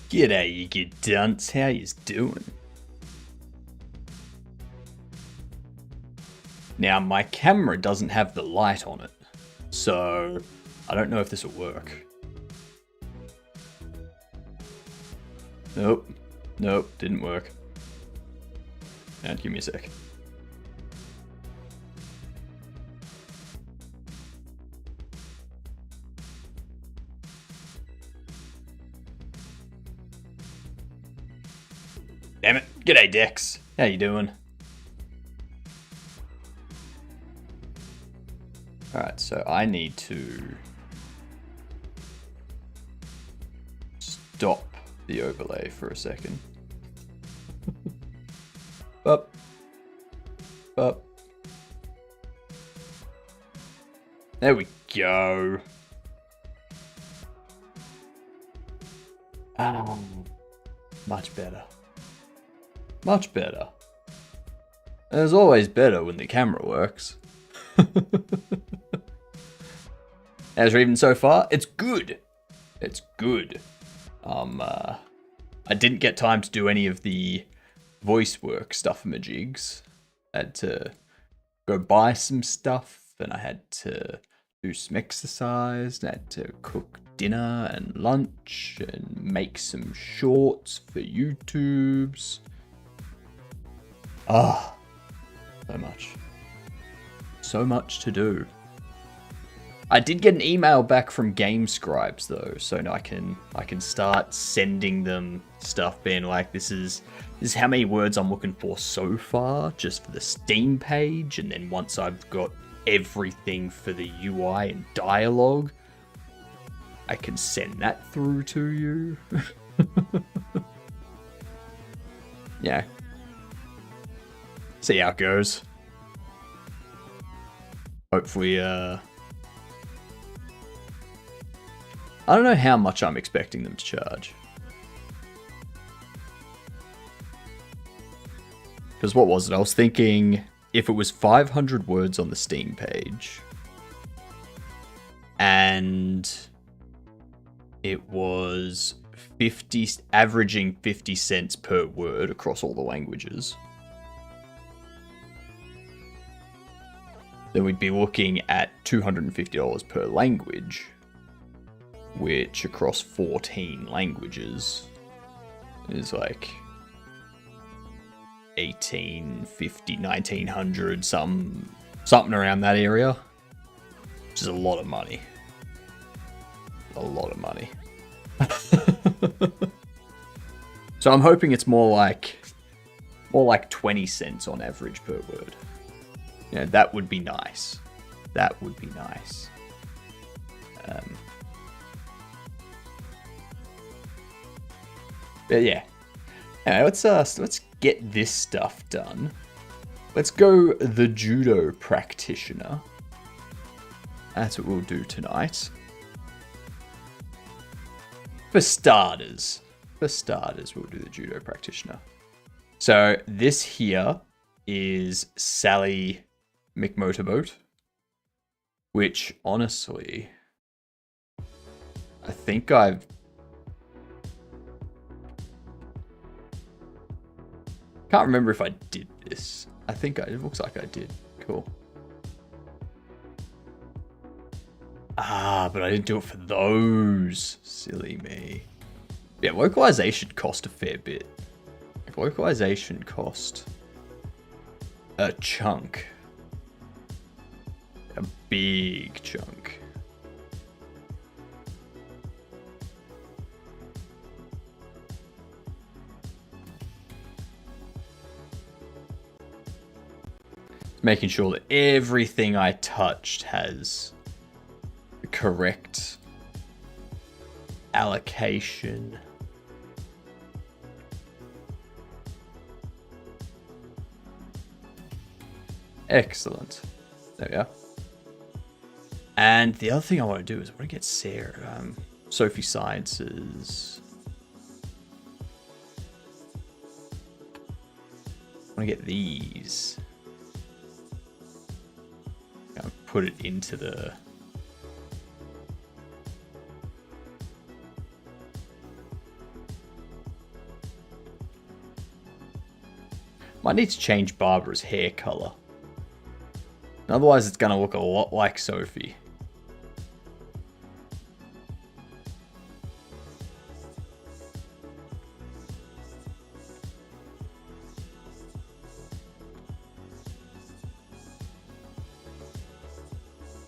G'day, you good dunce. How yous doing? Now, my camera doesn't have the light on it, so I don't know if this will work. Nope. Nope, didn't work. And give me a sec. Damn it. G'day, Dex. How you doing? Alright, so I need to stop the overlay for a second. Up. Up. There we go. Much better. Much better. And it's always better when the camera works. As even so far, it's good. It's good. I didn't get time to do any of the voice work stuff in my jigs. I had to go buy some stuff, and I had to do some exercise, and I had to cook dinner and lunch, and make some shorts for YouTubes. So much. So much to do. I did get an email back from Game Scribes though, so now I can start sending them stuff being like, this is how many words I'm looking for so far, just for the Steam page, and then once I've got everything for the UI and dialogue, I can send that through to you. Yeah. See how it goes. Hopefully, I don't know how much I'm expecting them to charge. Because what was it? I was thinking if it was 500 words on the Steam page and it was averaging 50 cents per word across all the languages, then we'd be looking at $250 per language, which across 14 languages is like 1850, 1900, something around that area, which is a lot of money. A lot of money. So I'm hoping it's more like 20 cents on average per word. You know, that would be nice. That would be nice. But yeah. Anyway, let's get this stuff done. Let's go the judo practitioner. That's what we'll do tonight. For starters, we'll do the judo practitioner. So this here is Sally McMotorboat, which honestly, I think can't remember if I did this. It looks like I did. Cool. But I didn't do it for those. Silly me. Yeah, localization cost a fair bit. Localization cost a chunk. A big chunk. Making sure that everything I touched has the correct allocation. Excellent. There we are. And the other thing I want to do is I want to get Sarah, Sophie Sciences. I want to get these. Put it into the I need to change Barbara's hair color. Otherwise, it's going to look a lot like Sophie.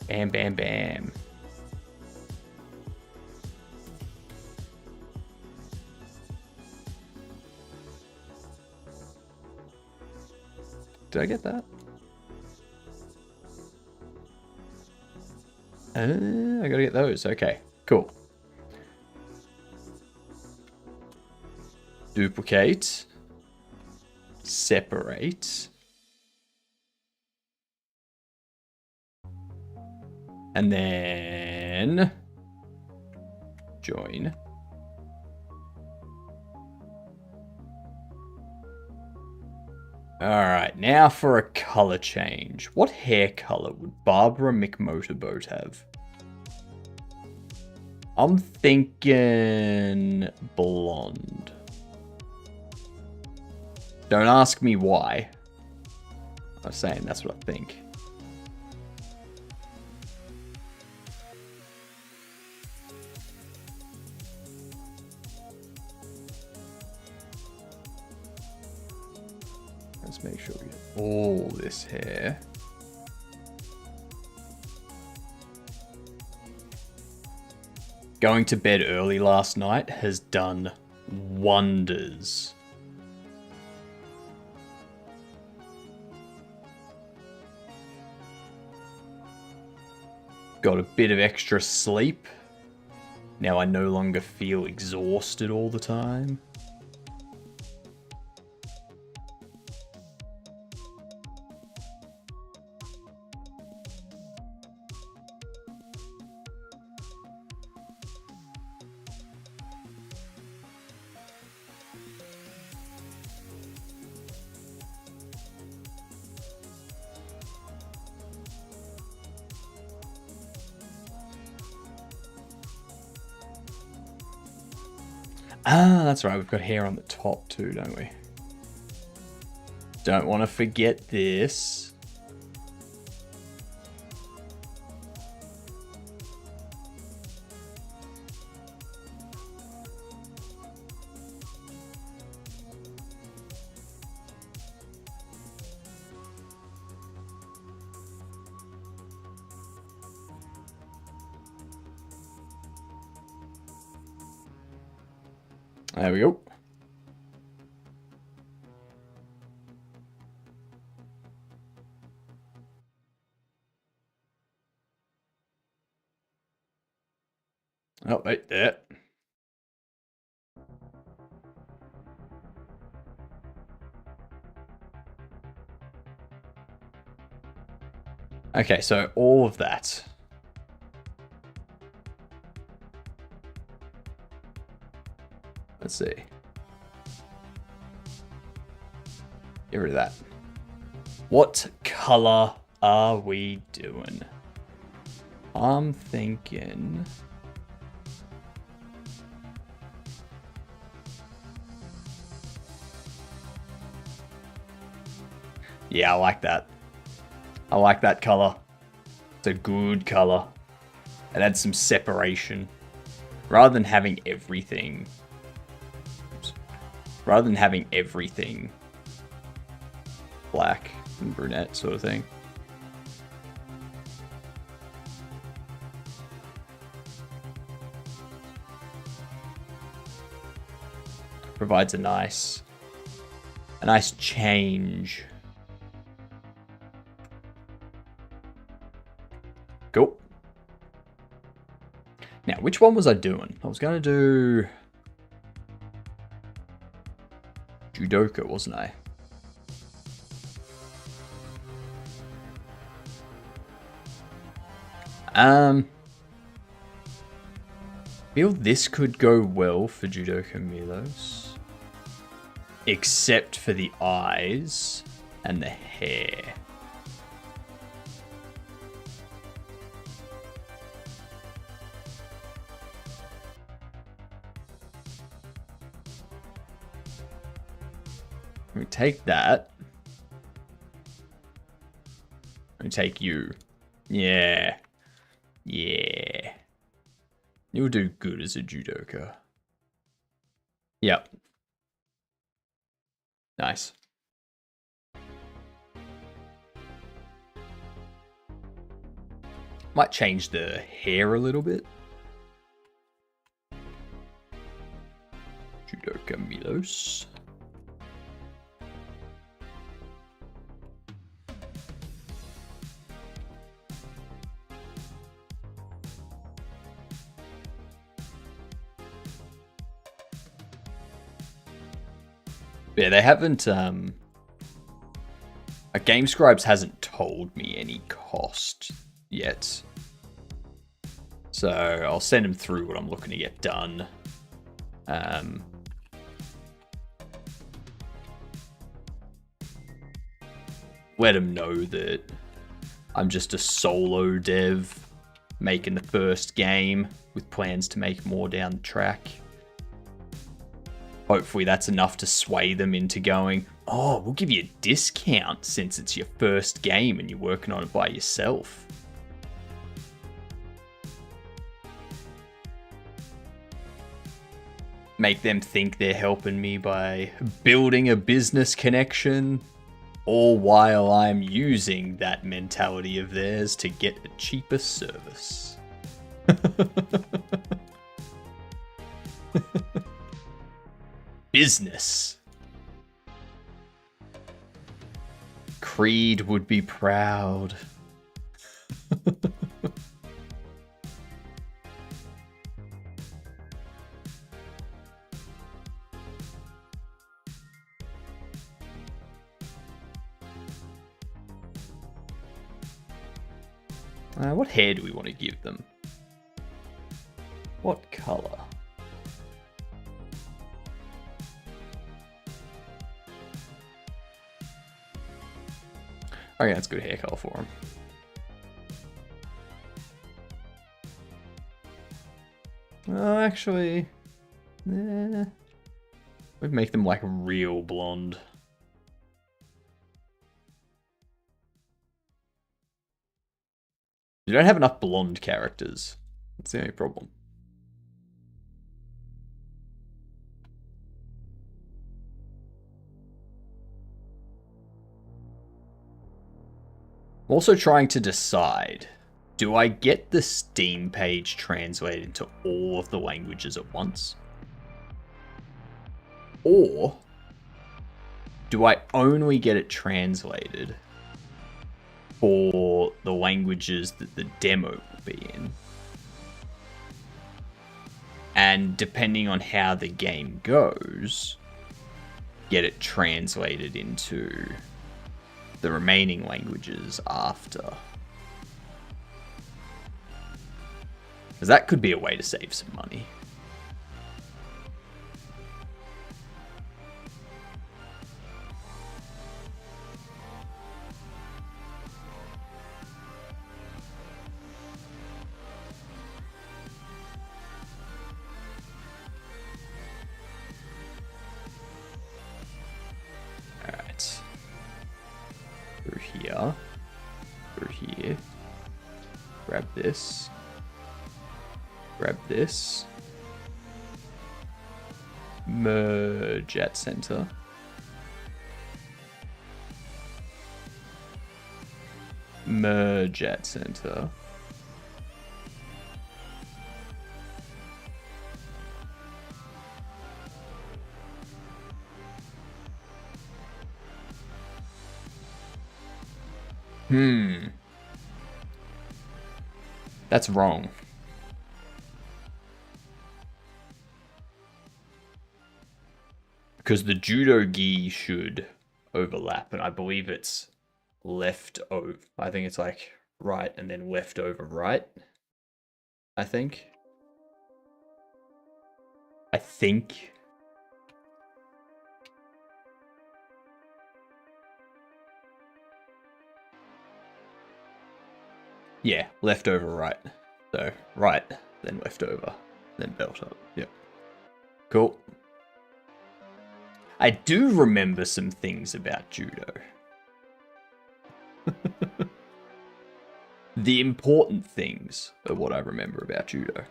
Bam, bam, bam. Did I get that? I gotta get those. Okay, cool. Duplicate. Separate. And then join. Alright, now for a color change. What hair color would Barbara McMotorboat have? I'm thinking blonde. Don't ask me why. I'm saying that's what I think. Let's make sure we get all this hair. Going to bed early last night has done wonders. Got a bit of extra sleep. Now I no longer feel exhausted all the time. Ah, that's right. We've got hair on the top too, don't we? Don't want to forget this. There we go. Oh, right there. Okay, so all of that. Let's see. Get rid of that. What color are we doing? I'm thinking... Yeah, I like that. I like that color. It's a good color. It adds some separation. Rather than having everything... Oops. Rather than having everything black and brunette sort of thing. Provides a nice change. Cool. Now, which one was I doing? I was going to do Judoka, wasn't I? Feel this could go well for Judoka Milos. Except for the eyes and the hair. We take that. take you. Yeah. Yeah. You'll do good as a judoka. Yep. Nice. Might change the hair a little bit. Judoka Milos. Yeah, they haven't, GameScribes hasn't told me any cost yet. So I'll send them through what I'm looking to get done. Let them know that I'm just a solo dev making the first game with plans to make more down the track. Hopefully that's enough to sway them into going, oh, we'll give you a discount since it's your first game and you're working on it by yourself. Make them think they're helping me by building a business connection, all while I'm using that mentality of theirs to get a cheaper service. Business. Creed would be proud. What hair do we want to give them? What color? Okay, that's a good hair color for him. Actually, we'd make them like real blonde. You don't have enough blonde characters. That's the only problem. I'm also trying to decide, do I get the Steam page translated into all of the languages at once? Or do I only get it translated for the languages that the demo will be in? And depending on how the game goes, get it translated into the remaining languages after. Because that could be a way to save some money. Through here, grab this, merge at center, merge at center, That's wrong. Because the judo gi should overlap, and I believe it's left over. I think it's like right and then left over right. I think. Yeah, left over right. So right, then left over, then belt up. Yep. Cool. I do remember some things about judo. The important things are what I remember about judo.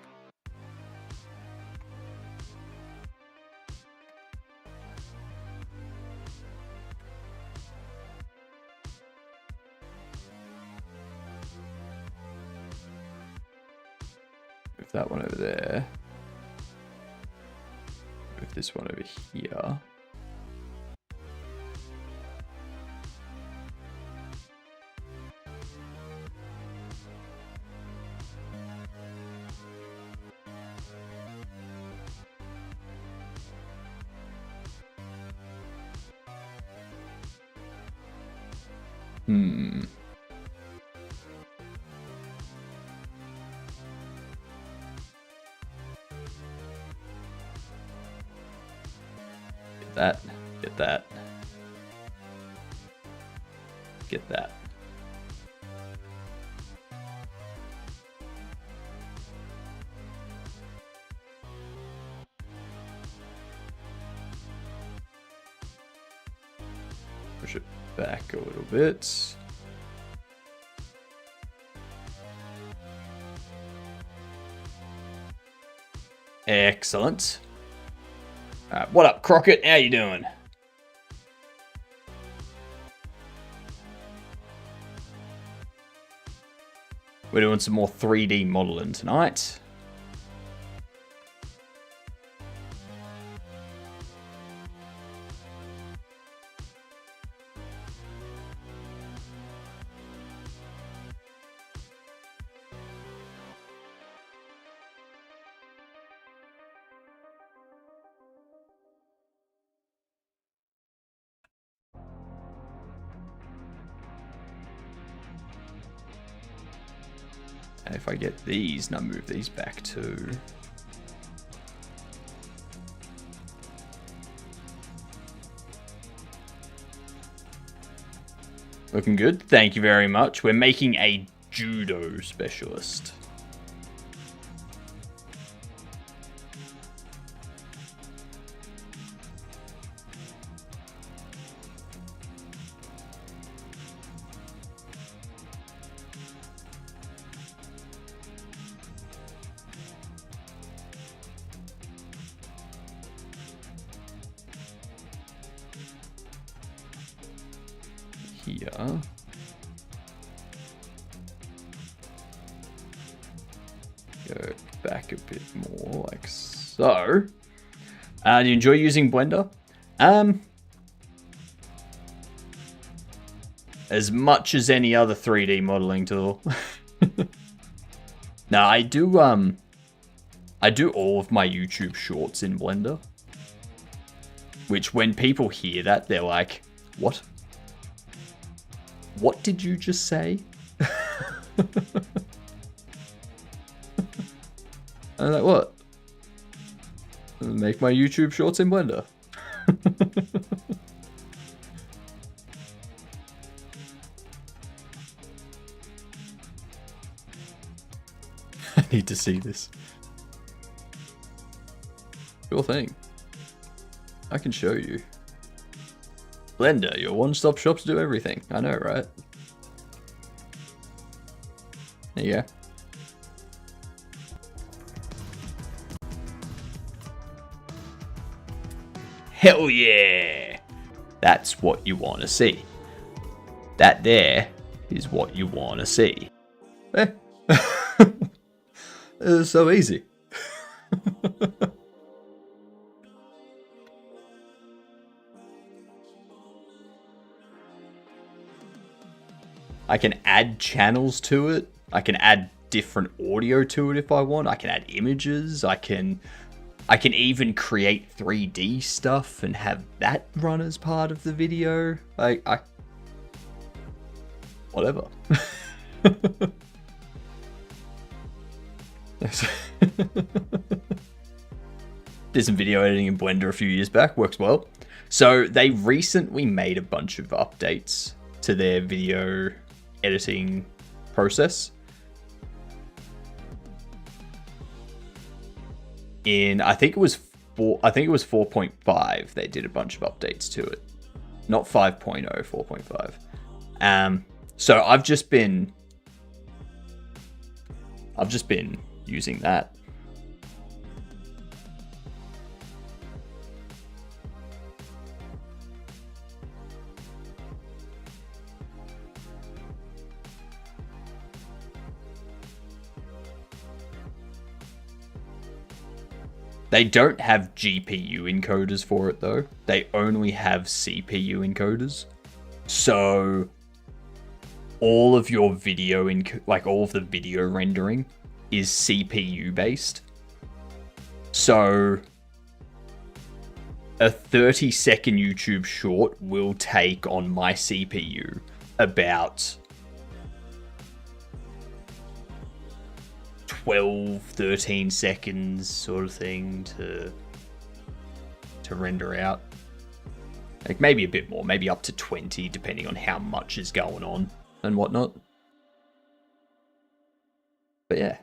Move that one over there. Move this one over here. Get that. Get that. Get that. Push it back a little bit. Excellent. Alright, what up, Crockett? How you doing? We're doing some more 3D modeling tonight. And if I get these, and I move these back too. Looking good. Thank you very much. We're making a judo specialist. Here. Go back a bit more, like so. Do you enjoy using Blender? As much as any other 3D modeling tool. Now I do all of my YouTube shorts in Blender. Which when people hear that, they're like, what? What did you just say? I'm like, what? Make my YouTube shorts in Blender. I need to see this. Sure thing. I can show you. Blender, your one-stop shop to do everything. I know, right? There you go. Hell yeah! That's what you want to see. That there is what you want to see. Eh? It's so easy. I can add channels to it. I can add different audio to it if I want. I can add images. I can even create 3D stuff and have that run as part of the video. Whatever. Did some video editing in Blender a few years back. Works well. So they recently made a bunch of updates to their video editing process. I think it was 4.5. They did a bunch of updates to it. Not 5.0, 4.5. So I've just been I've just been using that. They don't have GPU encoders for it though. They only have CPU encoders. So all of your video, like all of the video rendering is CPU based. So a 30-second YouTube short will take on my CPU about 12, 13 seconds sort of thing to render out. Like maybe a bit more, maybe up to 20, depending on how much is going on and whatnot. But yeah,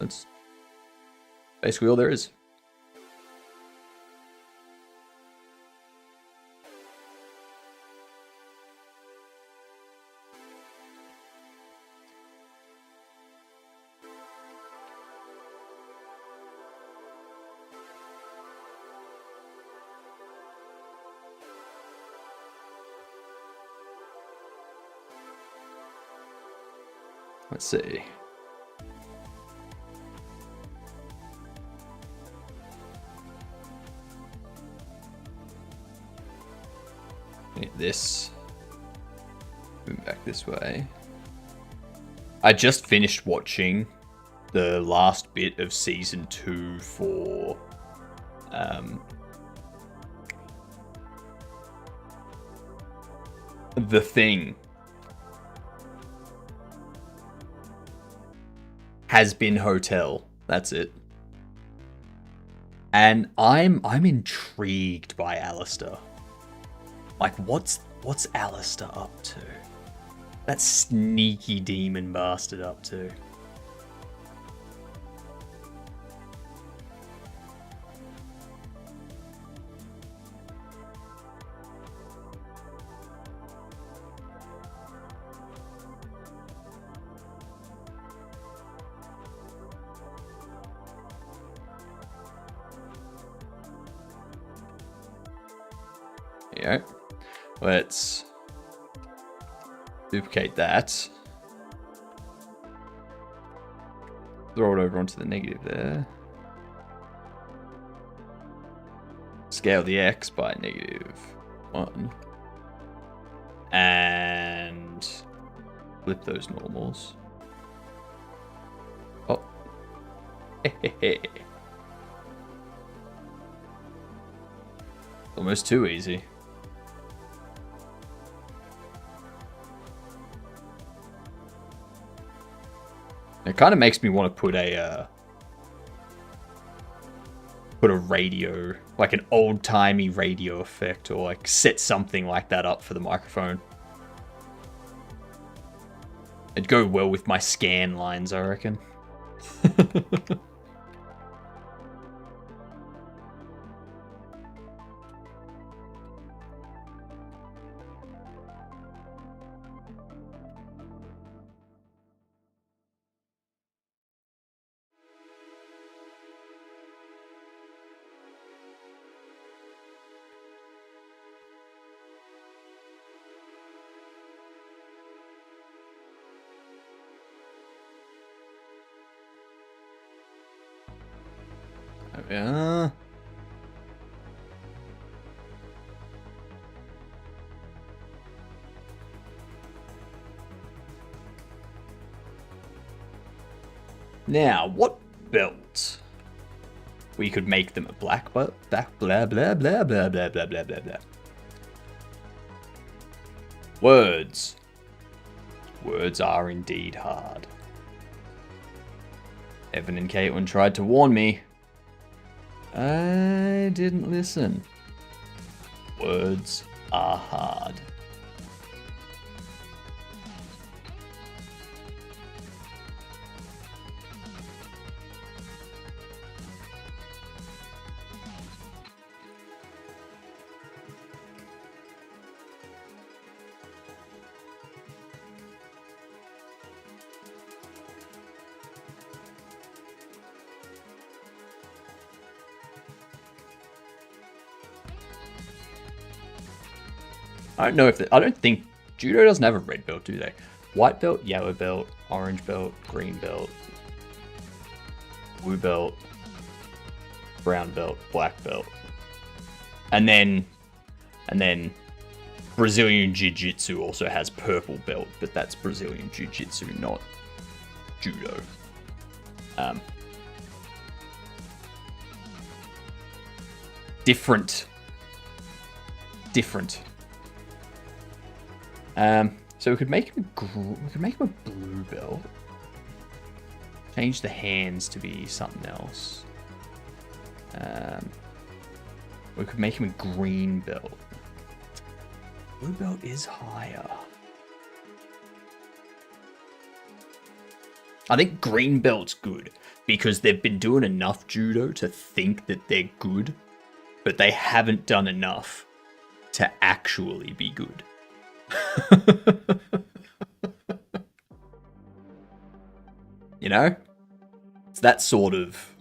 that's basically all there is. Let's see. This. Move back this way. I just finished watching the last bit of season 2 for The Thing. Has Been Hotel. That's it. And I'm intrigued by Alistair. Like, what's Alistair up to? That sneaky demon bastard up to? Yeah. Let's duplicate that. Throw it over onto the negative there. Scale the X by -1. And flip those normals. Oh. Almost too easy. It kind of makes me want to put a radio, like an old-timey radio effect, or like set something like that up for the microphone. It'd go well with my scan lines, I reckon. Yeah. Now, what belt? We could make them a black belt. Blah blah blah blah blah blah blah blah blah. Words. Words are indeed hard. Evan and Caitlin tried to warn me. I didn't listen. Words are hard. I don't know if I don't think judo doesn't have a red belt, do they? White belt, yellow belt, orange belt, green belt, blue belt, brown belt, black belt, and then Brazilian Jiu-Jitsu also has purple belt, but that's Brazilian Jiu-Jitsu, not judo. Different. So we could make him a blue belt. Change the hands to be something else. We could make him a green belt. Blue belt is higher. I think green belt's good because they've been doing enough judo to think that they're good, but they haven't done enough to actually be good. You know? It's that sort of...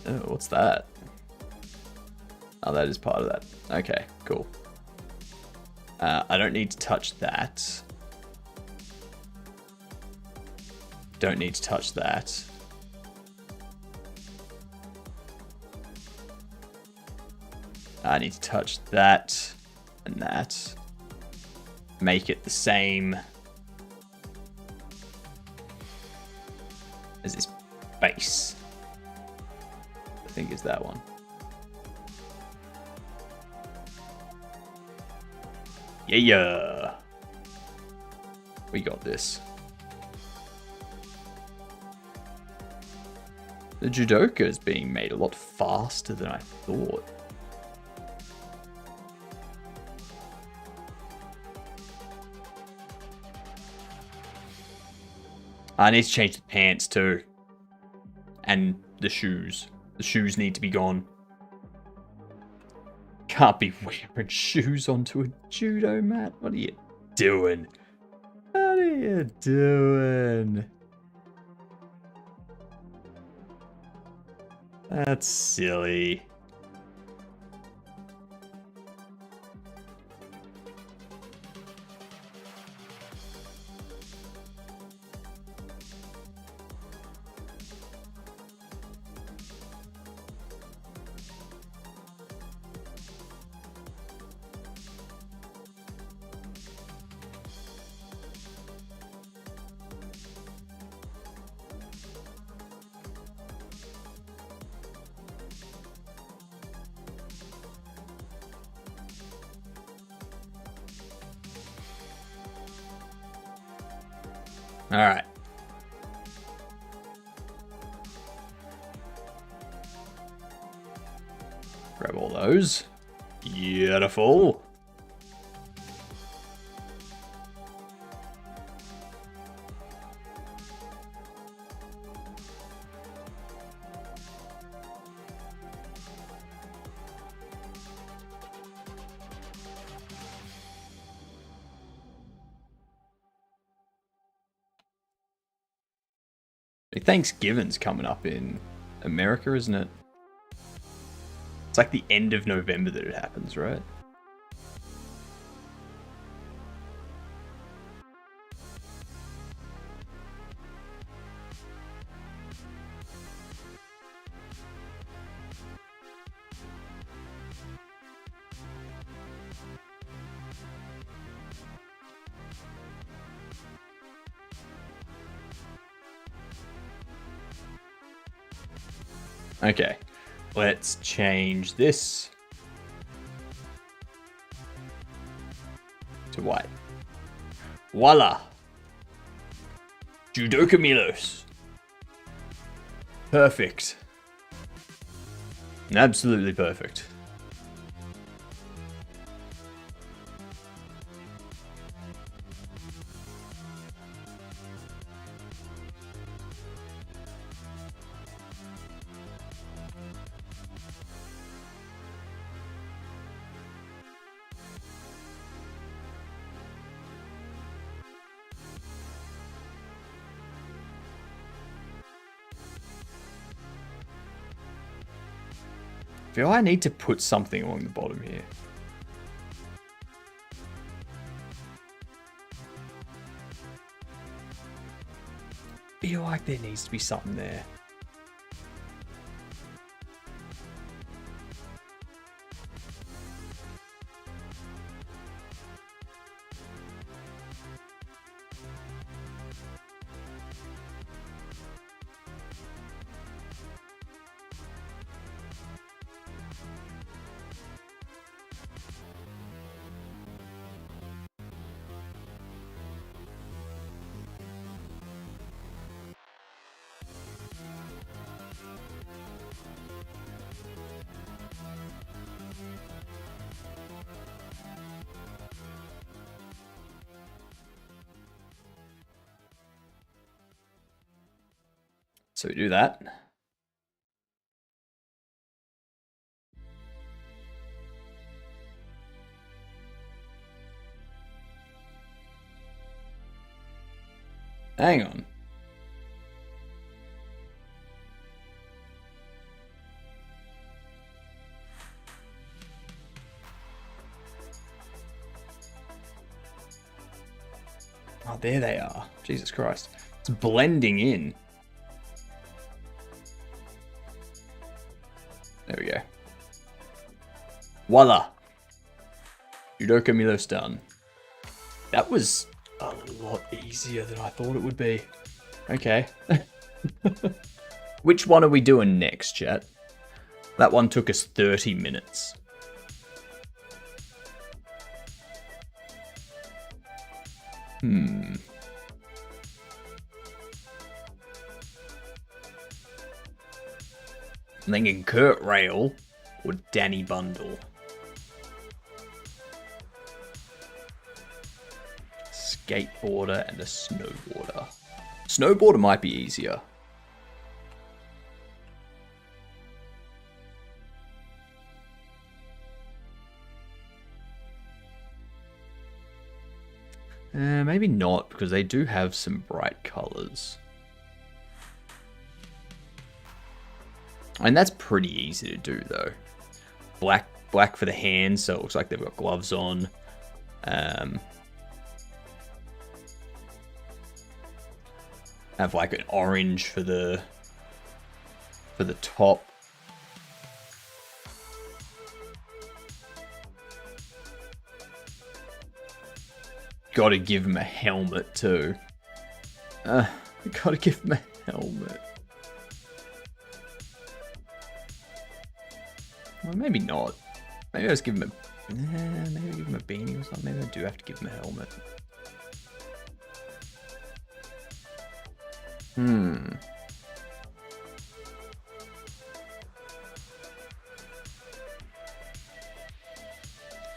Oh, what's that? Oh, that is part of that. Okay, cool. I don't need to touch that. Don't need to touch that. I need to touch that and that. Make it the same as this base. I think is that one. Yeah. We got this. The judoka is being made a lot faster than I thought. I need to change the pants too. And the shoes. The shoes need to be gone. Can't be wearing shoes onto a judo mat. What are you doing? What are you doing? That's silly. All right. Grab all those. Beautiful. Thanksgiving's coming up in America, isn't it? It's like the end of November that it happens, right? Okay, let's change this to white. Voila! Judoka Milos. Perfect. Absolutely perfect. feel I need to put something along the bottom here. Feel like there needs to be something there. So we do that. Hang on. Oh, there they are. Jesus Christ. It's blending in. There we go. Voila. Judoka Milo's done. That was a lot easier than I thought it would be. Okay. Which one are we doing next, chat? That one took us 30 minutes. I'm thinking Kurt Rail or Danny Bundle. Skateboarder and a snowboarder. Snowboarder might be easier. Maybe not, because they do have some bright colors. And that's pretty easy to do, though. Black for the hands, so it looks like they've got gloves on. Have like an orange for the top. Gotta give him a helmet too. Gotta give him a helmet. Well, maybe not. Maybe I just give him a... maybe I give him a beanie or something. Maybe I do have to give him a helmet.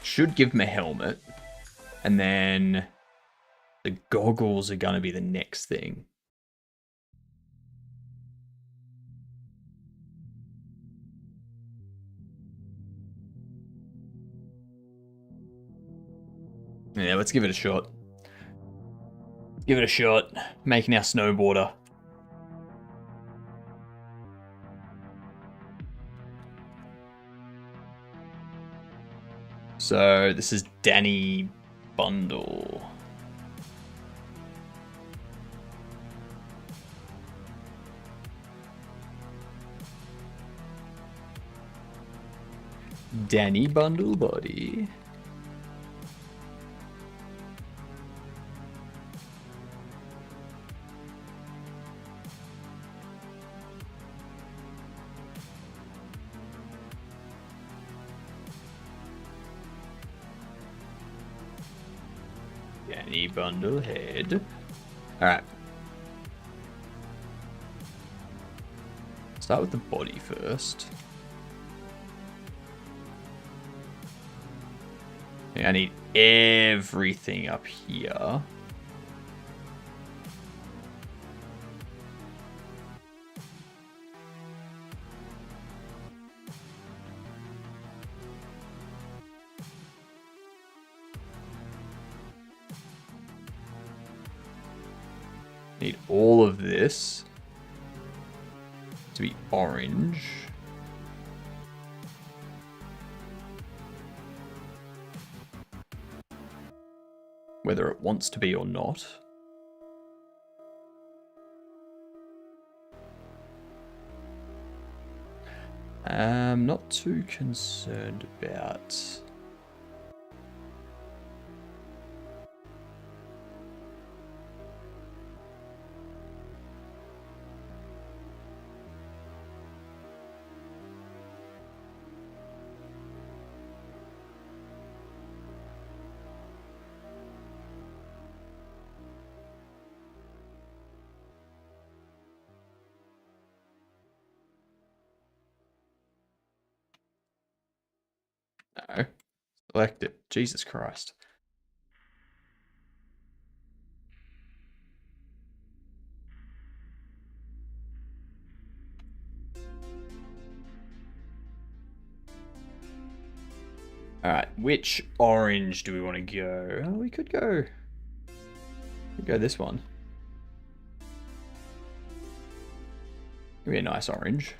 Should give him a helmet. And then the goggles are going to be the next thing. Yeah, let's give it a shot. Give it a shot. Making our snowboarder. So this is Danny Bundle. Danny Bundle body. Danny Bundle head. Alright. Start with the body first. I need everything up here. Need all of this to be orange. whether it wants to be or not. I'm not too concerned about... No. Select it. Jesus Christ. Alright, which orange do we want to go? Oh, we could go this one. It'd be a nice orange.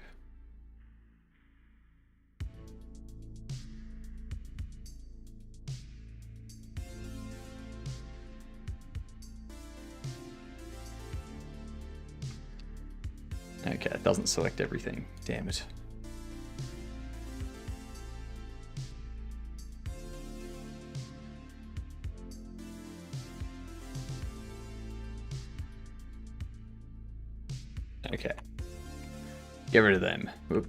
Okay, it doesn't select everything. Damn it. Okay. Get rid of them. Whoop.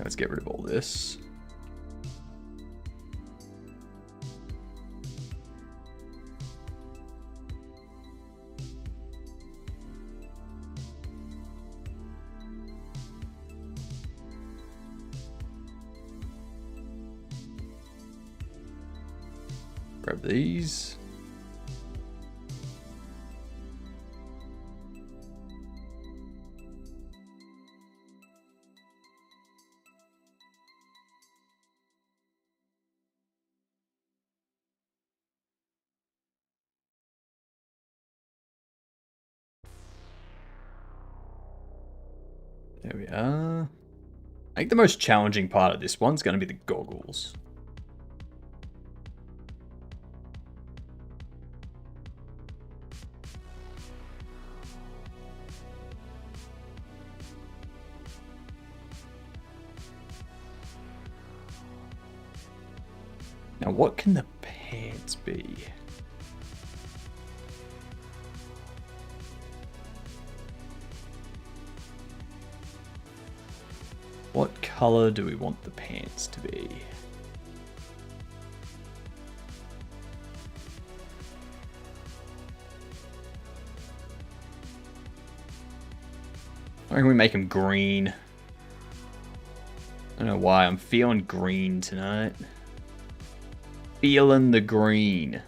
Let's get rid of all this. Grab these. There we are. I think the most challenging part of this one's going to be the goggles. Now, what can the pants be? What color do we want the pants to be? I reckon we make them green. I don't know why, I'm feeling green tonight. Feeling the green.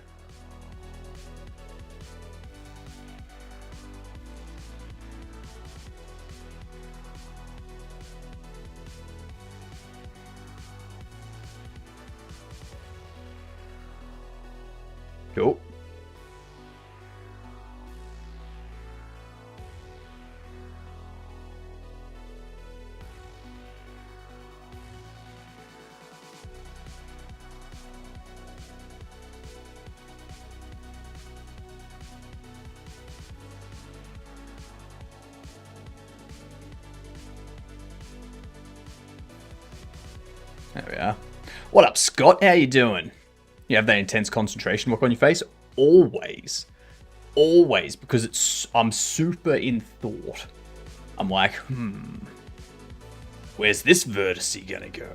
Cool. There we are. What up, Scott? How you doing? You have that intense concentration look on your face? Always. Always, because I'm super in thought. I'm like, where's this vertex gonna go?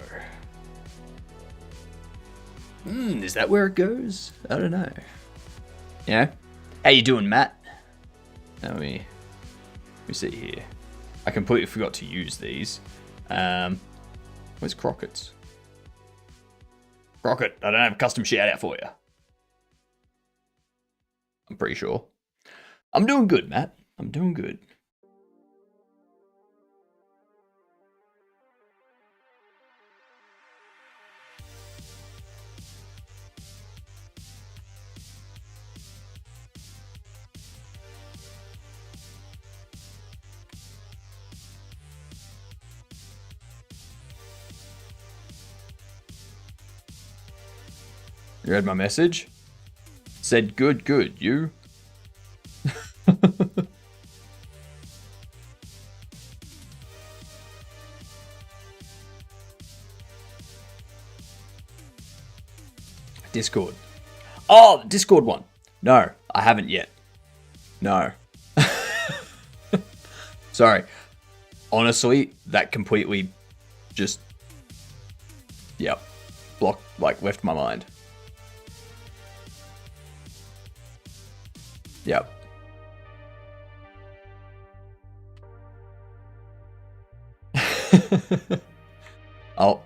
Is that where it goes? I don't know. Yeah? How you doing, Matt? Let me see here. I completely forgot to use these. Where's Crockett's? Crockett, I don't have a custom shout out for you. I'm pretty sure. I'm doing good, Matt. I'm doing good. You read my message? Said good, good. You? Discord. Oh, Discord one. No, I haven't yet. No. Sorry. Honestly, that completely just... Yep. Left my mind. Yep. I'll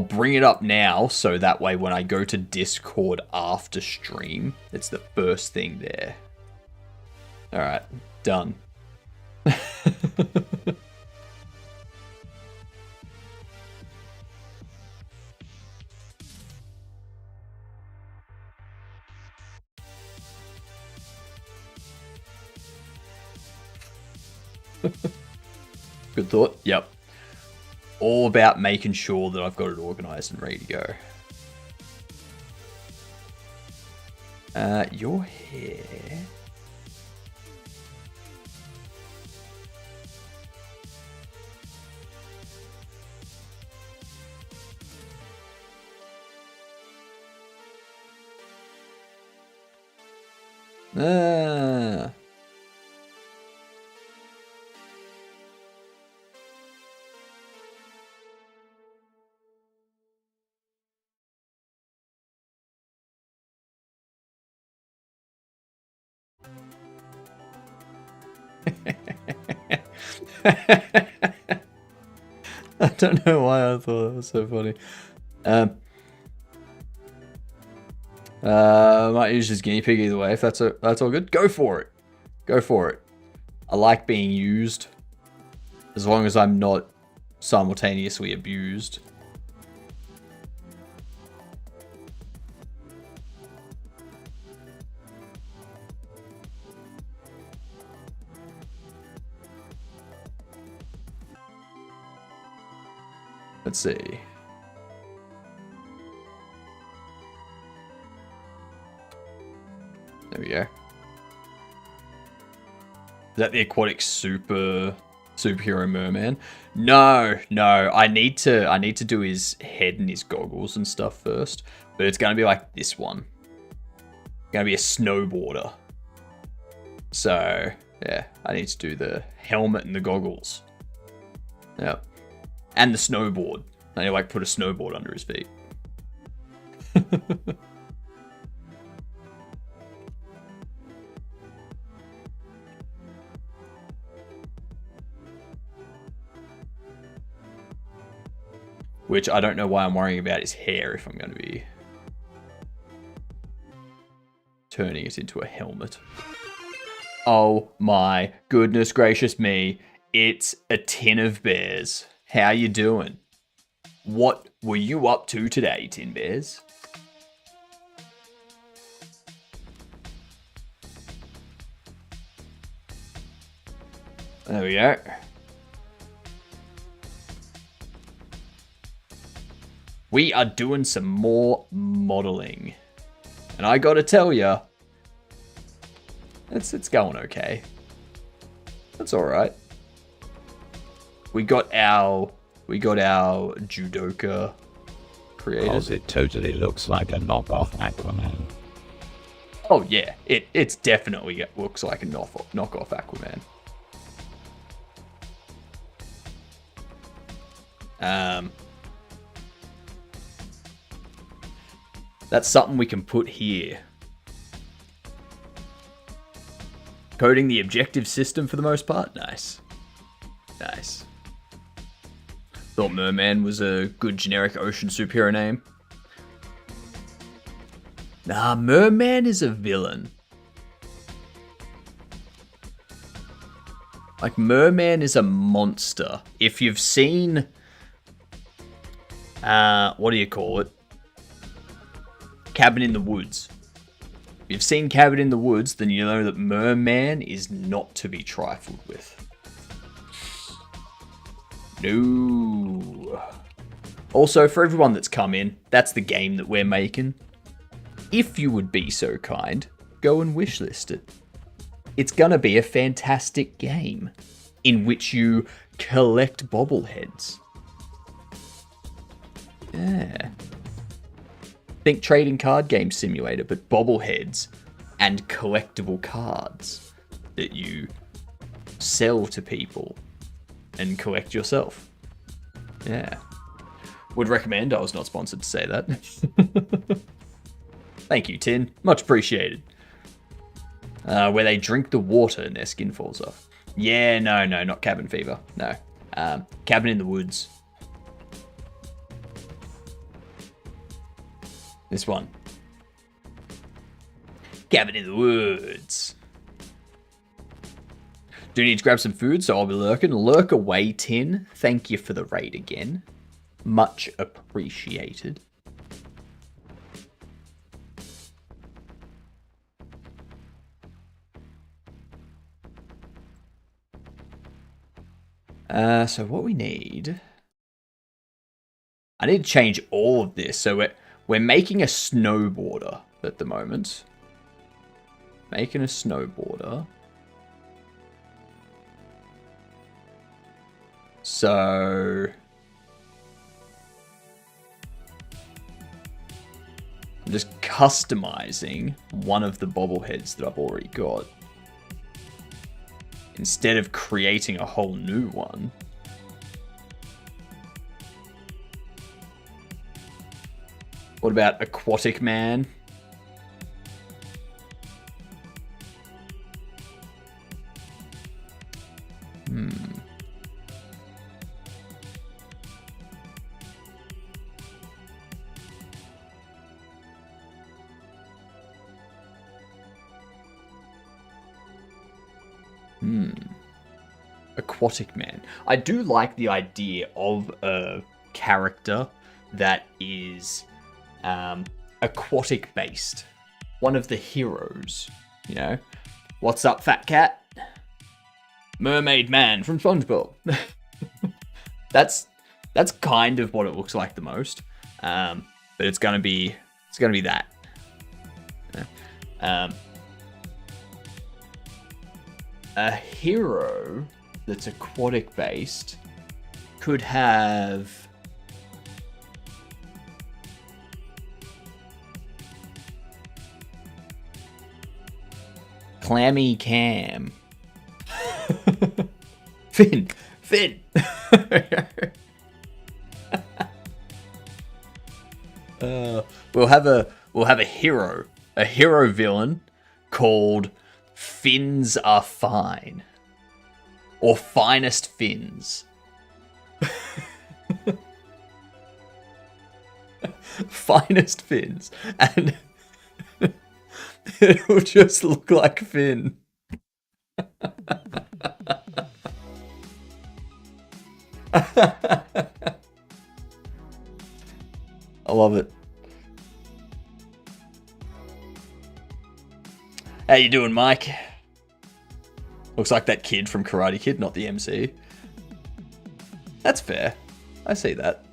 bring it up now, so that way when I go to Discord after stream, it's the first thing there. Alright, done. Good thought. Yep. All about making sure that I've got it organized and ready to go. Your hair. I don't know why I thought that was so funny. Might use this guinea pig either way. If that's all good, go for it. Go for it. I like being used, as long as I'm not simultaneously abused. Let's see. There we go. Is that the aquatic superhero merman? No. I need to do his head and his goggles and stuff first. But it's gonna be like this one. Gonna be a snowboarder. So yeah, I need to do the helmet and the goggles. Yep. And the snowboard. I need to like put a snowboard under his feet. Which I don't know why I'm worrying about his hair if I'm going to be turning it into a helmet. Oh my goodness gracious me. It's a tin of bears. How you doing? What were you up to today, Tin Bears? There we go. We are doing some more modeling. And I gotta tell ya, it's going okay. That's alright. We got our judoka created. Because it totally looks like a knockoff Aquaman. Oh yeah, it's definitely looks like a knockoff Aquaman. That's something we can put here. Coding the objective system for the most part. Nice. Thought Merman was a good generic ocean superhero name. Nah, Merman is a villain. Like, Merman is a monster. If you've seen... what do you call it? Cabin in the Woods. If you've seen Cabin in the Woods, then you know that Merman is not to be trifled with. No. Also, for everyone that's come in, that's the game that we're making. If you would be so kind, go and wishlist it. It's gonna be a fantastic game in which you collect bobbleheads. Yeah. Think trading card game simulator, but bobbleheads and collectible cards that you sell to people and collect yourself. Yeah. Would recommend. I was not sponsored to say that. Thank you, Tin. Much appreciated. Where they drink the water and their skin falls off. Yeah, no, not Cabin Fever. No. Cabin in the Woods. This one. Cabin in the Woods. Do need to grab some food, so I'll be lurking. Lurk away, Tin. Thank you for the raid again. Much appreciated. So what we need... I need to change all of this. So we're making a snowboarder at the moment. Making a snowboarder. So... I'm just customizing one of the bobbleheads that I've already got. Instead of creating a whole new one. What about Aquatic Man? Aquatic Man. I do like the idea of a character that is aquatic based. One of the heroes, you know? What's up, fat cat? Mermaid Man from SpongeBob. That's kind of what it looks like the most. But it's gonna be that. A hero that's aquatic based could have Clammy Cam. Finn. We'll have a hero villain called Fins Are Fine. Or Finest Fins. Finest Fins. And it'll just look like Finn. I love it. How you doing, Mike? Looks like that kid from Karate Kid, not the MC. That's fair. I see that.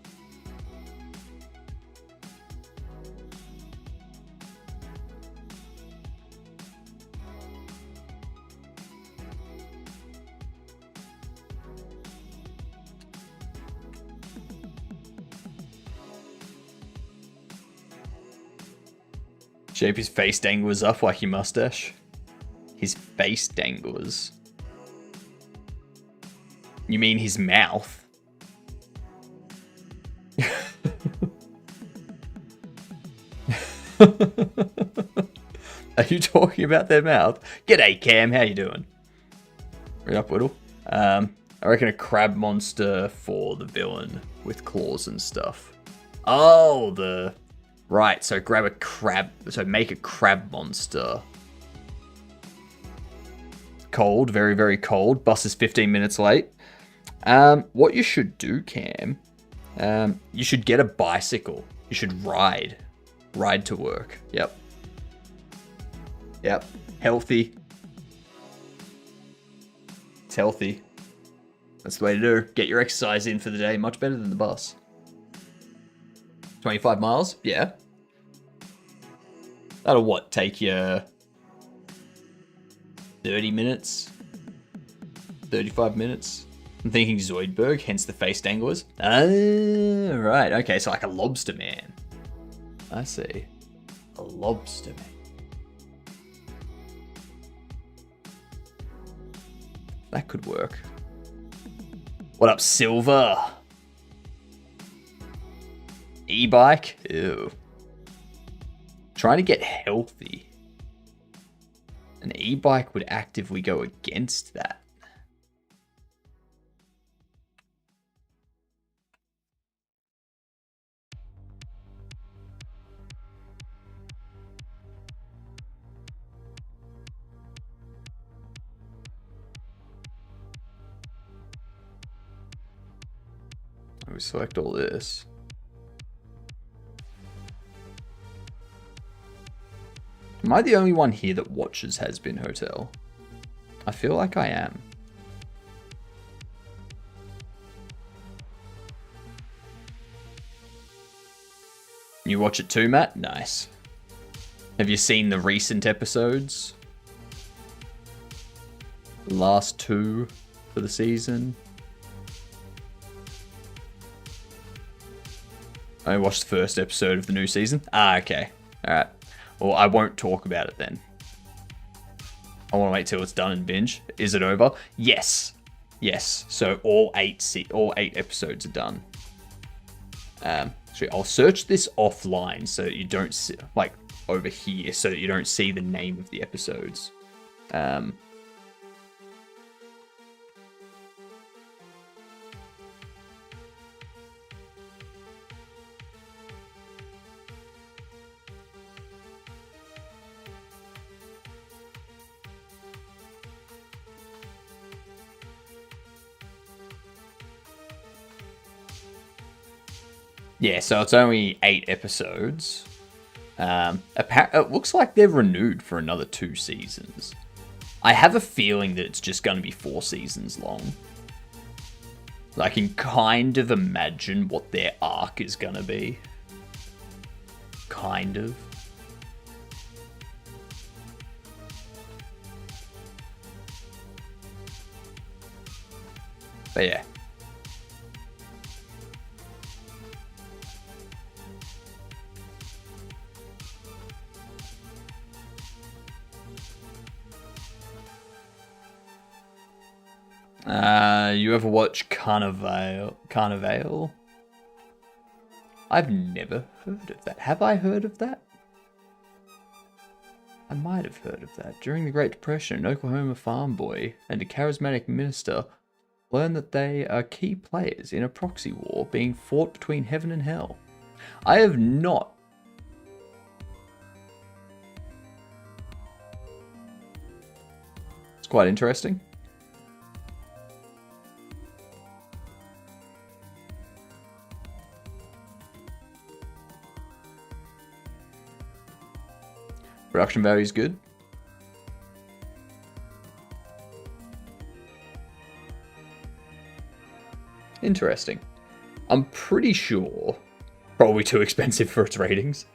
Shape his face danglers up like your mustache. His face danglers. You mean his mouth? Are you talking about their mouth? G'day, Cam. How you doing? Right up, Whittle. I reckon a crab monster for the villain with claws and stuff. Oh, the Right, so grab a crab. So make a crab monster. Cold, very, very cold. Bus is 15 minutes late. What you should do, Cam, you should get a bicycle. You should ride. Ride to work. Yep. Yep. Healthy. It's healthy. That's the way to do. Get your exercise in for the day. Much better than the bus. 25 miles? Yeah. That'll what? Take you 30 minutes? 35 minutes? I'm thinking Zoidberg, hence the face danglers. Ah, right. Okay, so like a lobster man. I see. A lobster man. That could work. What up, Silver? E-bike? Ew. Trying to get healthy. An e-bike would actively go against that. We select all this. Am I the only one here that watches Has Been Hotel? I feel like I am. You watch it too, Matt? Nice. Have you seen the recent episodes? The last 2 for the season? I watched the first episode of the new season. Ah, okay. Alright. Well, I won't talk about it then. I want to wait till it's done and binge. Is it over? Yes. Yes. So all 8 episodes are done. Actually, I'll search this offline so that you don't see, like, over here, so that you don't see the name of the episodes. Yeah, so it's only 8 episodes. It looks like they're renewed for another 2 seasons. I have a feeling that it's just going to be 4 seasons long. I can kind of imagine what their arc is going to be. Kind of. But yeah. You ever watch Carnival? I've never heard of that. Have I heard of that? I might have heard of that. During the Great Depression, an Oklahoma farm boy and a charismatic minister learn that they are key players in a proxy war being fought between heaven and hell. I have not. It's quite interesting. Production value is good. Interesting. I'm pretty sure probably too expensive for its ratings.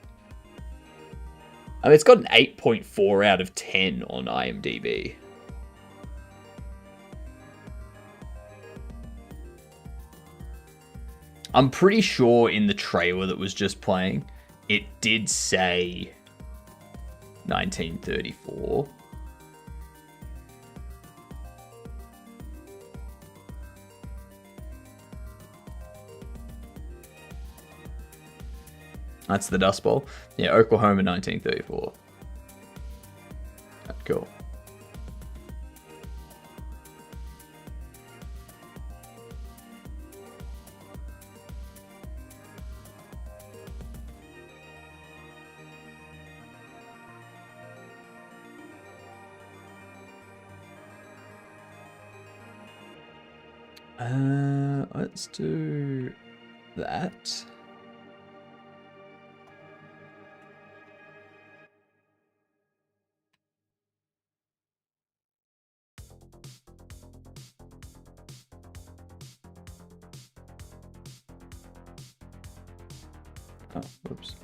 I mean, it's got an 8.4 out of 10 on IMDb. I'm pretty sure in the trailer that was just playing, it did say 1934. That's the Dust Bowl. Yeah, Oklahoma 1934. Cool. Let's do that. Oh, whoops.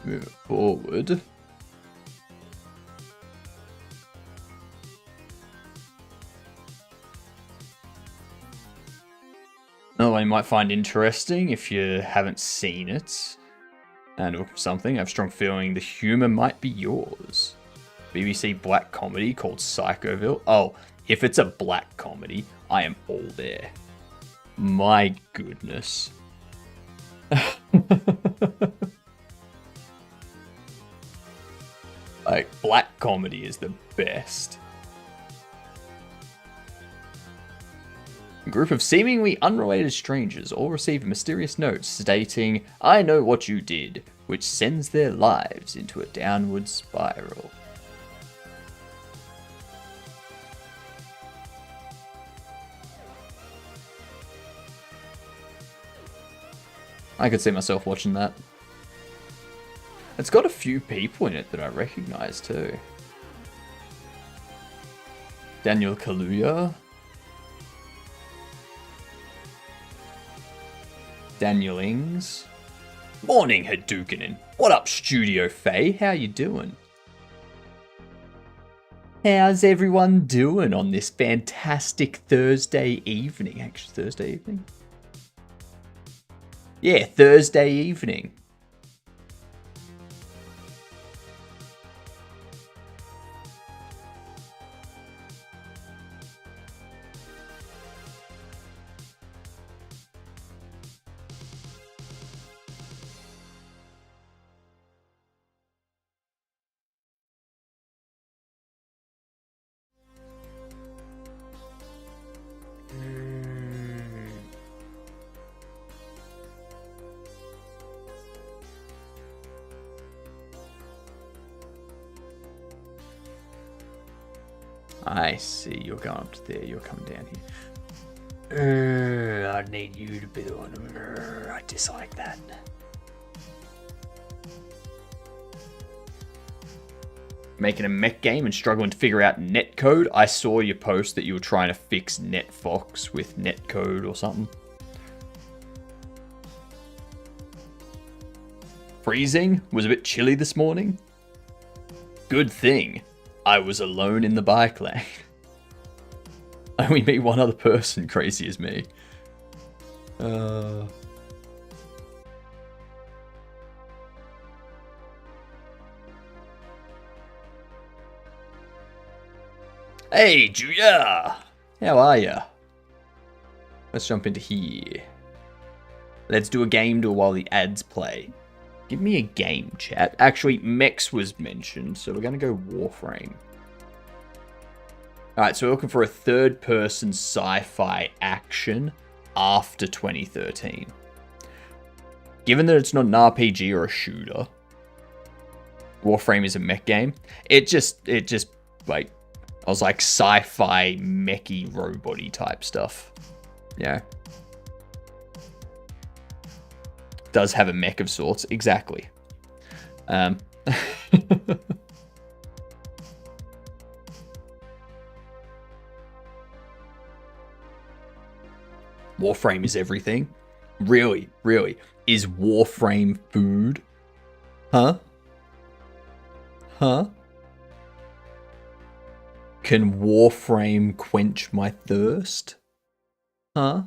Move it forward. Another one you might find interesting if you haven't seen it, and or something. I have a strong feeling the humor might be yours. BBC black comedy called Psychoville. Oh, if it's a black comedy, I am all there. My goodness. Like, black comedy is the best. A group of seemingly unrelated strangers all receive a mysterious note stating, "I know what you did," which sends their lives into a downward spiral. I could see myself watching that. It's got a few people in it that I recognize too. Daniel Kaluuya. Daniel Ings. Morning, Hadoukenin. What up, Studio Faye? How you doing? How's everyone doing on this fantastic Thursday evening? Actually, Thursday evening? Yeah, Thursday evening. I see. You're going up to there. You're coming down here. I need you to be the one. I dislike that. Making a mech game and struggling to figure out netcode. I saw your post that you were trying to fix NetFox with netcode or something. Freezing? Was a bit chilly this morning. Good thing I was alone in the bike lane. Only me, one other person crazy as me. Hey, Julia! How are ya? Let's jump into here. Let's do a game while the ads play. Give me a game, chat. Actually, Mex was mentioned, so we're going to go Warframe. Alright, so we're looking for a third-person sci-fi action after 2013. Given that it's not an RPG or a shooter, Warframe is a mech game. It just, like, I was like sci-fi, mechy, robot-y type stuff. Yeah. Does have a mech of sorts, exactly. Warframe is everything. Really, really. Is Warframe food? Huh? Huh? Can Warframe quench my thirst? Huh?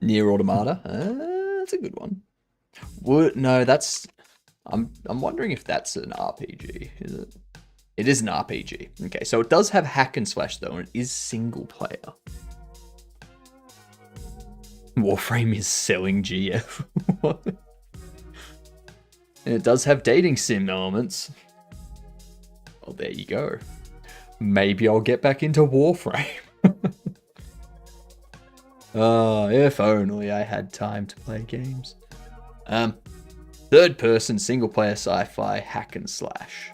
Nier Automata? That's a good one. No, that's... I'm wondering if that's an RPG, is it? It is an RPG. Okay, so it does have hack and slash though, and it is single player. Warframe is selling GF. What? And it does have dating sim elements. Oh, there you go. Maybe I'll get back into Warframe. Oh, if only I had time to play games. Third person, single player sci-fi, hack and slash.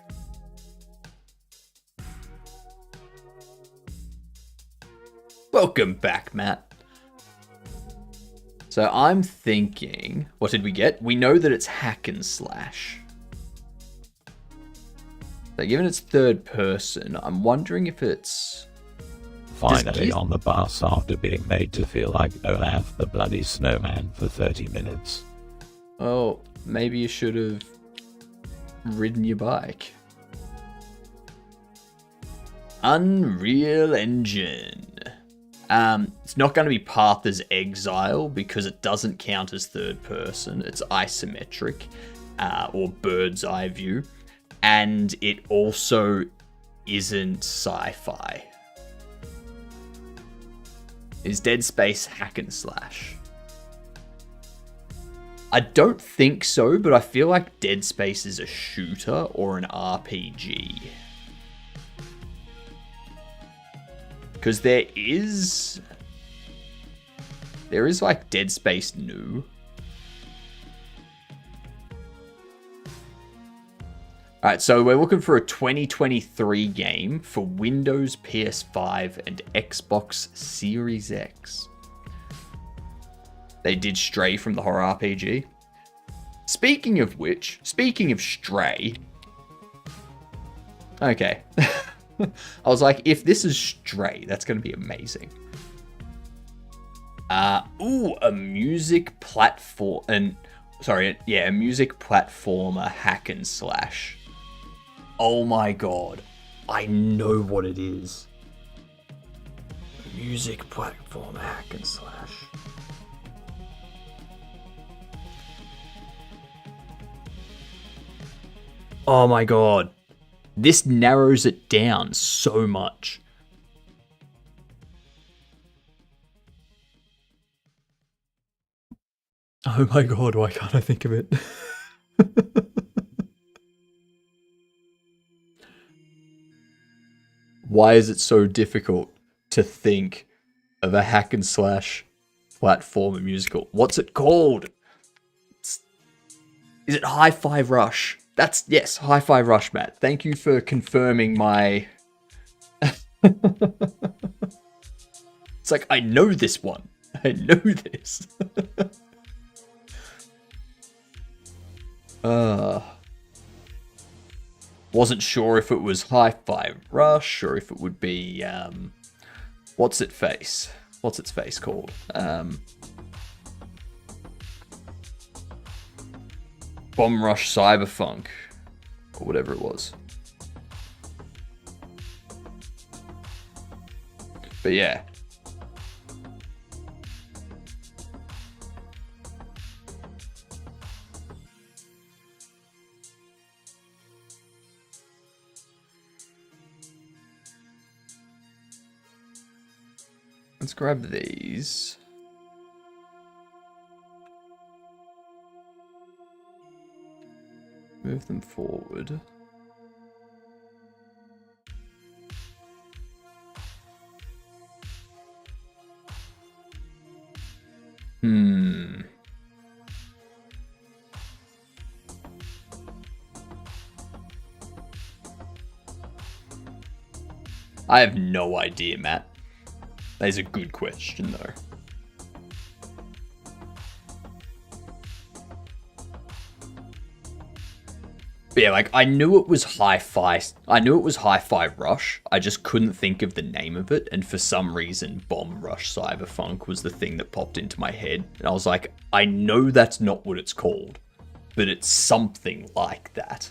Welcome back, Matt. So I'm thinking, what did we get? We know that it's hack and slash. So given it's third person, I'm wondering if it's... Finally on the bus after being made to feel like Olaf the bloody snowman for 30 minutes. Oh, maybe you should have ridden your bike. Unreal Engine. It's not going to be Path as Exile because it doesn't count as third person. It's isometric or bird's eye view. And it also isn't sci-fi. Is Dead Space hack and slash? I don't think so, but I feel like Dead Space is a shooter or an RPG. Because there is like Dead Space New. Alright, so we're looking for a 2023 game for Windows, PS5, and Xbox Series X. They did Stray from the horror RPG. Speaking of which, speaking of Stray... Okay. I was like, if this is Stray, that's going to be amazing. A music platform... a music platformer hack and slash. Oh my god. I know what it is. Music platform hack and slash. Oh my god. This narrows it down so much. Oh my god, why can't I think of it? Why is it so difficult to think of a hack and slash platformer musical? What's it called? Is it Hi-Fi Rush? Yes, Hi-Fi Rush, Matt. Thank you for confirming my... It's like, I know this one. I know this. Wasn't sure if it was Hi-Fi Rush or if it would be, what's its face called? Bomb Rush Cyberfunk, or whatever it was. But yeah. Let's grab these. Move them forward. I have no idea, Matt. That is a good question, though. But yeah, like, I knew it was Hi-Fi Rush. I just couldn't think of the name of it. And for some reason, Bomb Rush Cyberfunk was the thing that popped into my head. And I was like, I know that's not what it's called, but it's something like that.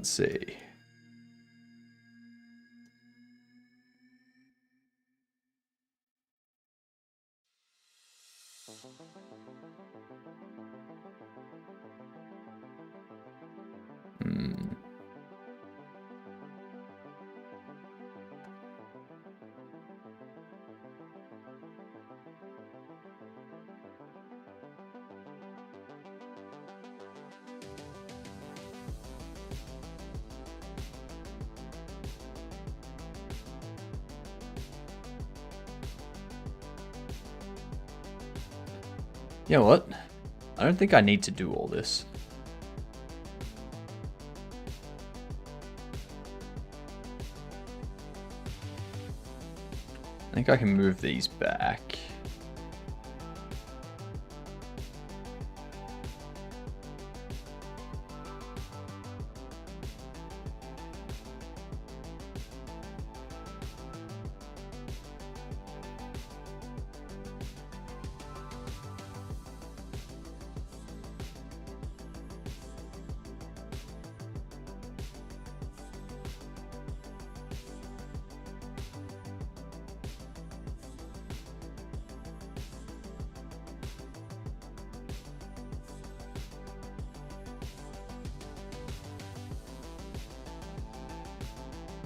Let's see. You know what? I don't think I need to do all this. I think I can move these back.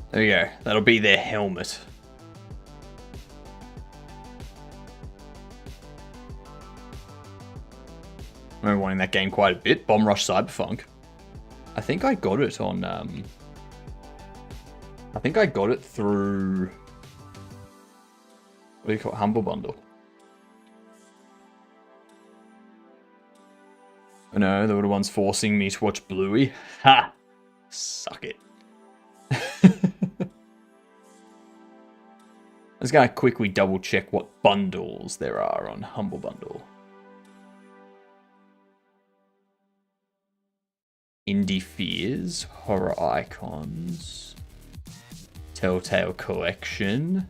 There we go. That'll be their helmet. I remember wanting that game quite a bit. Bomb Rush Cyberpunk. I think I got it on, I think I got it through, what do you call it? Humble Bundle. Oh no, they were the ones forcing me to watch Bluey. Ha! Suck it. I was going to quickly double check what bundles there are on Humble Bundle. Indie Fears, Horror Icons, Telltale Collection,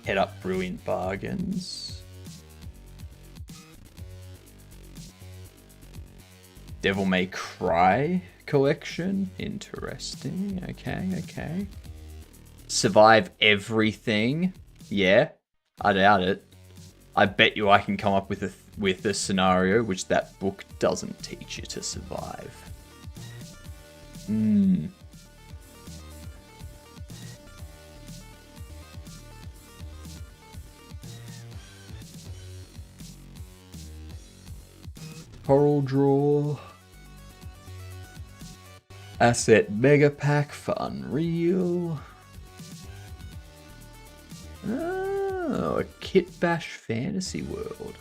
Head Up Brilliant Bargains, Devil May Cry Collection, interesting, okay. Survive Everything, yeah, I doubt it. I bet you I can come up with a scenario which that book doesn't teach you to survive. Coral Draw. Asset Mega Pack for Unreal. Oh, a Kit Bash Fantasy World.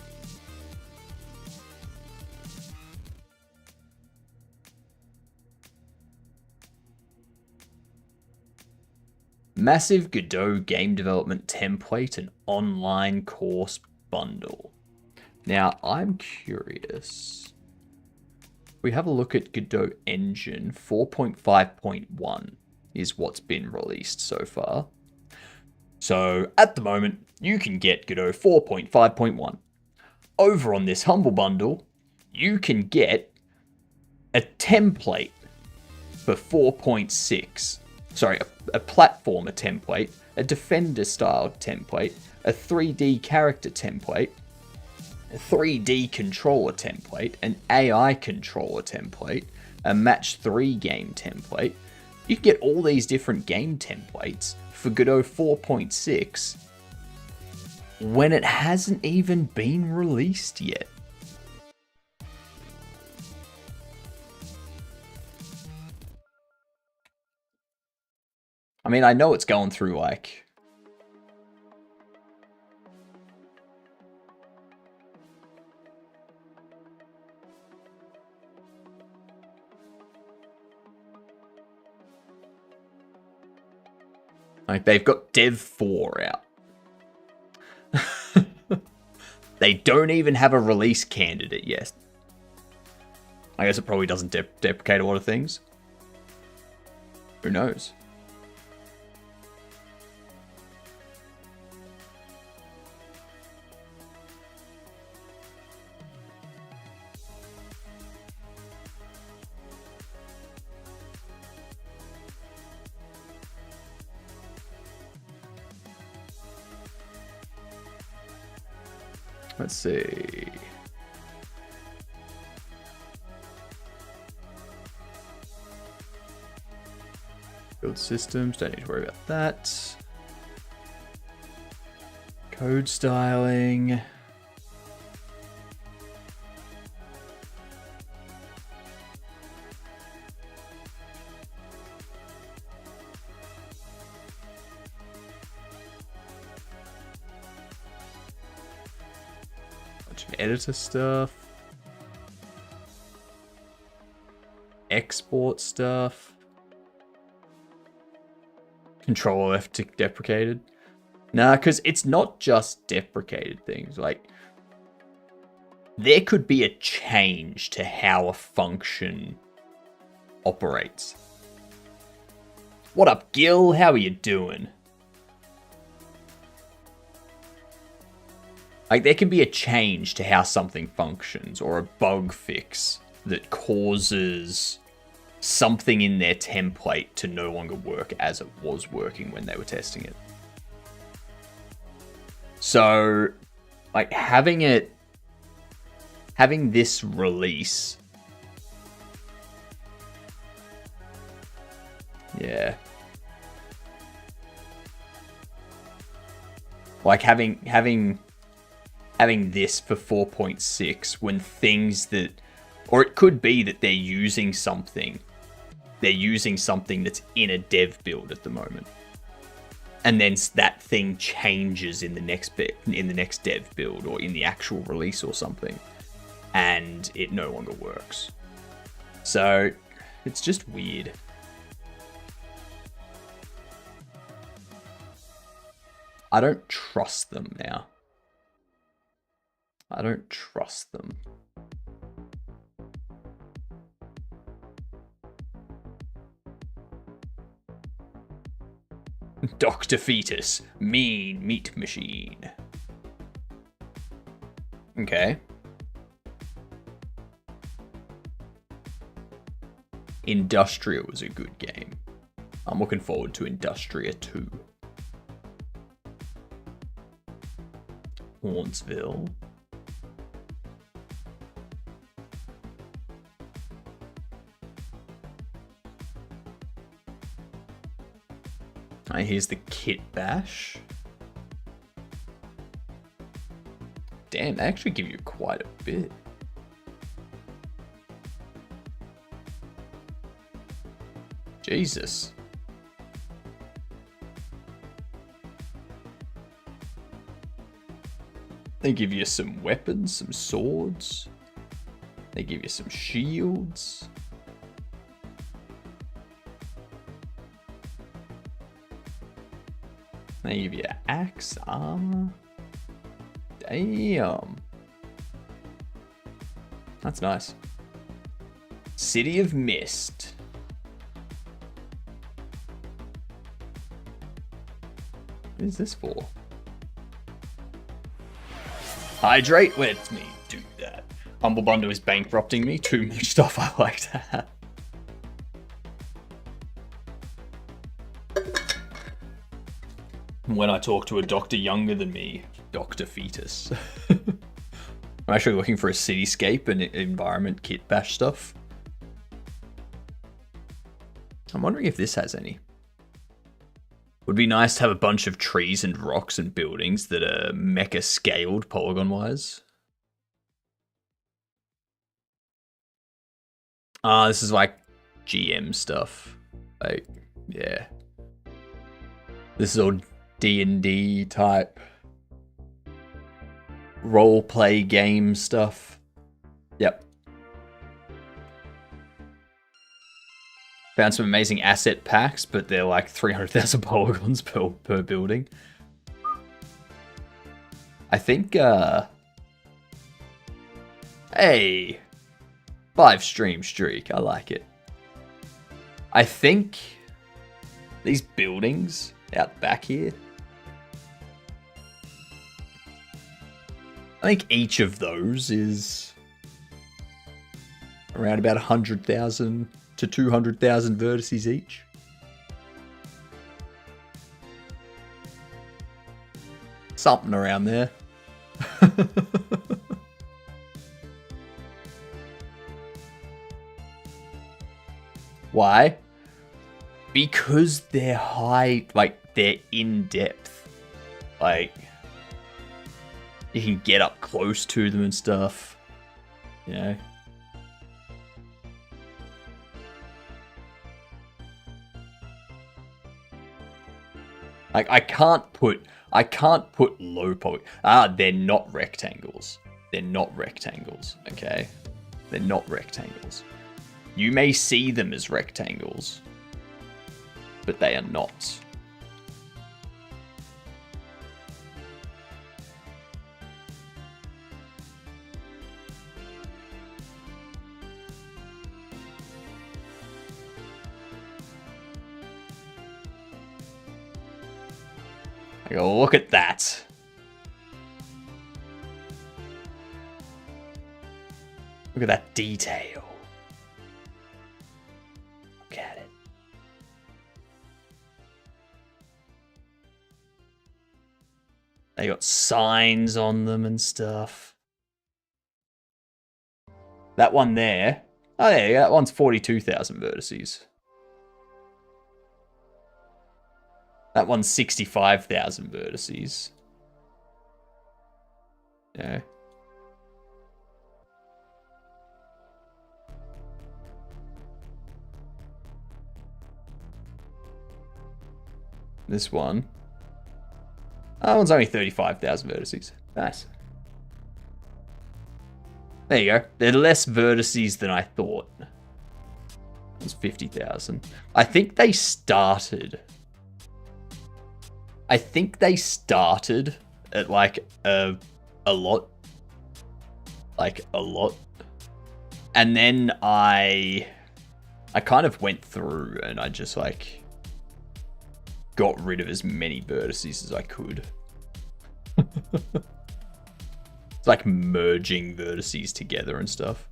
Massive Godot game development template and online course bundle. Now, I'm curious. We have a look at Godot Engine 4.5.1 is what's been released so far. So at the moment, you can get Godot 4.5.1. Over on this Humble Bundle, you can get a template for 4.6. Sorry, a platformer template, a Defender style template, a 3D character template, a 3D controller template, an AI controller template, a Match 3 game template. You can get all these different game templates for Godot 4.6 when it hasn't even been released yet. I mean, I know it's going through like they've got Dev 4 out. They don't even have a release candidate yet. I guess it probably doesn't deprecate a lot of things. Who knows? Let's see. Build systems, don't need to worry about that. Code styling. Bunch of editor stuff. Export stuff. Control F to deprecated. Nah, because it's not just deprecated things. Like, there could be a change to how a function operates. What up, Gil? How are you doing? Like, there can be a change to how something functions, or a bug fix that causes something in their template to no longer work as it was working when they were testing it. So, like, having this release, yeah, like having this for 4.6 when things that, or it could be that they're using something that's in a dev build at the moment, and then that thing changes in the next dev build or in the actual release or something, and it no longer works. So it's just weird. I don't trust them now. I don't trust them. Dr. Fetus, mean meat machine. Okay. Industria was a good game. I'm looking forward to Industria 2. Hauntsville. Alright, here's the kit bash. Damn, they actually give you quite a bit. Jesus. They give you some weapons, some swords. They give you some shields. They give you axe, armor. Damn. That's nice. City of Mist. What is this for? Hydrate lets me do that. Humble Bundle is bankrupting me. Too much stuff I like to have. When I talk to a doctor younger than me, Dr. Fetus. I'm actually looking for a cityscape and environment kit bash stuff. I'm wondering if this has any. Would be nice to have a bunch of trees and rocks and buildings that are mecha scaled polygon wise. This is like GM stuff. Like, yeah. This is all D&D type role play game stuff. Yep. Found some amazing asset packs, but they're like 300,000 polygons per building. I think, hey, 5 stream streak, I like it. I think these buildings out back here, I think each of those is around about 100,000 to 200,000 vertices each. Something around there. Why? Because they're high, like, they're in depth. Like, you can get up close to them and stuff. You know? Like, I can't put low poly. They're not rectangles. They're not rectangles, okay? They're not rectangles. You may see them as rectangles, but they are not. I go, look at that. Look at that detail. Look at it. They got signs on them and stuff. That one there. Oh, yeah, that one's 42,000 vertices. That one's 65,000 vertices. Yeah. This one. That one's only 35,000 vertices. Nice. There you go. They're less vertices than I thought. It's 50,000. I think they started at like a lot. Like a lot. And then I kind of went through and I just like got rid of as many vertices as I could. It's like merging vertices together and stuff.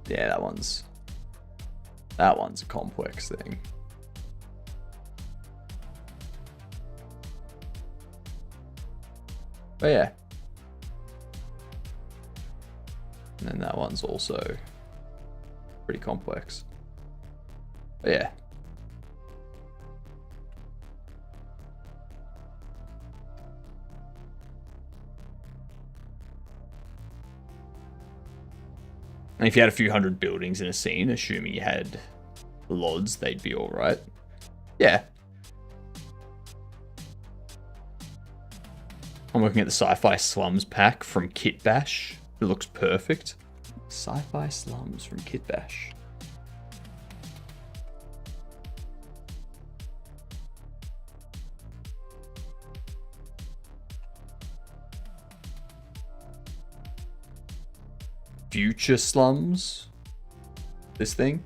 Yeah, that one's a complex thing. But yeah. And then that one's also pretty complex. But yeah. And if you had a few hundred buildings in a scene, assuming you had LODs, they'd be alright. Yeah. I'm looking at the Sci-Fi Slums pack from Kit Bash. It looks perfect. Sci-Fi Slums from Kit Bash. Future Slums. This thing.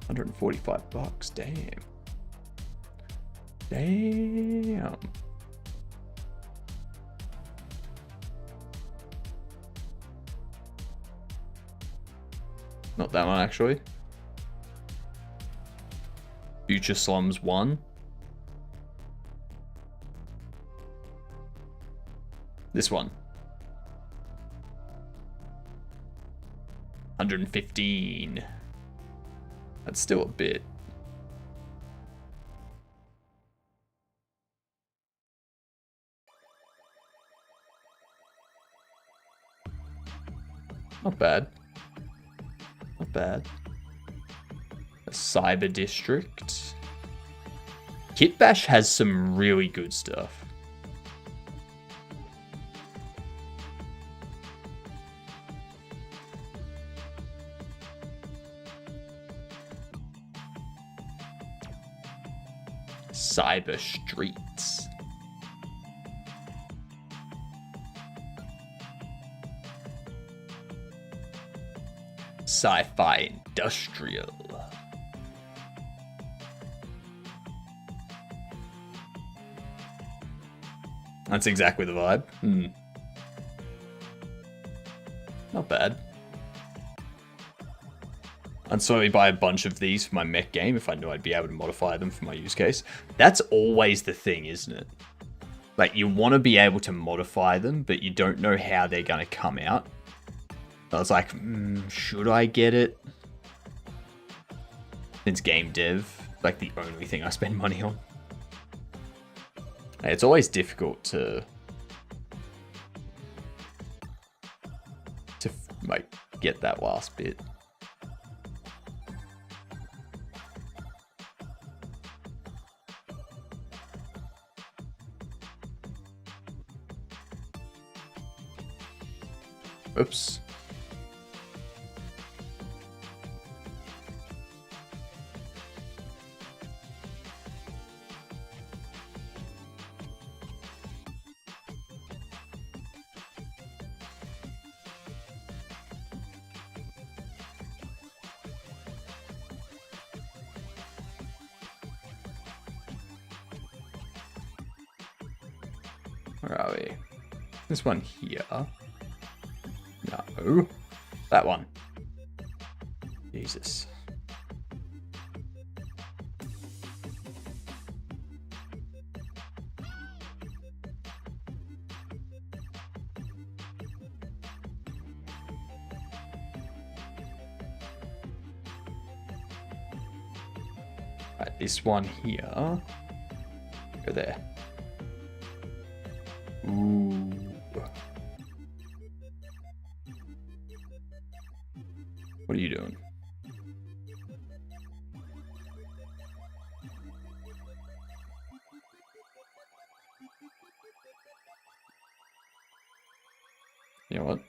145 bucks. Damn. Damn. Not that one, actually. Future Slums 1. This one. 115. That's still a bit. Not bad. Not bad. A Cyber District. Kit Bash has some really good stuff. Cyber Streets. Sci-Fi Industrial. That's exactly the vibe. Not bad. I'd slowly buy a bunch of these for my mech game if I knew I'd be able to modify them for my use case. That's always the thing, isn't it? Like, you want to be able to modify them, but you don't know how they're going to come out. So I was like, should I get it? Since game dev, like the only thing I spend money on. It's always difficult to like get that last bit. Oops. Where are we? This one here. No. That one. Jesus. Right, this one here. Go there. Ooh. What are you doing? You know what?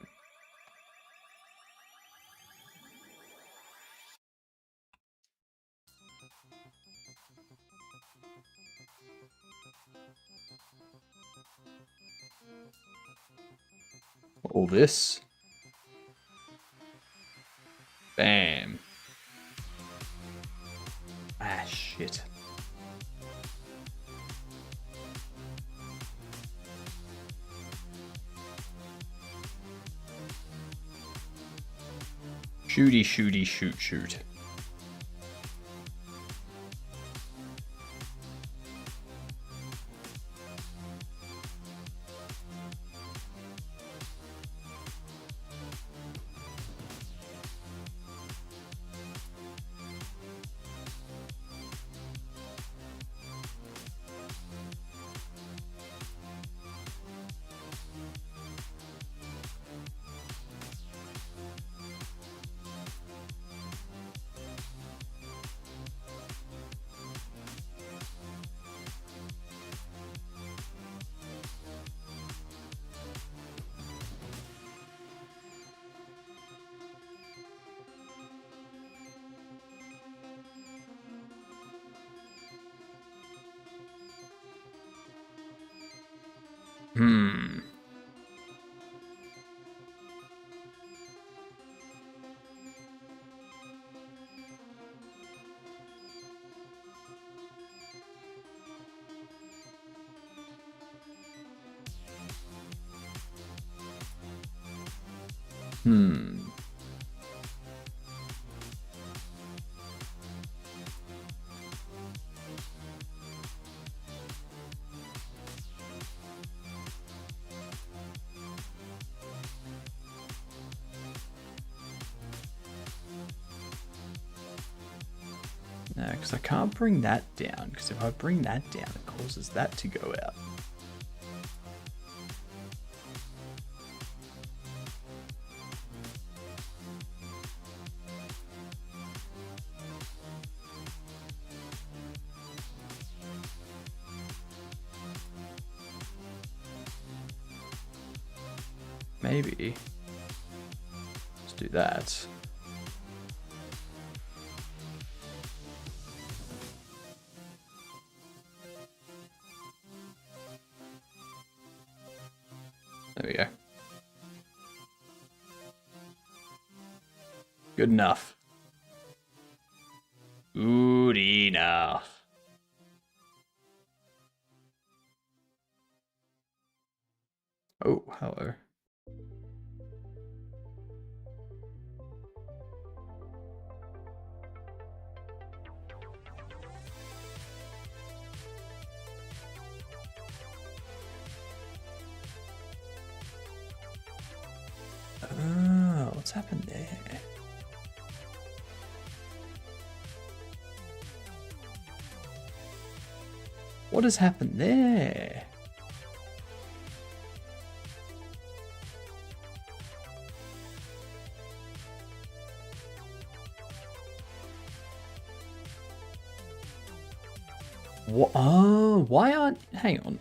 All this. Bam. Ah, shit. Shooty, shooty, shoot, shoot. Hmm. Hmm. No, because I can't bring that down, because if I bring that down, it causes that to go out. Maybe. Let's do that. There we go. Good enough. Good enough. Oh, hello. happened there? What has happened there? What? Oh, why aren't... Hang on.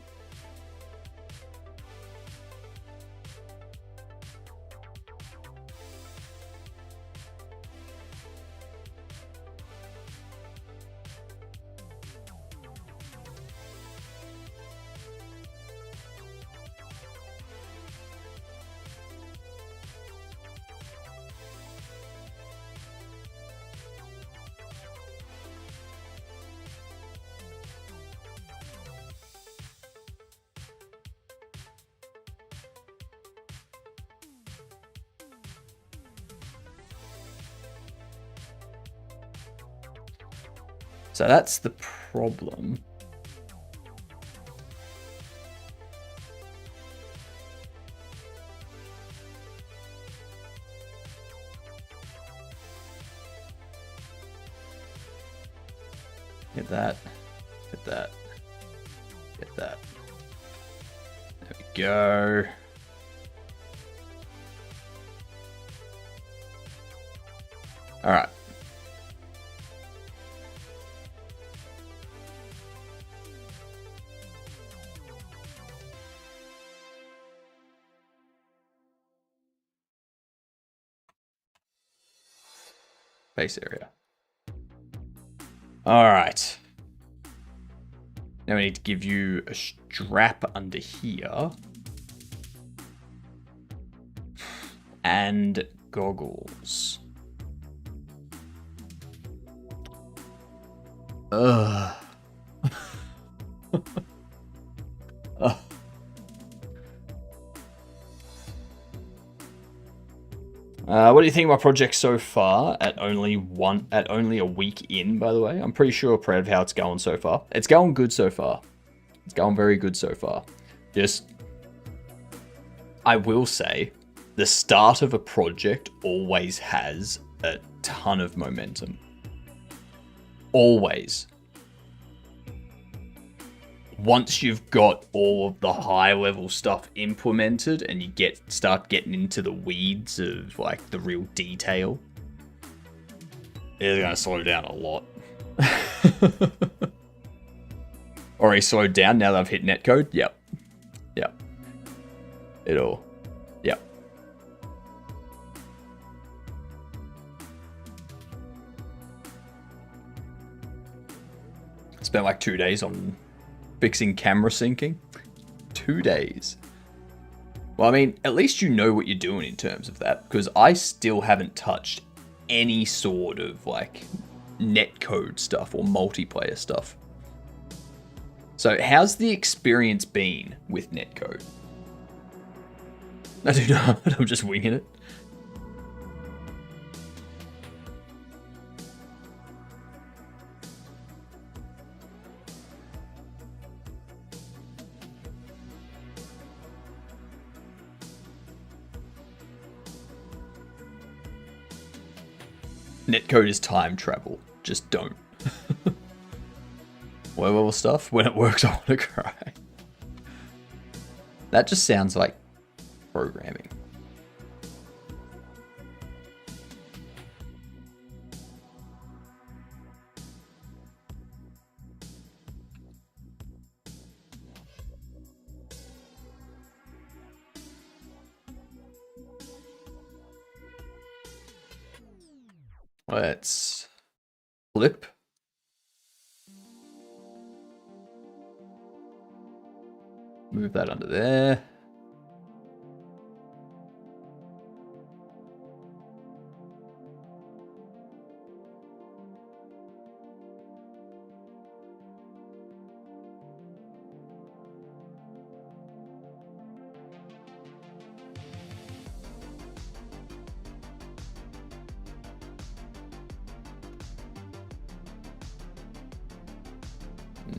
So that's the problem. Get that. Get that. Get that. There we go. All right. Base area. All right. Now we need to give you a strap under here. And goggles. Ugh. Ugh. What do you think of my project so far? At only a week in, by the way. I'm pretty sure proud of how it's going so far. It's going good so far. It's going very good so far. Just, I will say, the start of a project always has a ton of momentum. Always. Once you've got all of the high level stuff implemented and you start getting into the weeds of like the real detail, it's gonna slow down a lot. Already slowed down now that I've hit netcode? Yep. Yep. Yep. Spent like 2 days on fixing camera syncing. 2 days. Well, I mean, at least you know what you're doing in terms of that, because I still haven't touched any sort of like netcode stuff or multiplayer stuff. So how's the experience been with netcode? I do not, I'm just winging it. Netcode is time travel. Just don't. Low-level stuff, when it works, I want to cry. That just sounds like programming. Let's flip. Move that under there.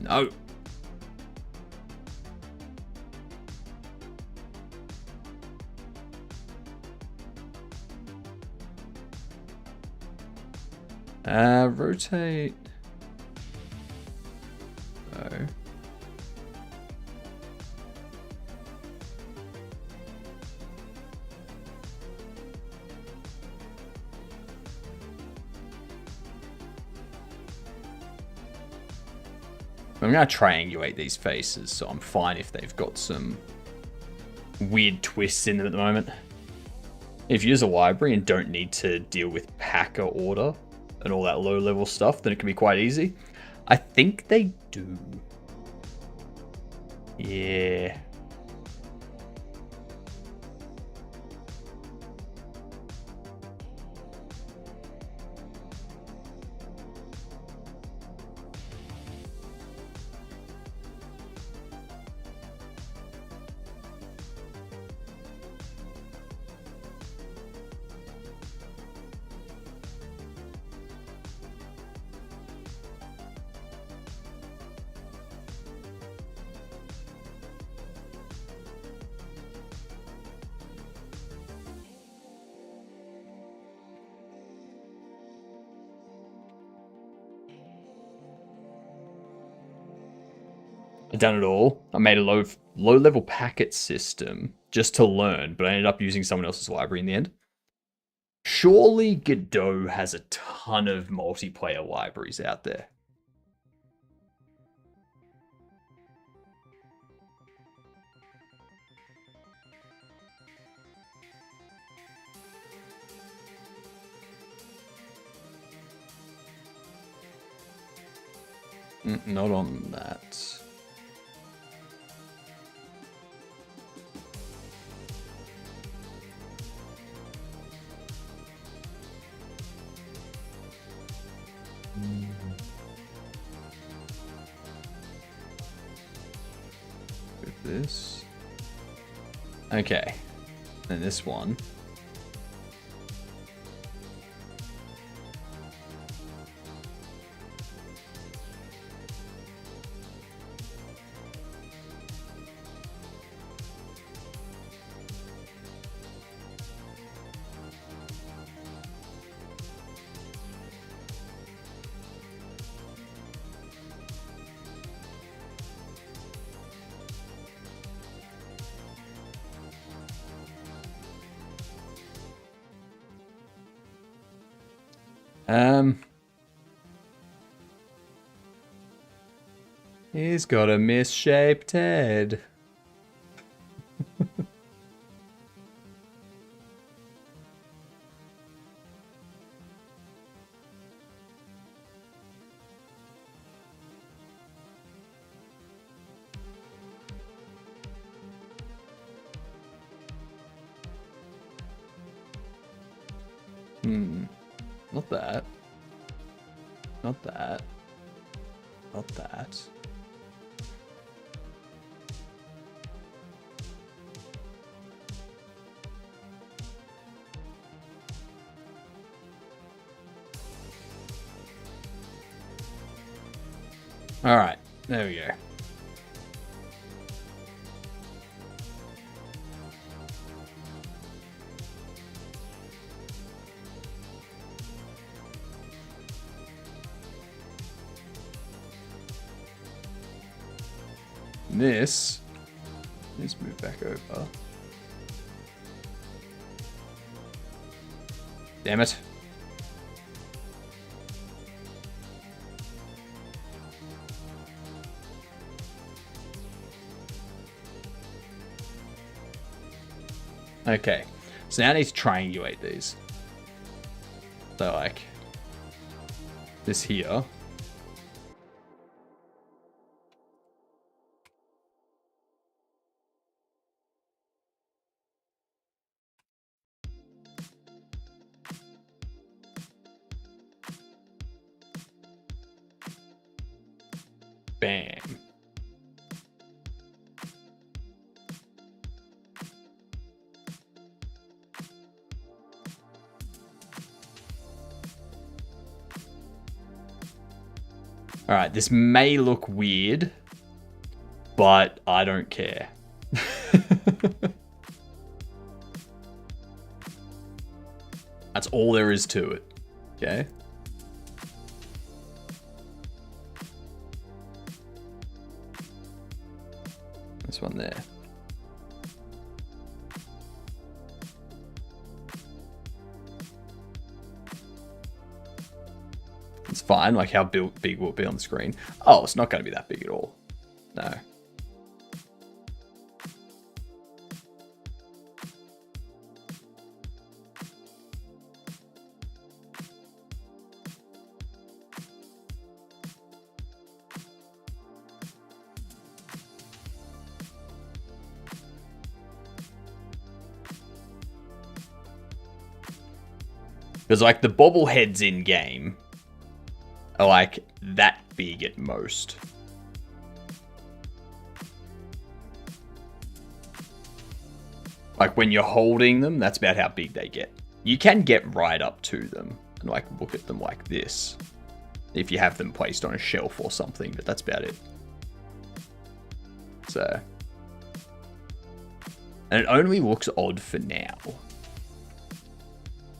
No. Rotate. Oh. I'm going to triangulate these faces, so I'm fine if they've got some weird twists in them at the moment. If you use a library and don't need to deal with packer order and all that low-level stuff, then it can be quite easy. I think they do. Yeah. I've done it all. I made a low level packet system just to learn, but I ended up using someone else's library in the end. Surely Godot has a ton of multiplayer libraries out there. Not on that. With this. Okay. And this one. He's got a misshaped head. Not that. Not that. Not that. All right, there we go. This, let's move back over. Damn it. Okay, so now I need to triangulate these. So like, this here. Bam. All right, this may look weird, but I don't care. That's all there is to it. Okay. This one there. It's fine. Like, how big will it be on the screen? Oh, it's not going to be that big at all. No. Because, like, the bobbleheads in game are, like, that big at most. Like, when you're holding them, that's about how big they get. You can get right up to them and, like, look at them like this. If you have them placed on a shelf or something, but that's about it. So. And it only looks odd for now.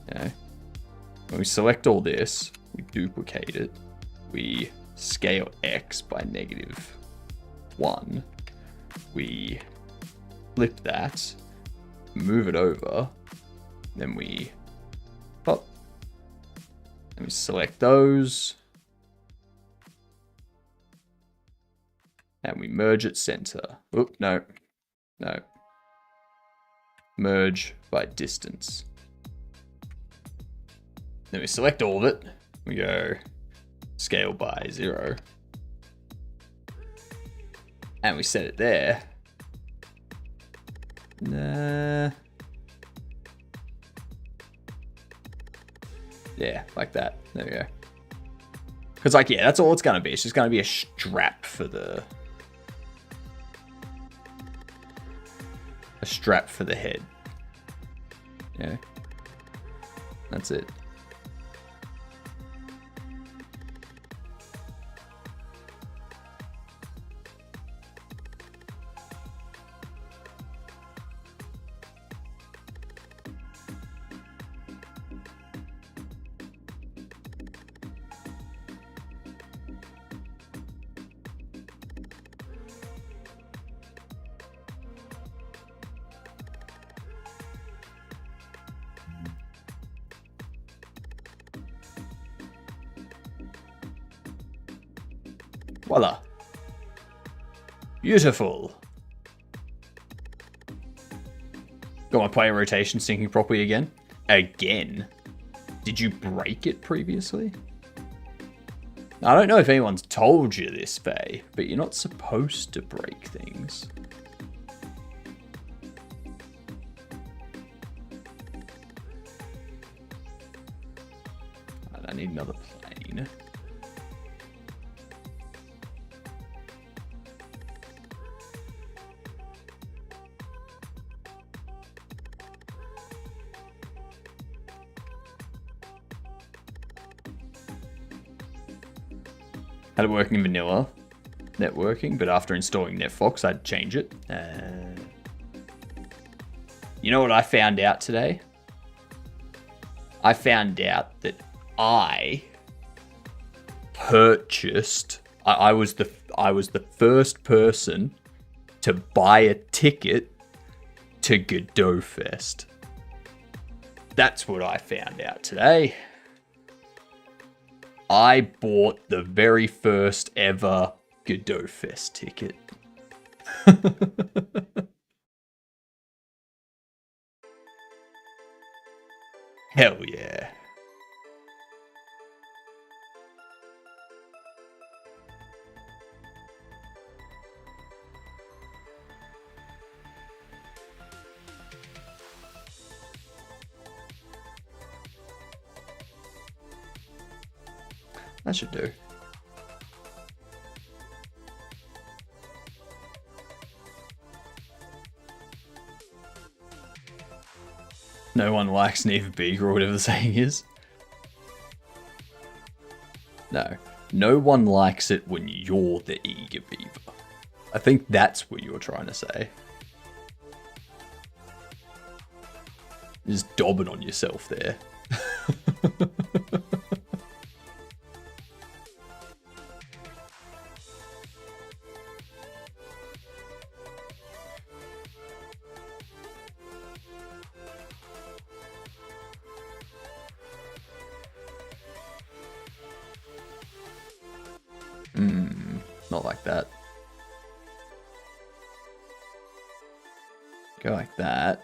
Okay. When we select all this, we duplicate it, we scale X by -1, we flip that, move it over, then we pop, and we select those, and we merge at center. Oop, no. Merge by distance. Then we select all of it. We go scale by 0. And we set it there. Yeah, like that. There we go. Because, like, yeah, that's all it's going to be. It's just going to be a strap for the... A strap for the head. Yeah. That's it. Voila. Beautiful. Got my player rotation syncing properly again. Again? Did you break it previously? I don't know if anyone's told you this, Faye, but you're not supposed to break things. I need another plane. Had it working in vanilla networking, but after installing NetFox, I'd change it. You know what I found out today? I found out that I purchased. I was the first person to buy a ticket to Godot Fest. That's what I found out today. I bought the very first ever Godot Fest ticket. Hell yeah. That should do. No one likes Neva Beaker or whatever the saying is. No. No one likes it when you're the eager beaver. I think that's what you're trying to say. Just dobbing on yourself there. Not like that. Go like that.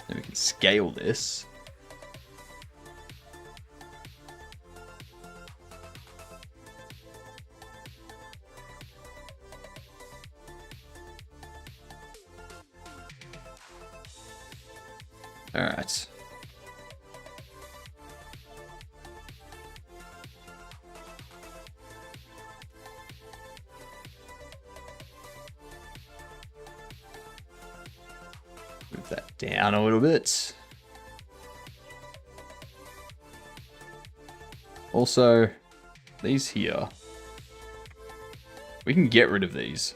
Then we can scale this. All right. Move that down a little bit. Also, these here, we can get rid of these.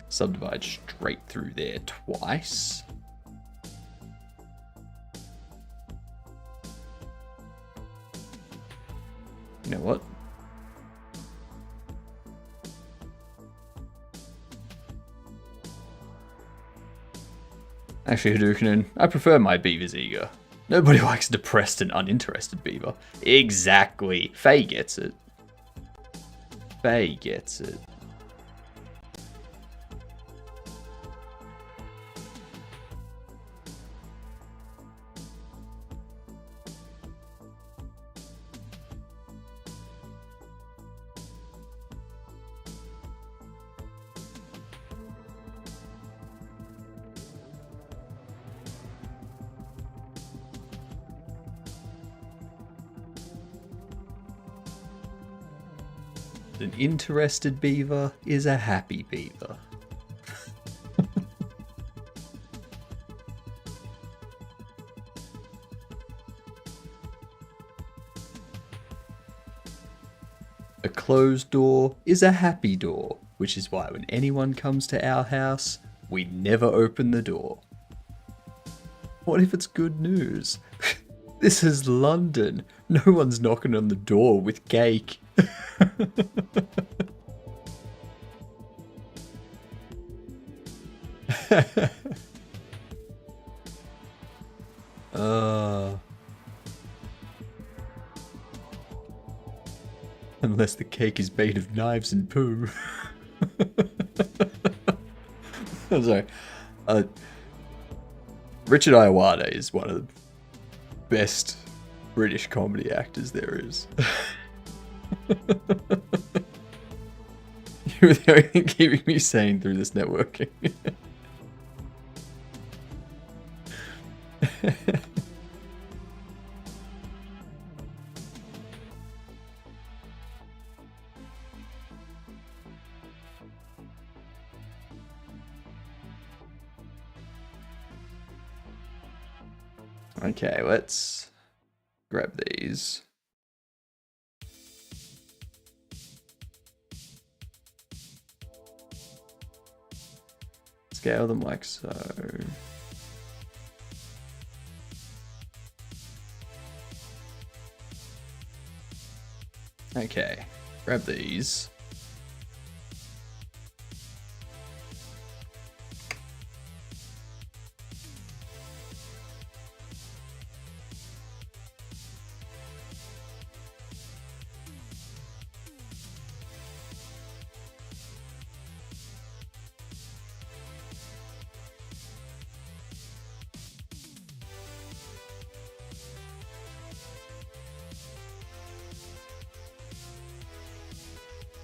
Subdivide straight through there twice. You know what? Actually, Hadouken, I prefer my beaver's eager. Nobody likes a depressed and uninterested beaver. Exactly. Faye gets it. Faye gets it. An interested beaver is a happy beaver. A closed door is a happy door, which is why when anyone comes to our house, we never open the door. What if it's good news? This is London. No one's knocking on the door with cake. Unless the cake is made of knives and poo. I'm sorry. Richard Iowata is one of the best British comedy actors there is. You're the only thing keeping me sane through this networking. Okay, let's grab these. Scale them like so. Okay, grab these.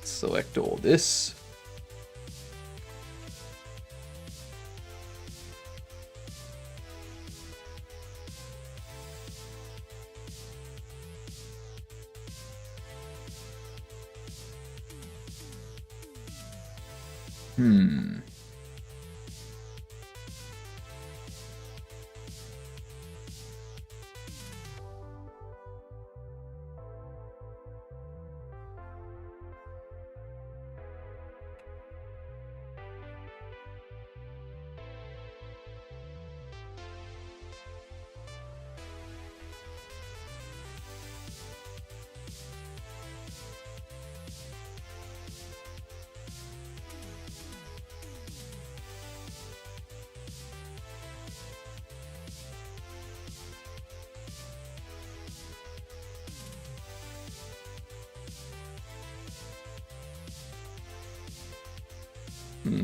Select all this. No.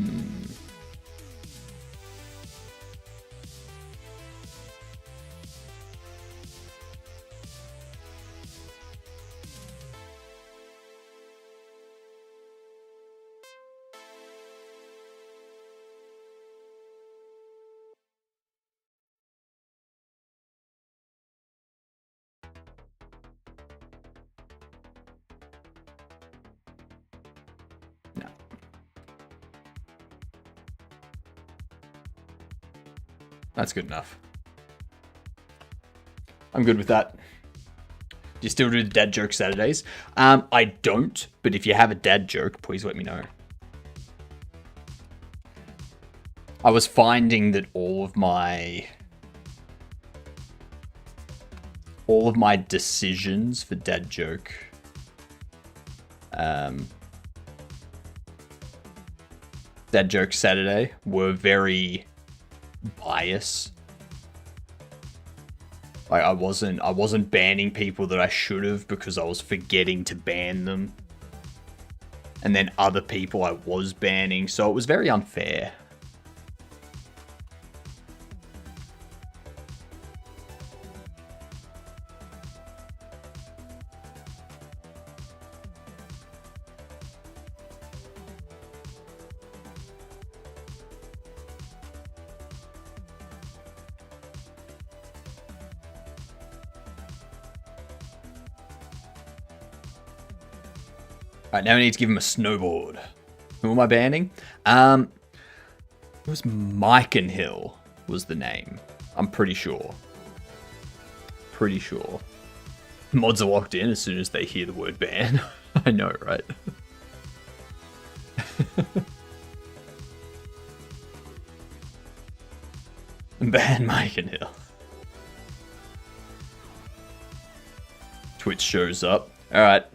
That's good enough. I'm good with that. Do you still do the dad joke Saturdays? I don't, but if you have a dad joke, please let me know. I was finding that all of my decisions for dad joke Saturday were very biased. Like I wasn't banning people that I should have because I was forgetting to ban them. And then other people I was banning, so it was very unfair. Alright, now we need to give him a snowboard. Who am I banning? It was Hill was the name. I'm pretty sure. Pretty sure. Mods are locked in as soon as they hear the word ban. I know, right? Ban Hill. Twitch shows up. Alright.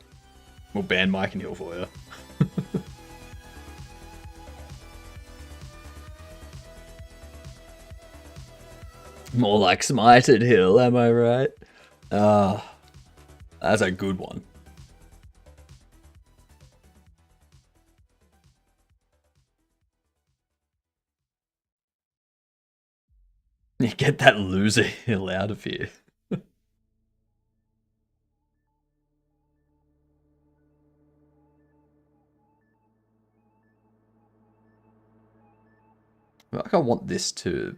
We'll ban Hill for you. More like Smited Hill, am I right? That's a good one. You get that loser hill out of here. Like I want this to...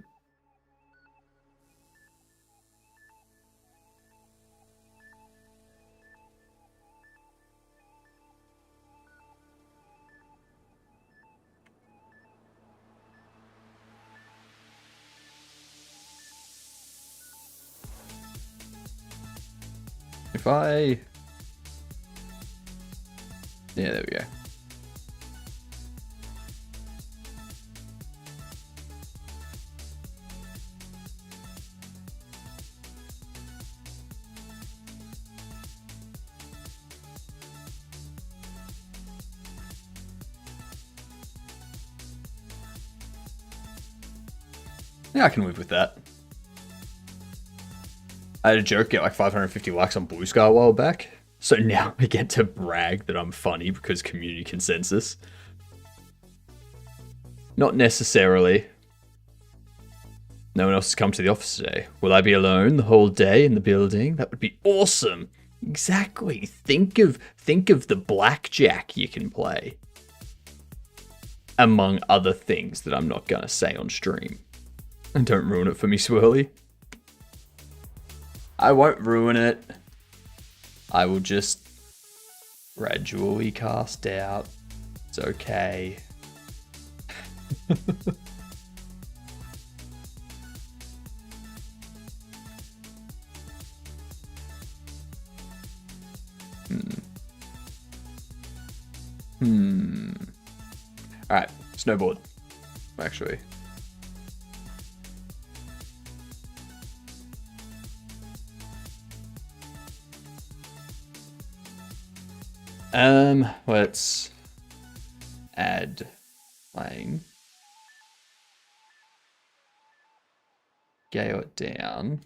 If I... Yeah, there we go. Yeah, I can live with that. I had a joke get like 550 likes on Blue Sky a while back. So now I get to brag that I'm funny because community consensus. Not necessarily. No one else has come to the office today. Will I be alone the whole day in the building? That would be awesome. Exactly. Think of the blackjack you can play. Among other things that I'm not gonna say on stream. And don't ruin it for me, Swirly. I won't ruin it. I will just gradually cast out. It's okay. Alright, snowboard. Actually. Let's add playing. Scale it down.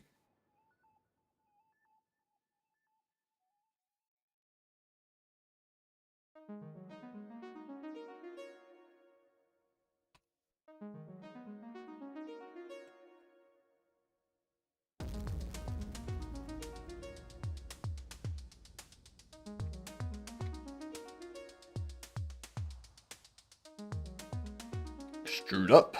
Screwed up.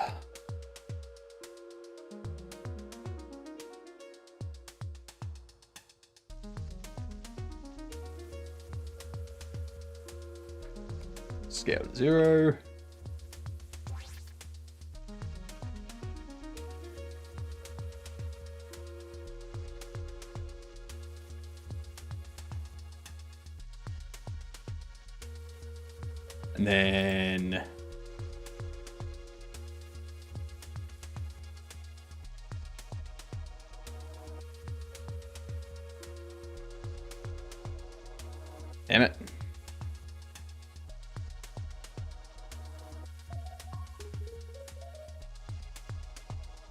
Scale to 0. And then damn it.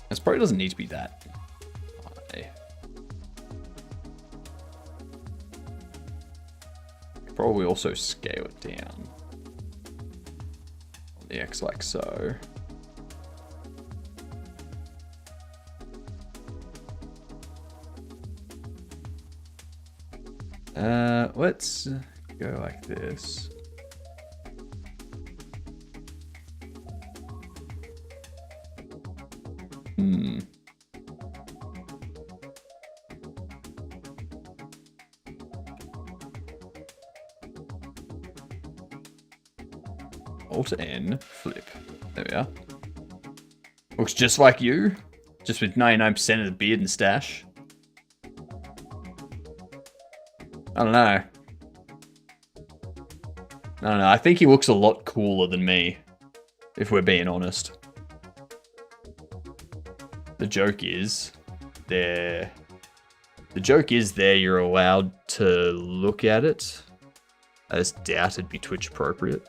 This probably doesn't need to be that high. Probably also scale it down on the X like so. Let's go like this. Alt-N, flip. There we are. Looks just like you, just with 99% of the beard and stash. I don't know. I think he looks a lot cooler than me, if we're being honest. The joke is, you're allowed to look at it. I just doubt it'd be Twitch appropriate.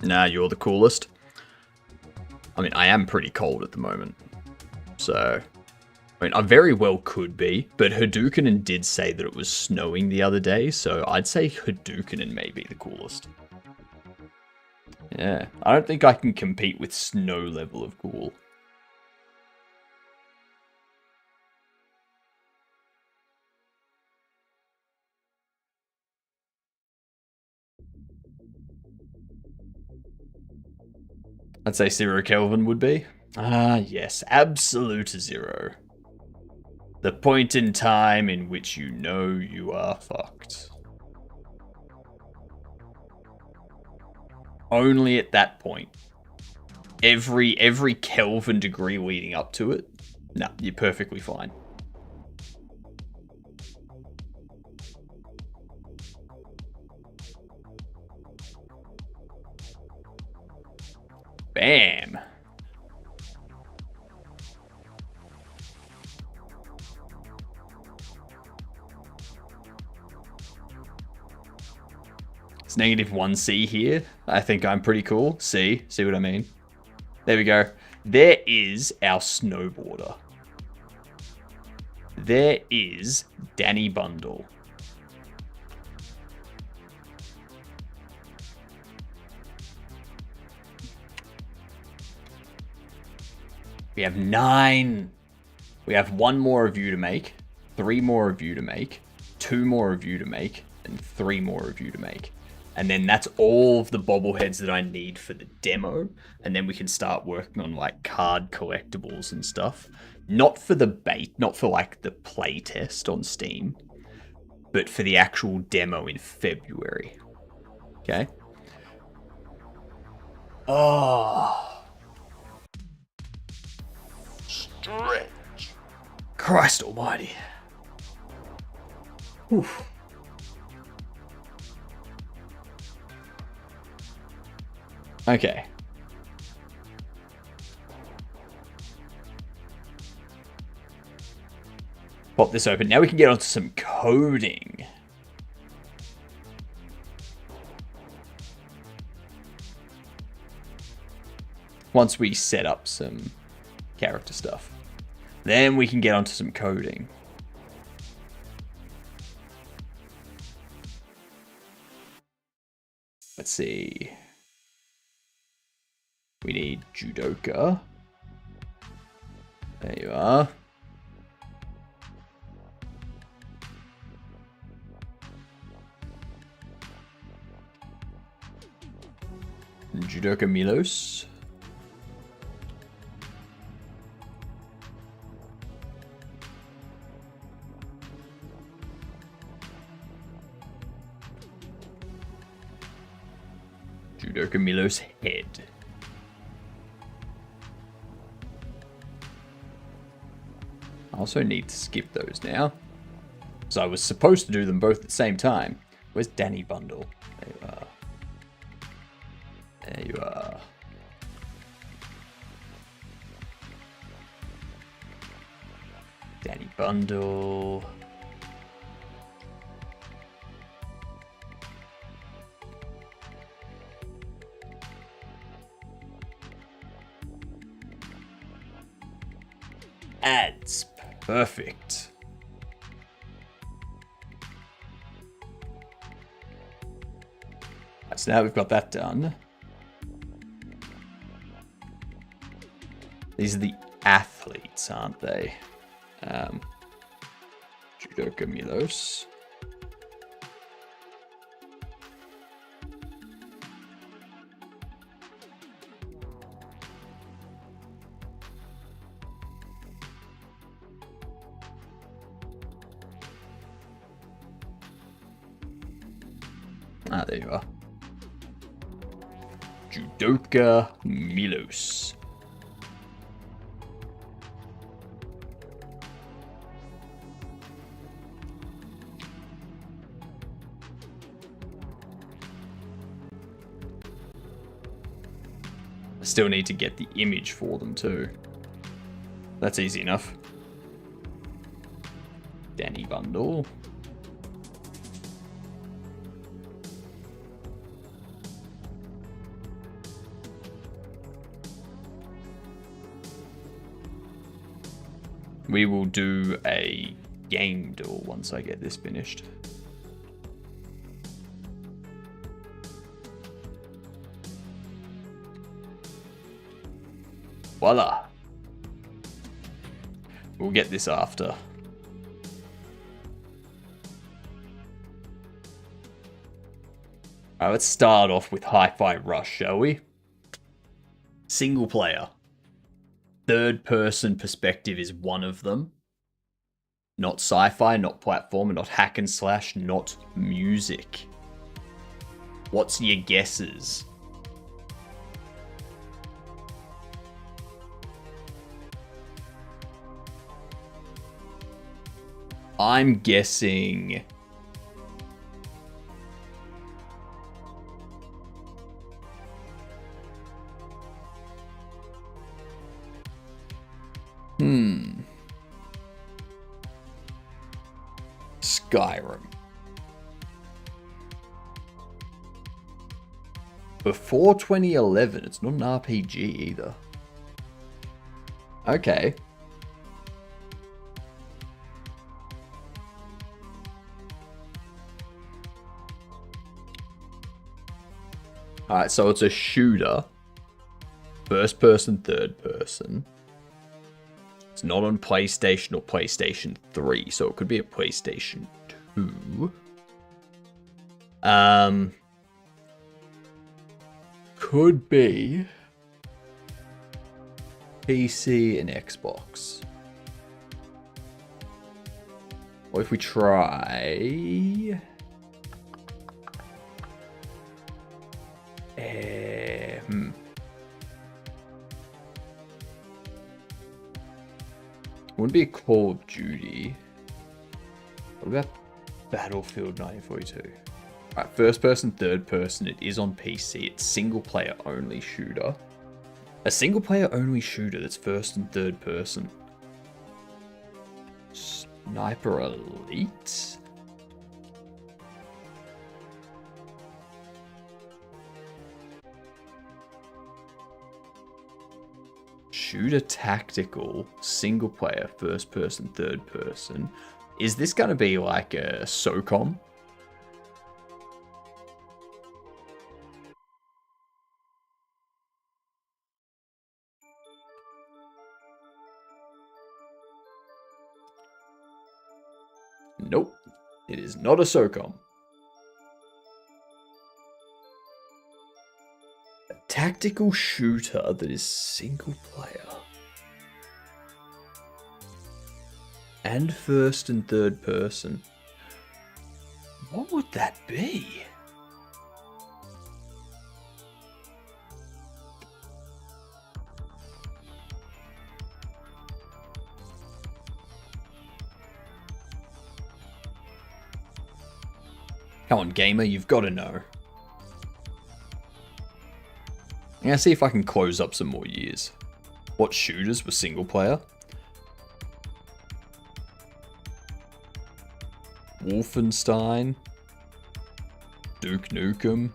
Nah, you're the coolest. I mean, I am pretty cold at the moment. So, I mean, I very well could be, but Hadouken did say that it was snowing the other day, so I'd say Hadouken may be the coolest. Yeah, I don't think I can compete with snow level of cool. I'd say 0 Kelvin would be. Ah, yes, absolute 0. The point in time in which you know you are fucked. Only at that point. Every Kelvin degree leading up to it, no, you're perfectly fine. Bam. It's -1C here. I think I'm pretty cool. See what I mean? There we go. There is our snowboarder. There is Danny Bundle. We have 9. We have 1 more review to make, 3 more review to make, 2 more review to make, and 3 more review to make. And then that's all of the bobbleheads that I need for the demo. And then we can start working on like card collectibles and stuff. Not for the bait, not for like the play test on Steam, but for the actual demo in February. Okay. Oh. Stretch. Christ almighty. Oof. Okay. Pop this open. Now we can get onto some coding. Once we set up some character stuff, then we can get onto some coding. Let's see. We need judoka. There you are. Judoka Milos. Judoka Milos head. I also need to skip those now. So I was supposed to do them both at the same time. Where's Danny Bundle? There you are. There you are. Danny Bundle. Ads. Perfect. So now we've got that done. These are the athletes, aren't they? Judoka Milos. Ah, there you are. Judoka Milos. I still need to get the image for them too. That's easy enough. Danny Bundle. We will do a game duel once I get this finished. Voila. We'll get this after. Alright, let's start off with Hi-Fi Rush, shall we? Single player. Third person perspective is one of them. Not sci-fi, not platformer, not hack and slash, not music. What's your guesses? I'm guessing... Skyrim. Before 2011, it's not an RPG either. Okay. Alright, so it's a shooter. First person, third person. It's not on PlayStation or PlayStation 3, so it could be a PlayStation 2. Could be PC and Xbox. What if we try... Wouldn't be a Call of Duty. What about Battlefield 1942? Alright, first person, third person. It is on PC. It's single player only shooter. A single player only shooter that's first and third person. Sniper Elite? Shooter tactical, single player, first person, third person. Is this going to be like a SOCOM? Nope, it is not a SOCOM. A tactical shooter that is single player. And first and third person. What would that be? Come on, gamer, you've got to know. I'm gonna see if I can close up some more years. What shooters were single player? Wolfenstein. Duke Nukem.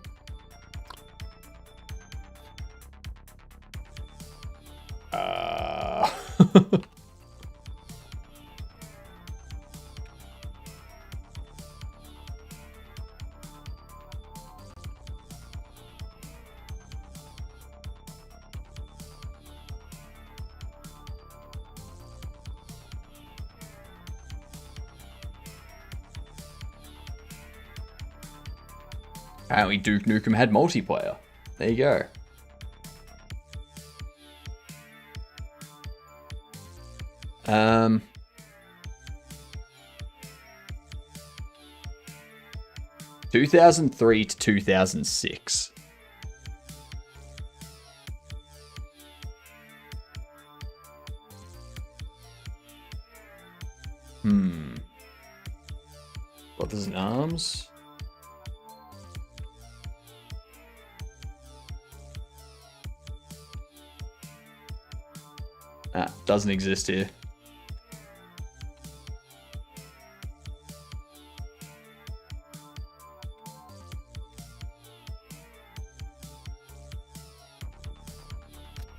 Apparently Duke Nukem had multiplayer. There you go. Um, 2003 to 2006. Brothers in Arms. Doesn't exist here.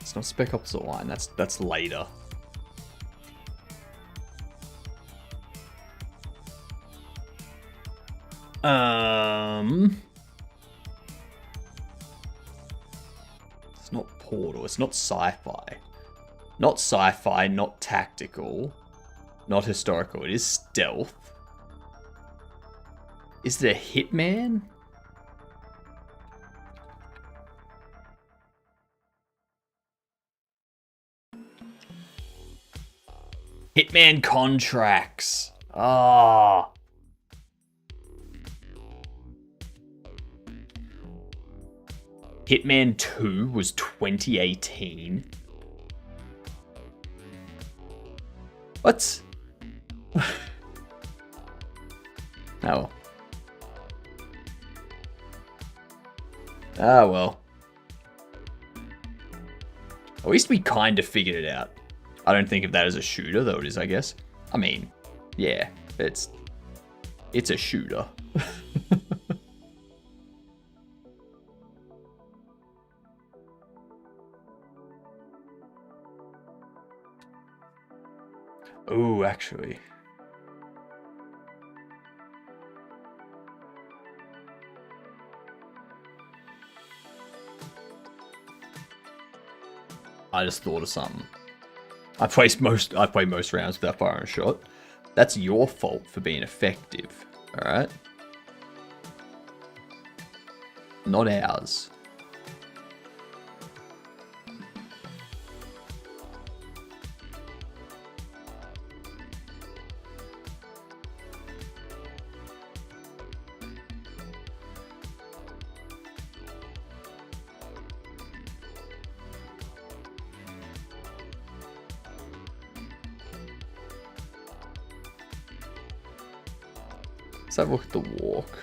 It's not Spec Ops The Line. That's later. It's not Portal. It's not sci-fi. Not sci-fi, not tactical, not historical. It is stealth. Is it a Hitman? Hitman Contracts. Ah. Hitman 2 was 2018. What? Oh. Ah, well. At least we kind of figured it out. I don't think of that as a shooter, though it is, I guess. I mean, yeah, it's a shooter. Oh, actually. I just thought of something. I play most rounds without firing a shot. That's your fault for being effective, alright? Not ours. Let's have a look at the walk.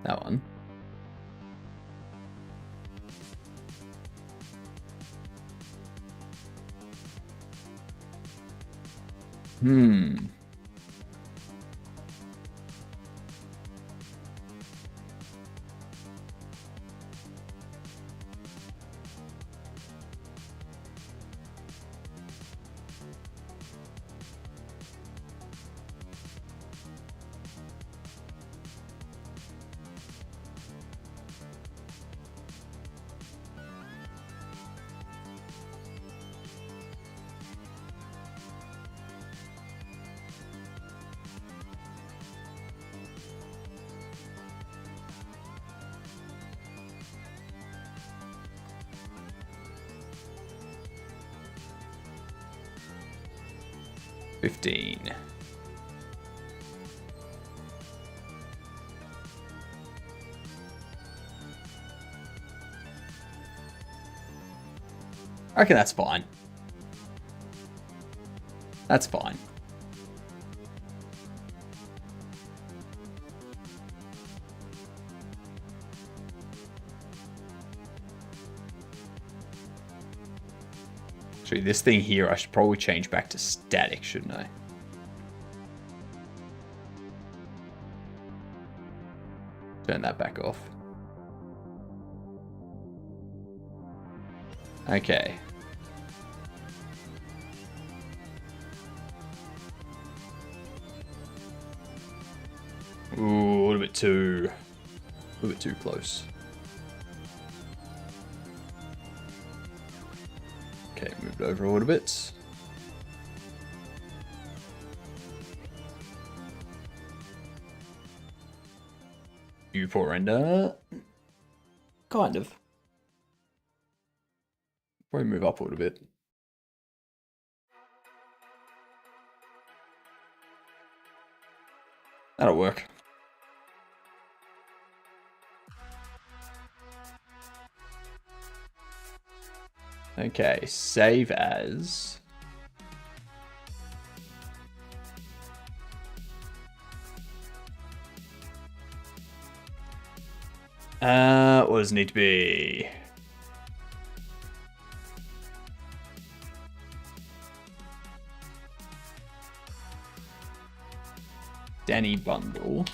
That one. 15. I reckon that's fine. That's fine. Actually, this thing here, I should probably change back to static, shouldn't I? Turn that back off. Okay. Ooh, a little bit too close. Okay, moved over a little bit. Viewport render. Kind of. Probably move up a little bit. That'll work. Okay, save as. What does it need to be? Danny bundle.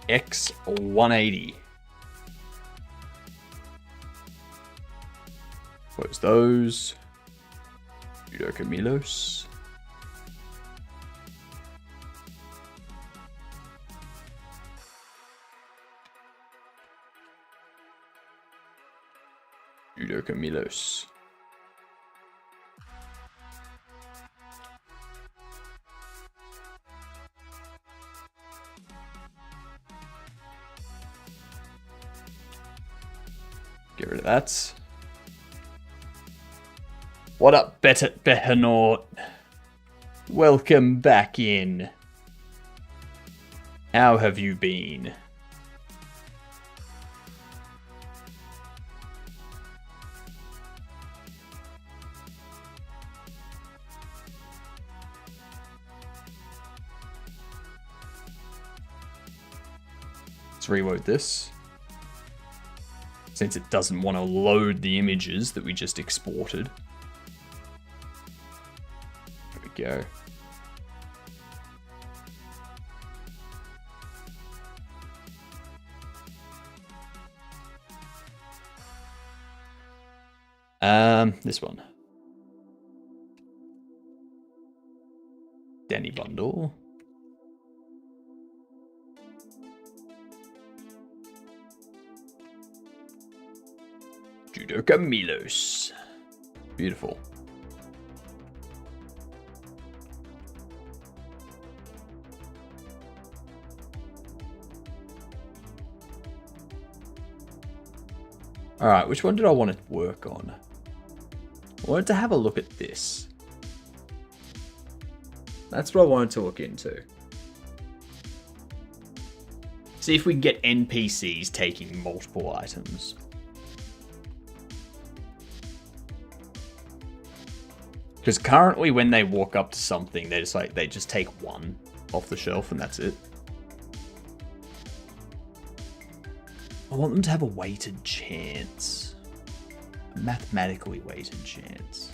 X180. Close those. Yudoka Milos. Yudoka Milos. Get rid of that. What up, Behanaut? Welcome back in. How have you been? Let's reload this. Since it doesn't want to load the images that we just exported. There we go. This one. Danny bundle. Yudoka Milos. Beautiful. Alright, which one did I want to work on? I wanted to have a look at this. That's what I wanted to look into. See if we can get NPCs taking multiple items. Because currently when they walk up to something, they just take one off the shelf and that's it. I want them to have a weighted chance. A mathematically weighted chance.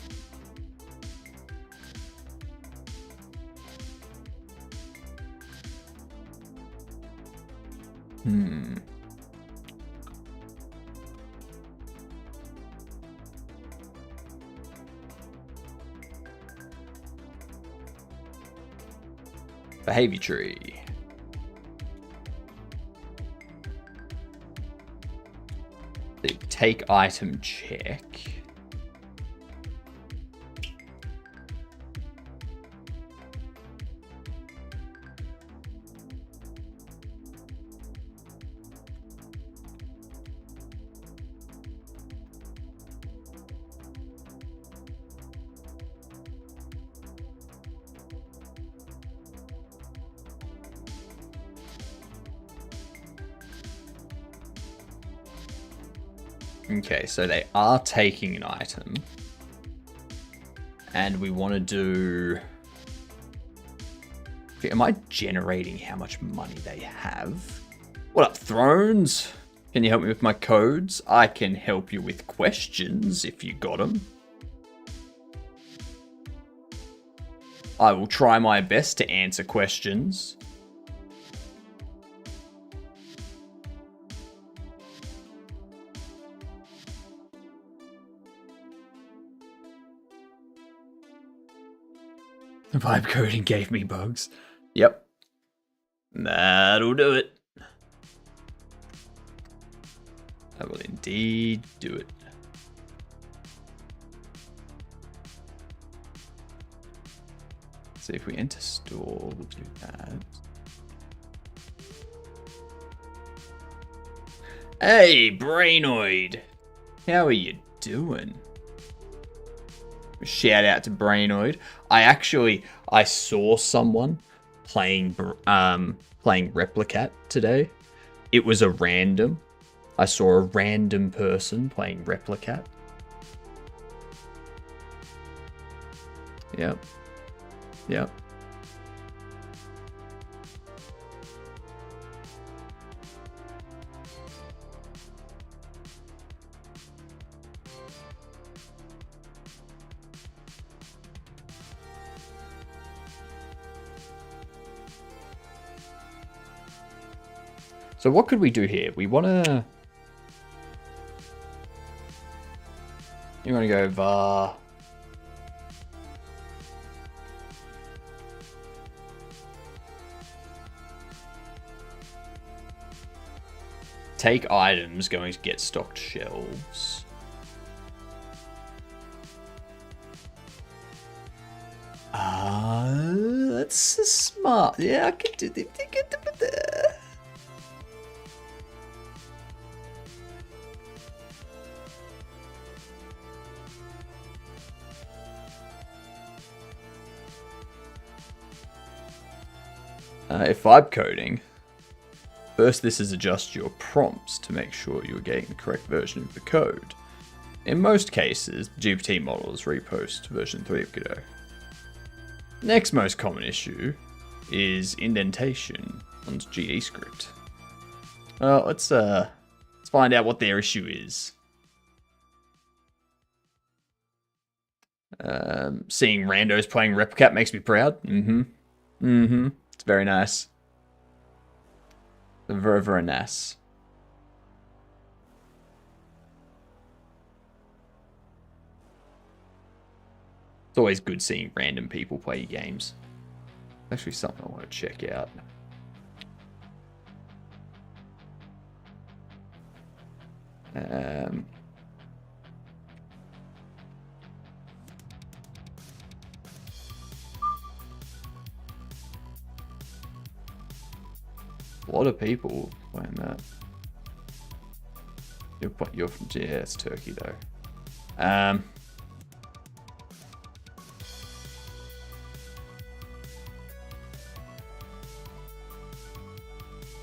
Behavior tree. The take item check. Okay, so they are taking an item. And we want to do... Am I generating how much money they have? What up, Thrones? Can you help me with my codes? I can help you with questions if you got them. I will try my best to answer questions. Vibe coding gave me bugs. Yep. That'll do it. I will indeed do it. So if we enter store, we'll do that. Hey, Brainoid! How are you doing? Shout out to Brainoid. I saw someone playing Replicat today. It was a random. I saw a random person playing Replicat. Yep. Yep. So what could we do here? We want to... You want to go var... Take items going to get stocked shelves. That's smart. Yeah, I can do that. If vibe coding, first this is adjust your prompts to make sure you're getting the correct version of the code. In most cases, the GPT model is repost version 3 of Godot. Next most common issue is indentation on GD script. Well, let's find out what their issue is. Seeing randos playing Replicat makes me proud. It's very nice. Very, very nice. It's always good seeing random people play games. Actually, something I want to check out. A lot of people playing that. You're from it's Turkey though.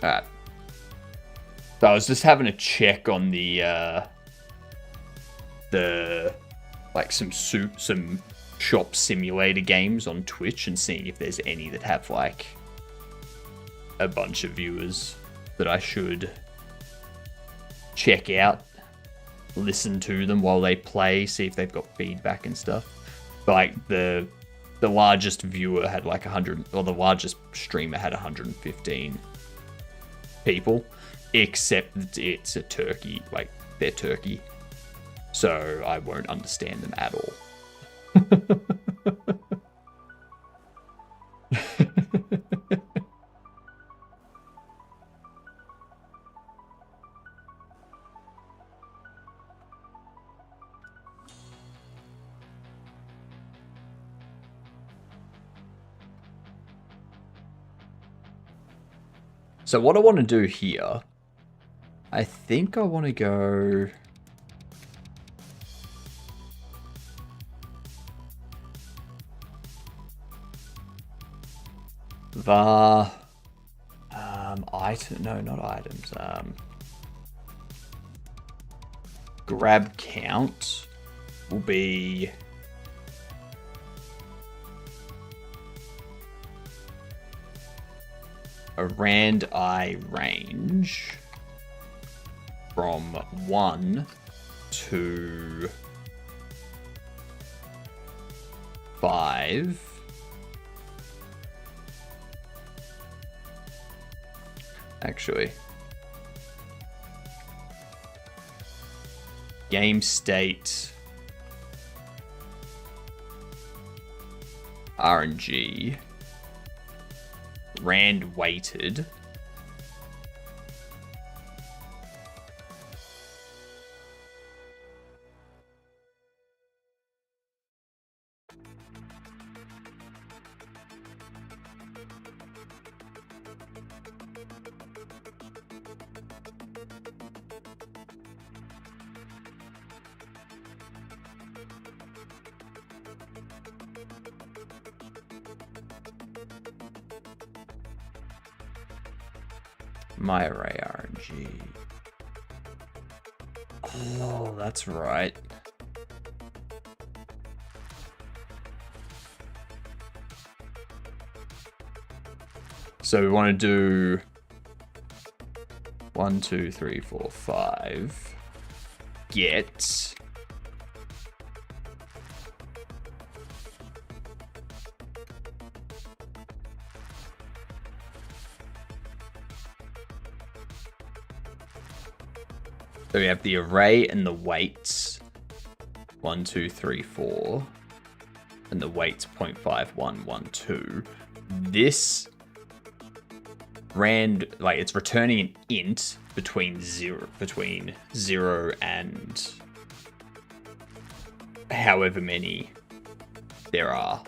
Alright. So I was just having a check on the like some shop simulator games on Twitch and seeing if there's any that have like a bunch of viewers that I should check out, listen to them while they play, see if they've got feedback and stuff. But like the largest viewer had like 100, or the largest streamer had 115 people, except it's a Turkey, like they're Turkey, so I won't understand them at all. So what I want to do here, I think I want to go... var... item... No, not items. grab count will be a rand I range from 1 to 5. Actually, game state RNG rand weighted my array RNG. Oh, that's right. So we want to do 1, 2, 3, 4, 5. Get so we have the array and the weights 1, 2, 3, 4, and the weights 0.5112. This rand, like, it's returning an int between zero and however many there are.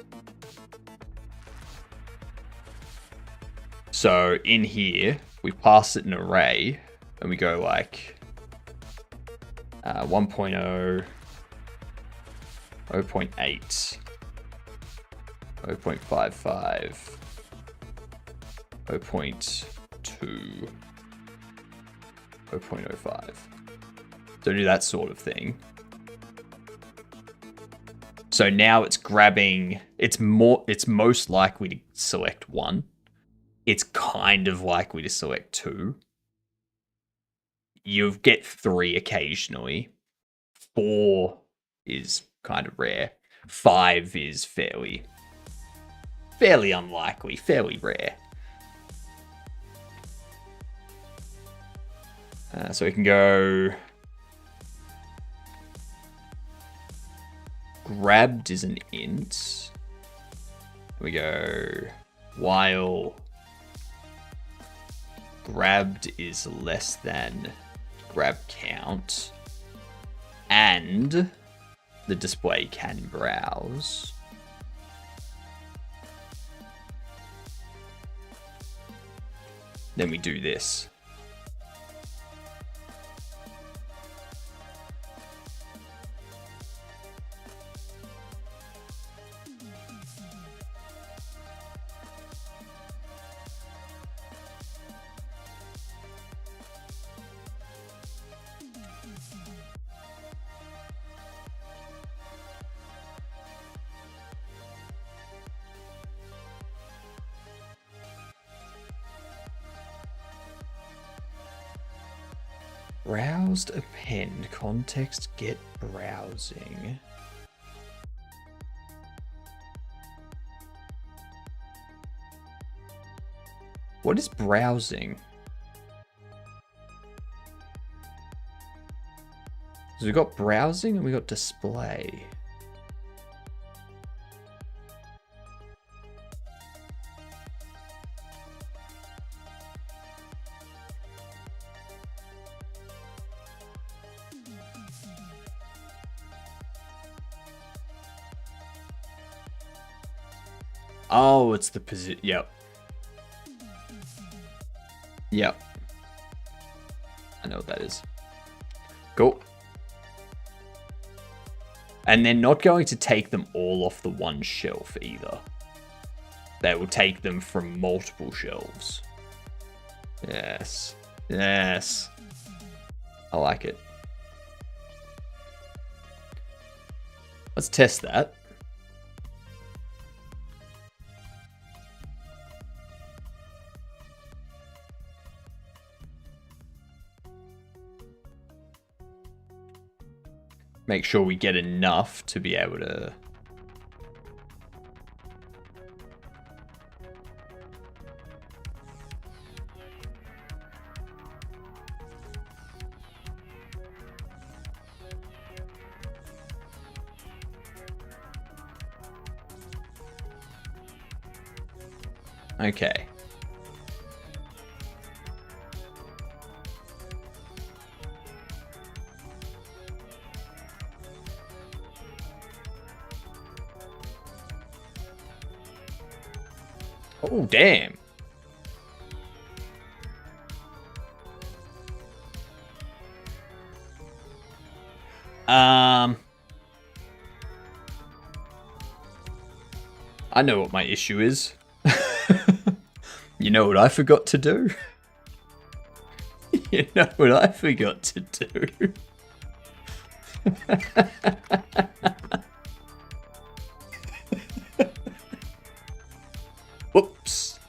So in here we pass it an array and we go like 1.0, 0.8, 0.55, 0.2, 0.05. So do that sort of thing. So now it's grabbing, it's most likely to select 1. It's kind of likely to select 2. You get 3 occasionally. 4 is kind of rare. 5 is fairly unlikely, fairly rare. So we can go grabbed is an int. We go while grabbed is less than grab count, and the display can browse. Then we do this. Browsed append context get browsing. What is browsing? So we got browsing and we got display. Oh, it's the position. Yep. Yep. I know what that is. Cool. And they're not going to take them all off the one shelf either. They will take them from multiple shelves. Yes. Yes. I like it. Let's test that. Make sure we get enough to be able to... Okay. Oh, damn. I know what my issue is. You know what I forgot to do? You know what I forgot to do? Whoops.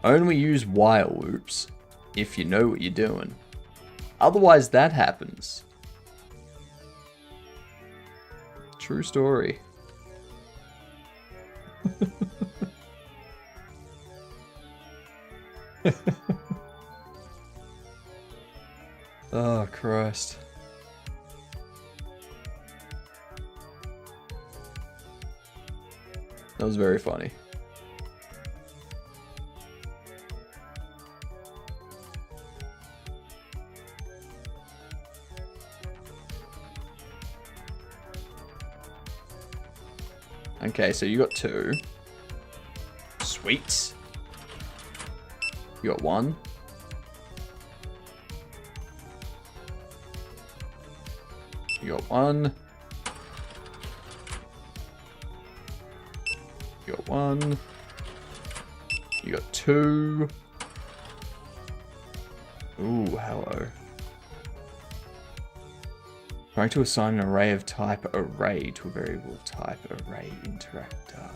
Only use while loops if you know what you're doing. Otherwise, that happens. True story. Oh, Christ. That was very funny. Okay, so you got 2. Sweet. You got 1. You got 1. You got 1. You got 2. Ooh, hello. Trying to assign an array of type array to a variable type array interactor.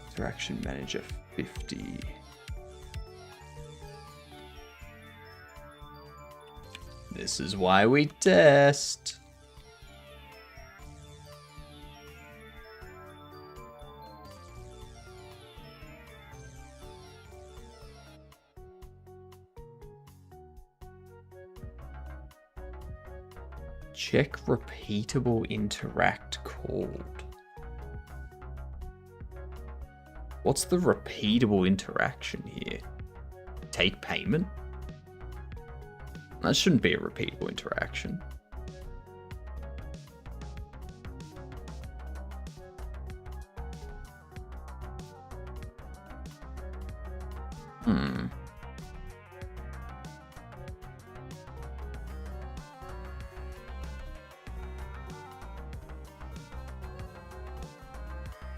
Interaction manager 50. This is why we test. Check repeatable interact called. What's the repeatable interaction here? Take payment? That shouldn't be a repeatable interaction.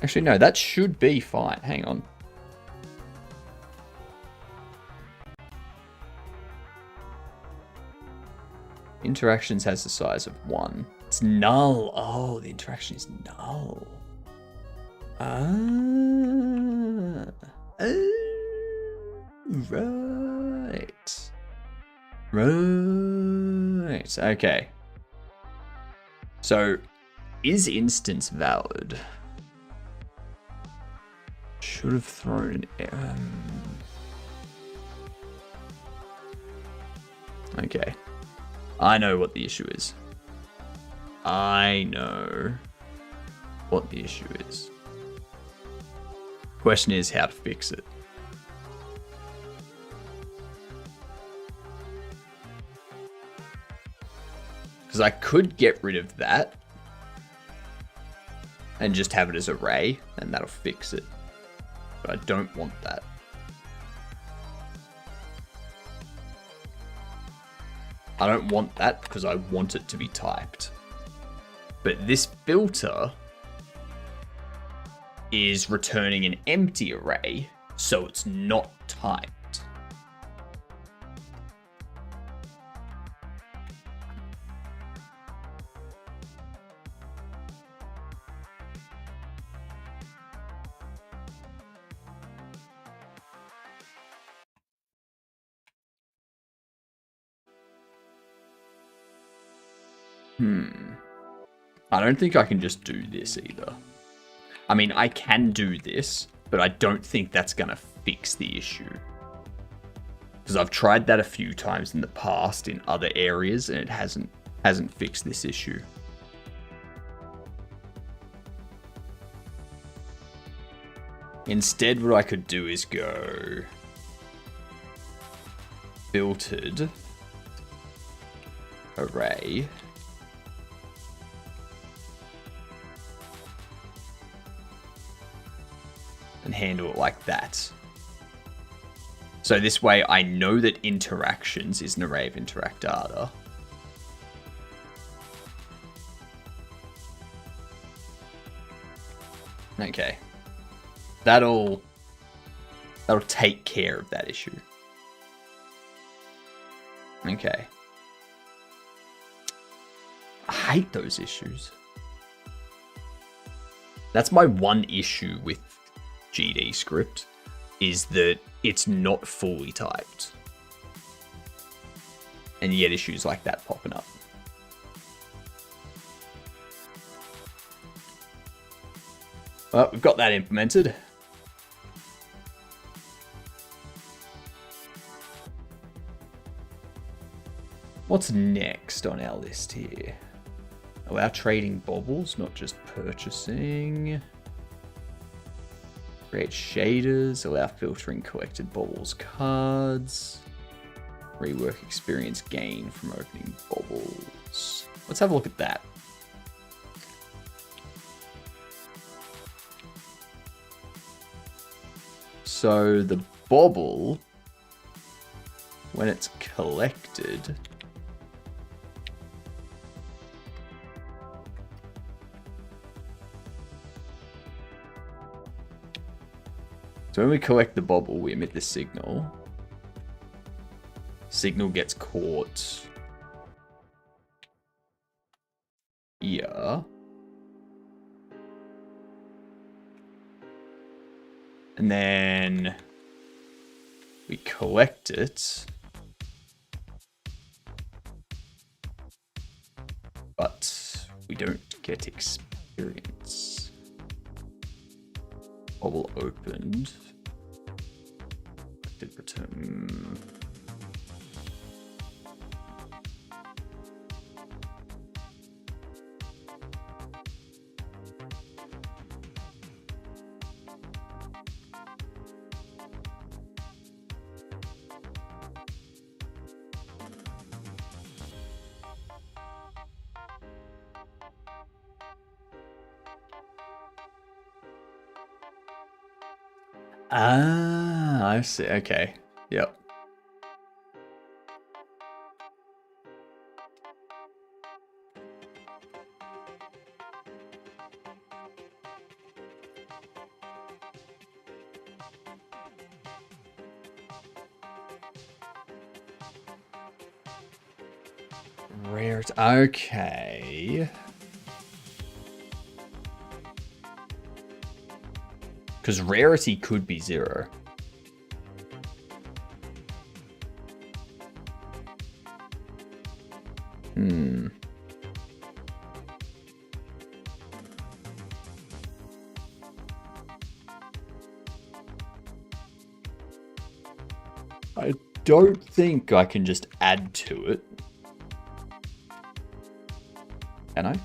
Actually, no, that should be fine. Hang on. Interactions has the size of 1. It's null. Oh, the interaction is null. Right. Right. Okay. So, is instance valid? Should have thrown okay. I know what the issue is. I know what the issue is. Question is how to fix it. Because I could get rid of that and just have it as array, and that'll fix it. But I don't want that. I don't want that because I want it to be typed. But this filter is returning an empty array, so it's not timed. I don't think I can just do this either. I mean, I can do this, but I don't think that's going to fix the issue. Because I've tried that a few times in the past in other areas, and it hasn't fixed this issue. Instead, what I could do is go filtered array. And handle it like that. So this way I know that interactions is an array of interact data. Okay. That'll take care of that issue. Okay. I hate those issues. That's my one issue with GD script, is that it's not fully typed. And you get issues like that popping up. Well, we've got that implemented. What's next on our list here? Allow trading bobbles, not just purchasing. Create shaders, allow filtering collected bobbles cards. Rework experience gain from opening bobbles. Let's have a look at that. So the bobble, when it's collected, so when we collect the bobble, we emit the signal. Signal gets caught here. And then we collect it. But we don't get experience. Bobble opened. Did return. Ah, I see. Okay. Yep. Rarity. Okay. Because rarity could be 0. I don't think I can just add to it. Can I?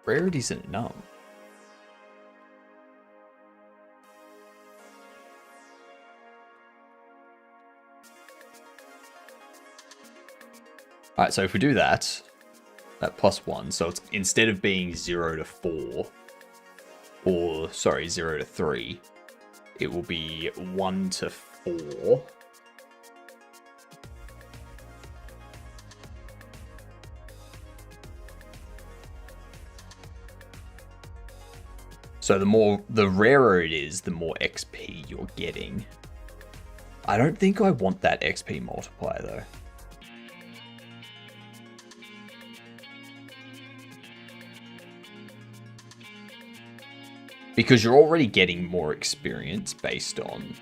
Rarity's a num. Alright, so if we do that +1, so it's instead of being 0 to 4, or sorry, 0 to 3, it will be 1 to 4. So the rarer it is, the more XP you're getting. I don't think I want that XP multiplier though. Because you're already getting more experience based on...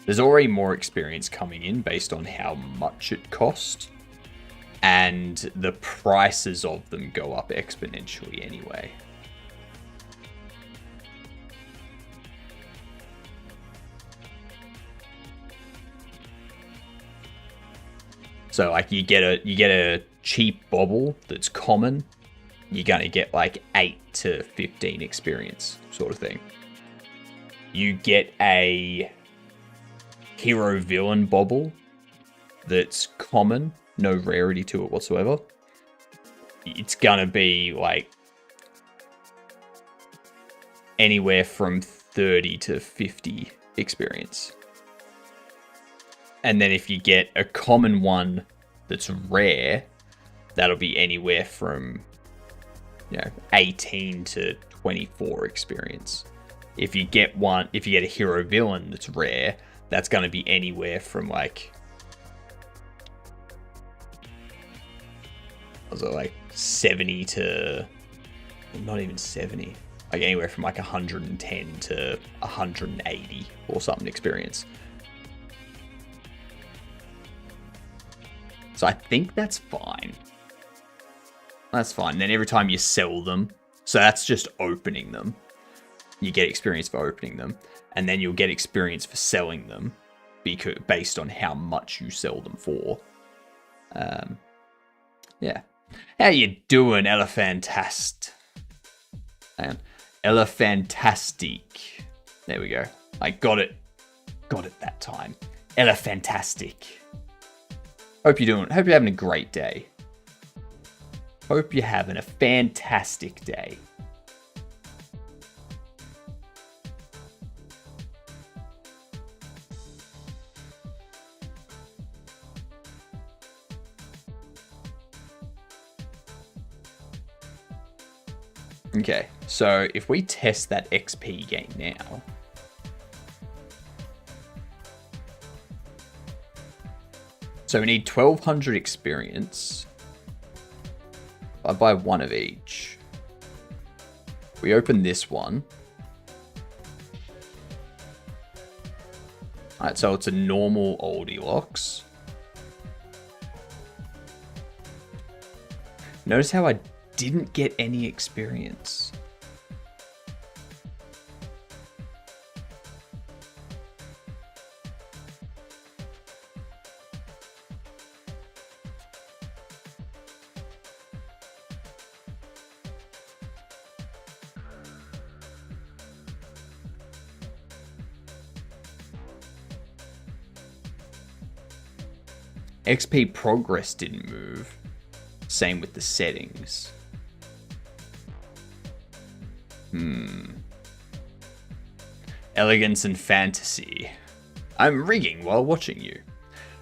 There's already more experience coming in based on how much it costs. And the prices of them go up exponentially anyway. So like you get a cheap bobble that's common, you're gonna get like 8 to 15 experience sort of thing. You get a hero villain bobble that's common, no rarity to it whatsoever. It's gonna be like anywhere from 30 to 50 experience. And then if you get a common one that's rare, that'll be anywhere from 18 to 24 experience. If you get a hero villain that's rare, that's going to be anywhere from like 70 to not even 70, like anywhere from like 110 to 180 or something experience. So I think that's fine. That's fine. And then every time you sell them, so that's just opening them. You get experience for opening them, and then you'll get experience for selling them, based on how much you sell them for. Yeah. How you doing, Elephantast? Elephantastic. There we go. I got it. Got it that time. Elephantastic. Hope you're having a great day. Hope you're having a fantastic day. Okay, so if we test that XP gain now, so we need 1200 experience. I buy one of each. We open this one. Alright, so it's a normal oldie locks. Notice how I didn't get any experience. XP progress didn't move. Same with the settings. Elegance and fantasy. I'm rigging while watching you.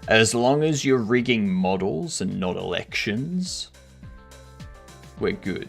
As long as you're rigging models and not elections, we're good.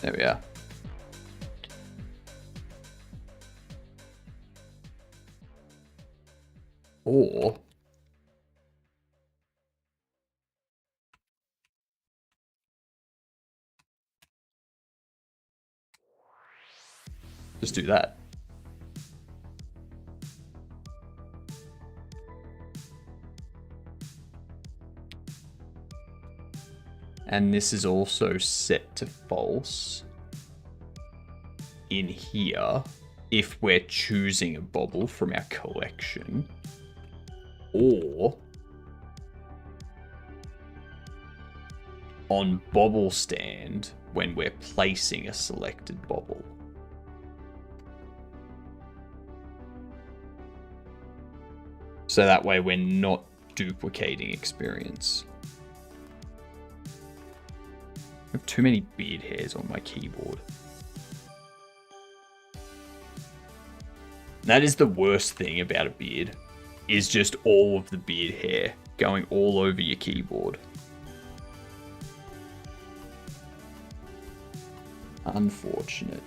There we are. Or just do that. And this is also set to false in here if we're choosing a bobble from our collection, or on bobble stand when we're placing a selected bobble. So that way we're not duplicating experience. I have too many beard hairs on my keyboard. That is the worst thing about a beard, is just all of the beard hair going all over your keyboard. Unfortunate.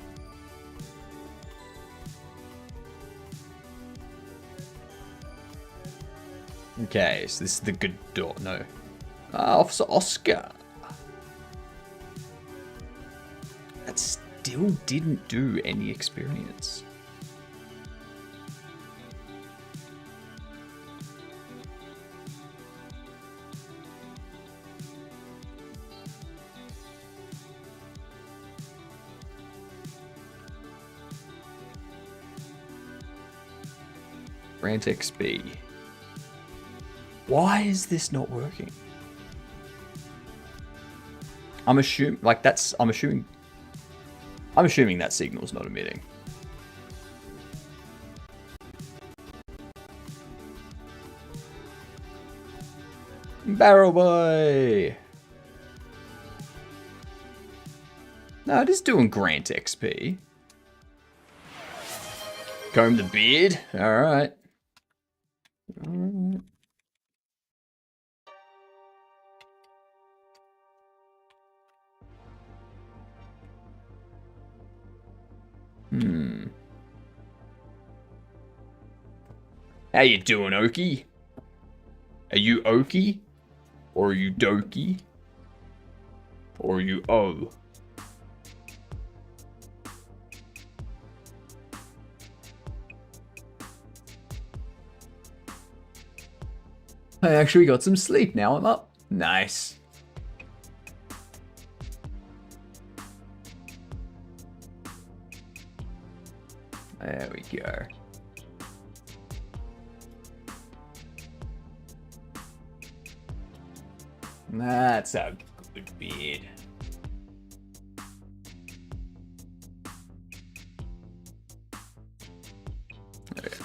Okay, so this is the good door. No. Officer Oscar. That still didn't do any experience. Grant XP. Why is this not working? I'm assuming that signal's not emitting. Barrel boy. No, it is doing Grant XP. Comb the beard. All right. How you doing, Okie? Are you Okie? Or are you Doki? Or are you O? I actually got some sleep. Now I'm up. Nice. There we go. That's a good beard. Okay.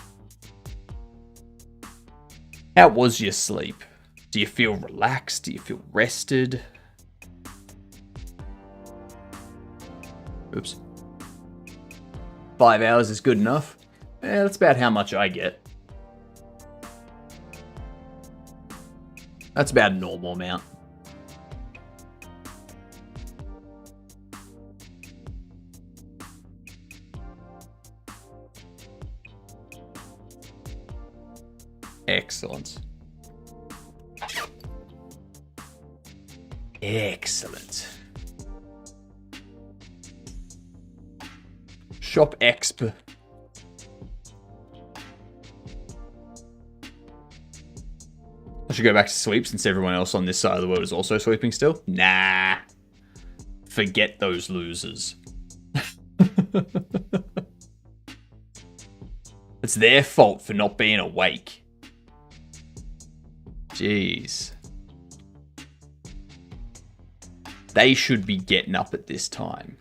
How was your sleep? Do you feel relaxed? Do you feel rested? Oops. 5 hours is good enough. Yeah, that's about how much I get. That's about a normal amount. Excellent. Excellent. Shop Exp. I should go back to sleep since everyone else on this side of the world is also sleeping still. Nah. Forget those losers. It's their fault for not being awake. Jeez. They should be getting up at this time.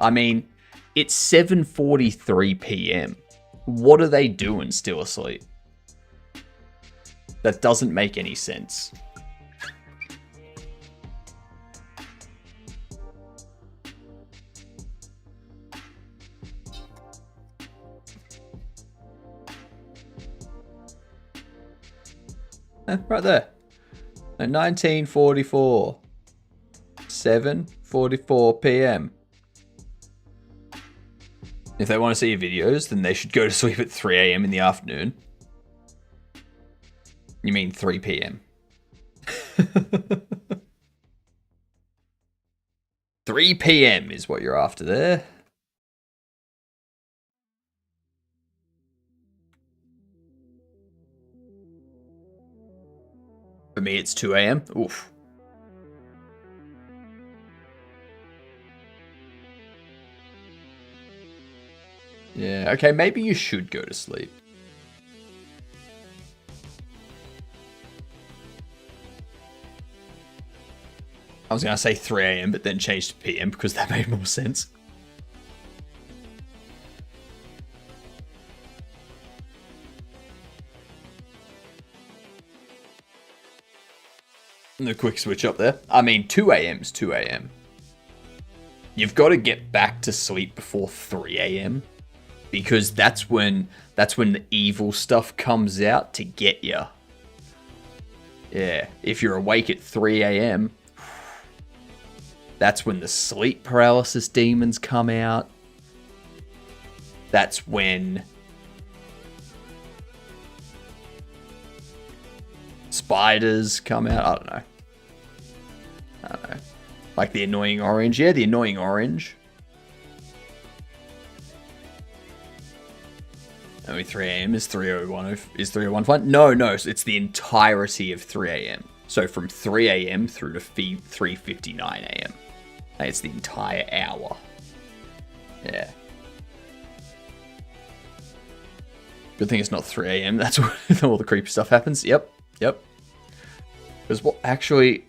I mean, it's 7:43 p.m. What are they doing still asleep? That doesn't make any sense. Right there. 1944. 7:44 p.m. If they want to see your videos, then they should go to sleep at 3 a.m. in the afternoon. You mean 3 p.m. 3 p.m. is what you're after there. For me, it's 2 a.m. Oof. Yeah, okay, maybe you should go to sleep. I was going to say 3 a.m., but then changed to PM because that made more sense. The quick switch up there. I mean, 2 a.m.'s 2 a.m. You've got to get back to sleep before 3 a.m. because that's when the evil stuff comes out to get you. Yeah, if you're awake at 3 a.m., that's when the sleep paralysis demons come out. That's when spiders come out. I don't know. Like the annoying orange. Yeah, the annoying orange. Only 3 a.m. is 3:01 fine? No, it's the entirety of 3 a.m. So from 3 a.m. through to 3:59 a.m. It's the entire hour. Yeah. Good thing it's not 3 a.m. That's when all the creepy stuff happens. Yep. Because what actually...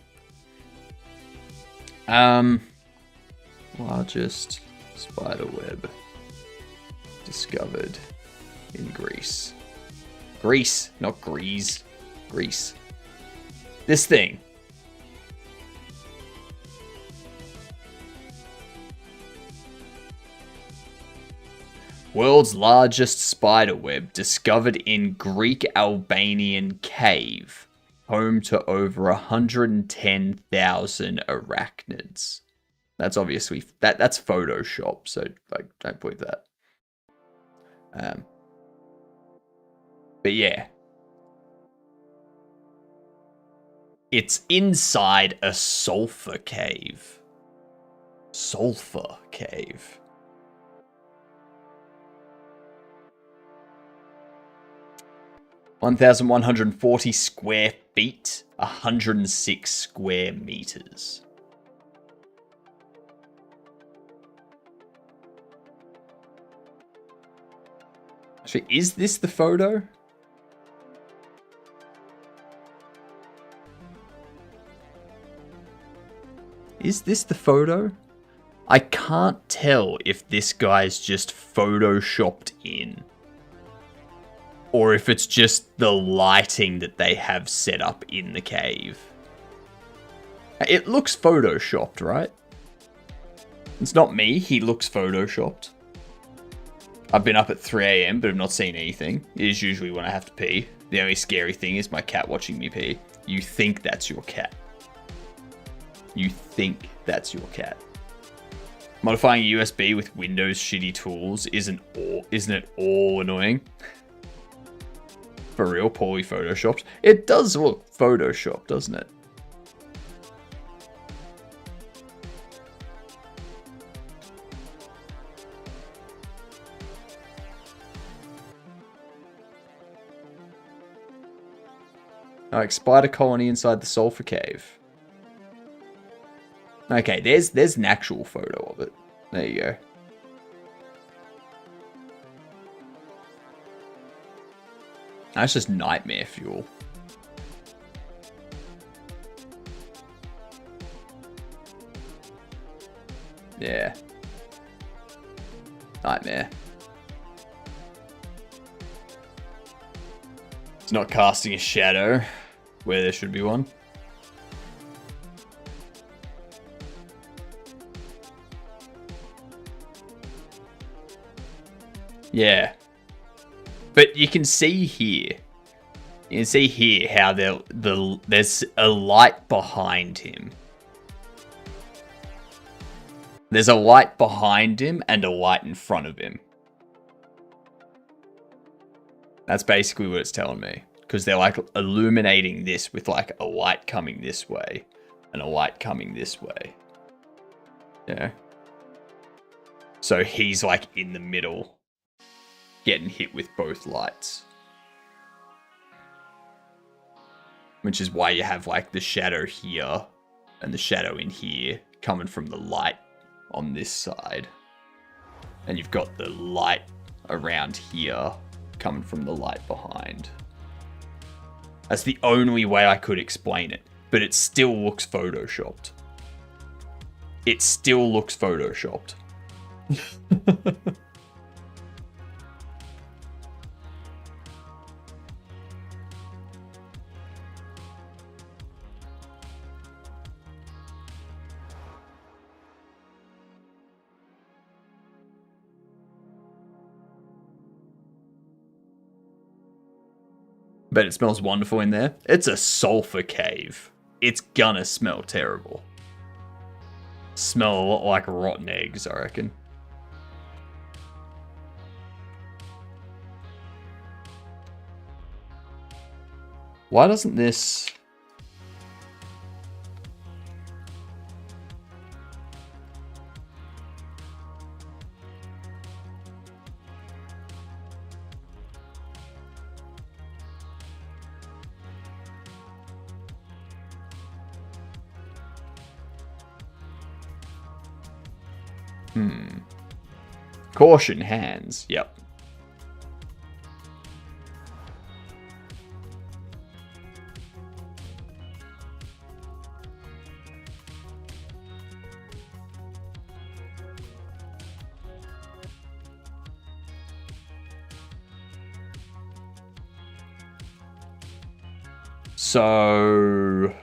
largest spider web discovered in Greece. Greece, not Greece. Greece. This thing. World's largest spider web discovered in Greek Albanian cave. Home to over 110,000 arachnids. That's obviously... That's Photoshop, so like don't believe that. But yeah. It's inside a sulfur cave. Sulfur cave. (1,140 square feet, 106 square meters. Actually, is this the photo? Is this the photo? I can't tell if this guy's just photoshopped in. Or if it's just the lighting that they have set up in the cave. It looks photoshopped, right? It's not me, he looks photoshopped. I've been up at 3 a.m, but I've not seen anything. It is usually when I have to pee. The only scary thing is my cat watching me pee. You think that's your cat. You think that's your cat. Modifying a USB with Windows shitty tools isn't it all annoying? For real, poorly photoshopped. It does look photoshopped, doesn't it? Like spider colony inside the sulfur cave. Okay, there's an actual photo of it. There you go. That's just nightmare fuel. Yeah. Nightmare. It's not casting a shadow where there should be one. Yeah. But you can see here. You can see here how there's a light behind him. There's a light behind him and a light in front of him. That's basically what it's telling me. Because they're like illuminating this with like a light coming this way and a light coming this way. Yeah. So he's like in the middle, getting hit with both lights. Which is why you have like the shadow here and the shadow in here coming from the light on this side. And you've got the light around here coming from the light behind. That's the only way I could explain it. But it still looks photoshopped. It still looks photoshopped. But it smells wonderful in there. It's a sulfur cave. It's gonna smell terrible. Smell a lot like rotten eggs, I reckon. Why doesn't this... Caution hands. Yep. So...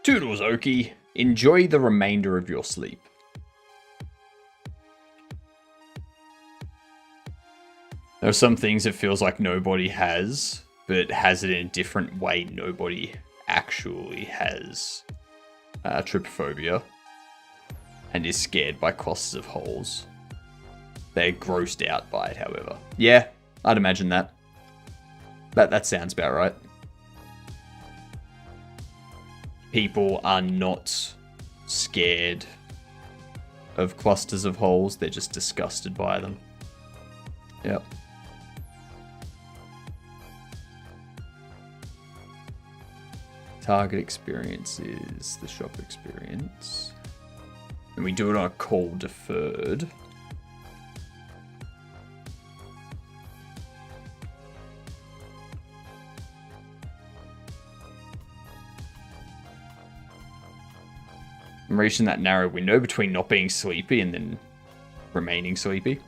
Toodles, Okie. Enjoy the remainder of your sleep. There are some things it feels like nobody has, but has it in a different way. Nobody actually has trypophobia and is scared by clusters of holes. They're grossed out by it, however. Yeah, I'd imagine that. That sounds about right. People are not scared of clusters of holes. They're just disgusted by them. Yep. Target experience is the shop experience. And we do it on a call deferred. I'm reaching that narrow window between not being sleepy and then remaining sleepy.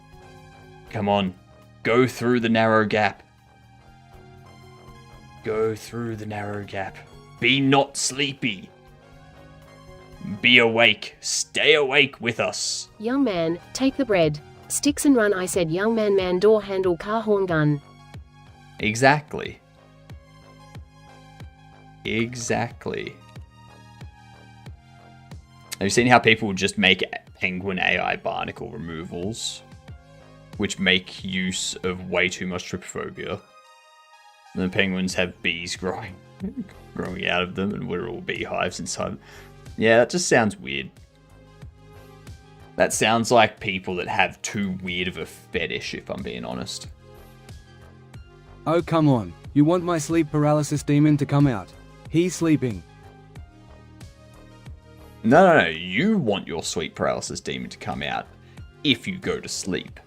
Come on. Go through the narrow gap. Go through the narrow gap. Be not sleepy. Be awake. Stay awake with us. Young man, take the bread. Sticks and run, I said. Young man, door handle, car horn gun. Exactly. Exactly. Have you seen how people just make penguin AI barnacle removals, which make use of way too much trypophobia? And the penguins have bees growing out of them and literal beehives inside. Yeah, that just sounds weird. That sounds like people that have too weird of a fetish, if I'm being honest. Oh, come on. You want my sleep paralysis demon to come out. He's sleeping. No. You want your sleep paralysis demon to come out if you go to sleep.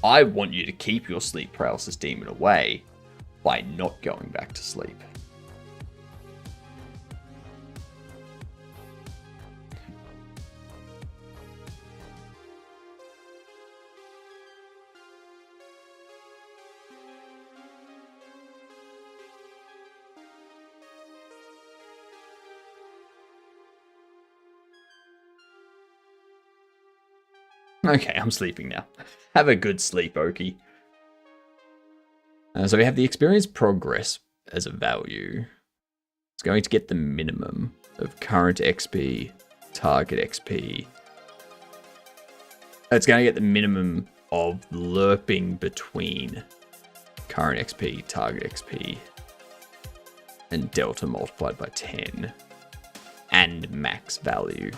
I want you to keep your sleep paralysis demon away by not going back to sleep. Okay, I'm sleeping now. Have a good sleep, Okie. So we have the experience progress as a value. It's going to get the minimum of current XP, target XP. It's going to get the minimum of lerping between current XP, target XP, and delta multiplied by 10, and max value.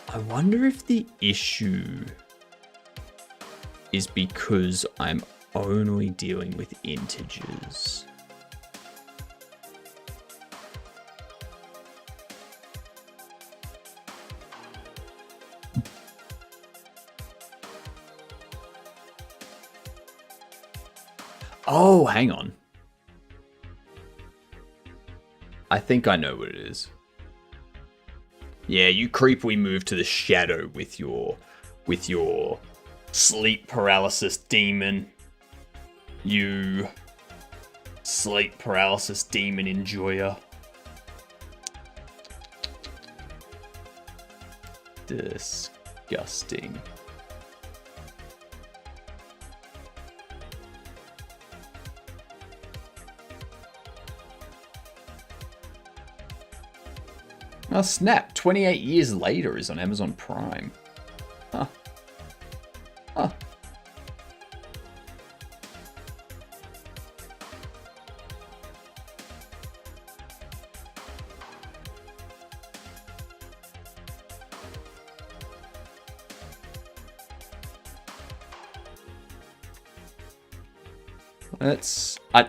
I wonder if the issue is because I'm only dealing with integers. Oh, hang on. I think I know what it is. Yeah, you creep, we move to the shadow with your sleep paralysis demon. You sleep paralysis demon enjoyer. Disgusting. Oh snap, 28 years later is on Amazon Prime. Huh. Huh.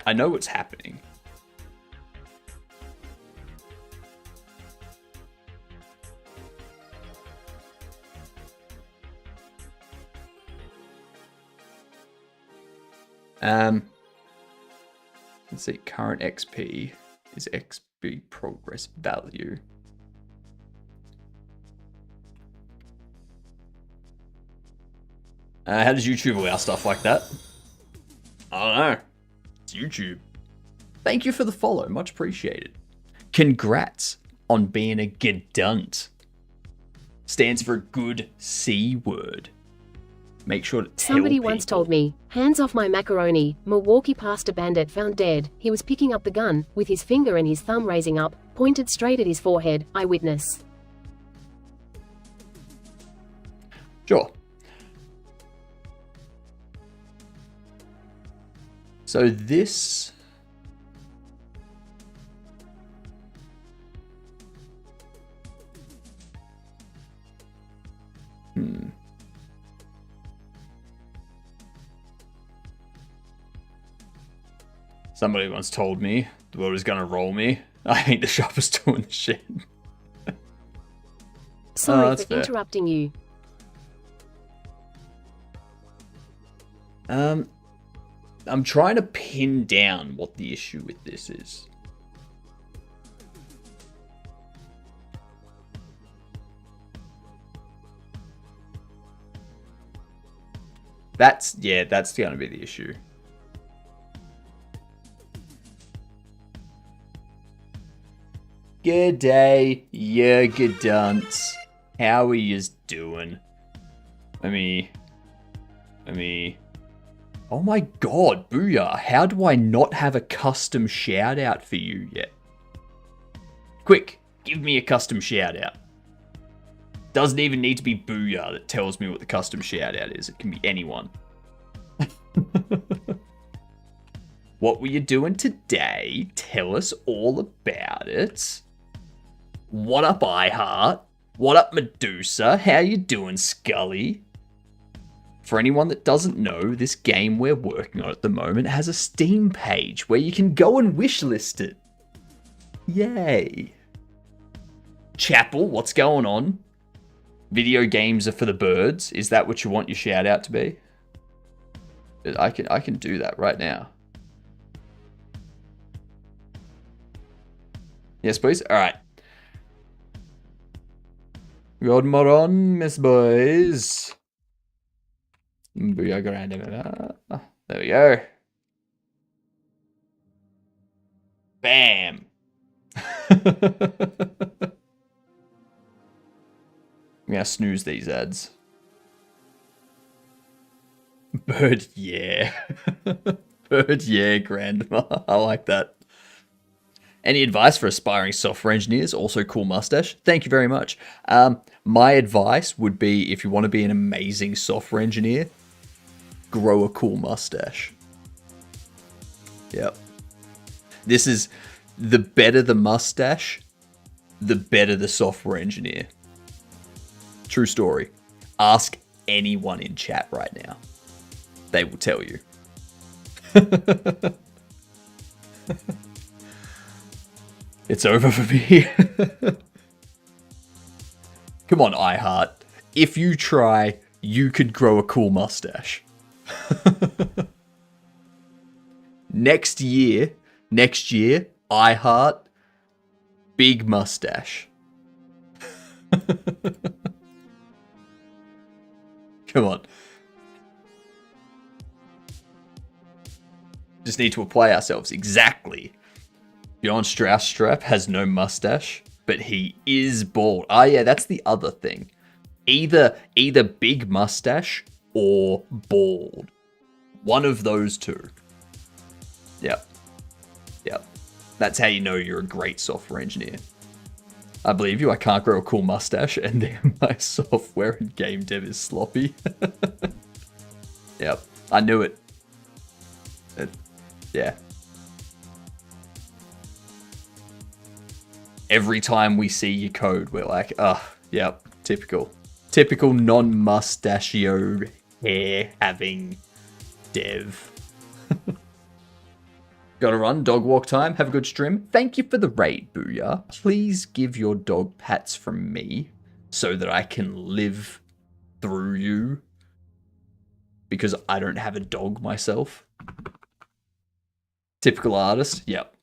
I know what's happening. Let's see, current XP is XP progress value. How does YouTube allow stuff like that? I don't know. It's YouTube. Thank you for the follow, much appreciated. Congrats on being a gedunt. Stands for a good C word. Make sure to tell Somebody people. once told me, hands off my macaroni. Milwaukee past a bandit found dead. He was picking up the gun, with his finger and his thumb raising up, pointed straight at his forehead. Eyewitness. Sure. So this... Somebody once told me the world is gonna roll me. I ain't the sharpest tool in the shed. Sorry that's for fair. interrupting you. I'm trying to pin down what the issue with this is. That's gonna be the issue. Good day, you good dunce. How are yous doing? Let me... Oh my god, Booyah, how do I not have a custom shout out for you yet? Quick, give me a custom shout out. Doesn't even need to be Booyah that tells me what the custom shout out is. It can be anyone. What were you doing today? Tell us all about it. What up, iHeart? What up, Medusa? How you doing, Scully? For anyone that doesn't know, this game we're working on at the moment has a Steam page where you can go and wishlist it. Yay. Chapel, what's going on? Video games are for the birds. Is that what you want your shout out to be? I can do that right now. Yes, please. All right. Good morning, Miss Boys. There we go. Bam. I'm gonna snooze these ads. Bird, yeah. Bird, yeah, Grandma. I like that. Any advice for aspiring software engineers? Also cool mustache. Thank you very much. My advice would be, if you want to be an amazing software engineer, grow a cool mustache. Yep. This is, the better the mustache, the better the software engineer. True story. Ask anyone in chat right now. They will tell you. It's over for me. Come on, iHeart. If you try, you could grow a cool mustache. Next year, iHeart, big mustache. Come on. Just need to apply ourselves. Exactly. Bjorn Strauss has no mustache, but he is bald. Ah, yeah, that's the other thing. Either big mustache or bald. One of those two. Yep. That's how you know you're a great software engineer. I believe you. I can't grow a cool mustache, and then my software and game dev is sloppy. Yep. I knew it. Yeah. Every time we see your code, we're like, yep, typical non-mustachio hair having dev. Gotta run, dog walk time, have a good stream. Thank you for the raid, Booyah. Please give your dog pats from me so that I can live through you, because I don't have a dog myself. Typical artist, yep.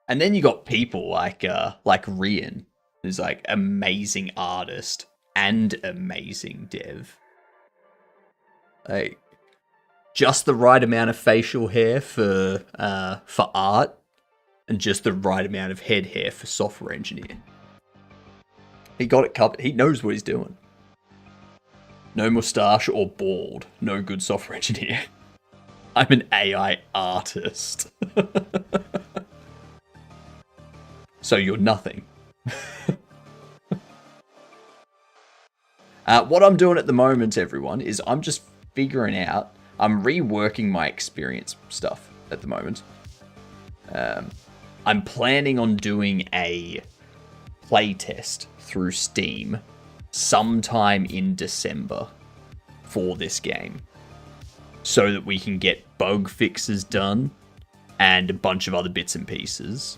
And then you got people like Rian, who's like amazing artist and amazing dev. Like, just the right amount of facial hair for art, and just the right amount of head hair for software engineer. He got it covered. He knows what he's doing. No mustache or bald. No good software engineer. I'm an AI artist. So you're nothing. What I'm doing at the moment, everyone, is I'm just figuring out, I'm reworking my experience stuff at the moment. I'm planning on doing a playtest through Steam sometime in December for this game, so that we can get bug fixes done and a bunch of other bits and pieces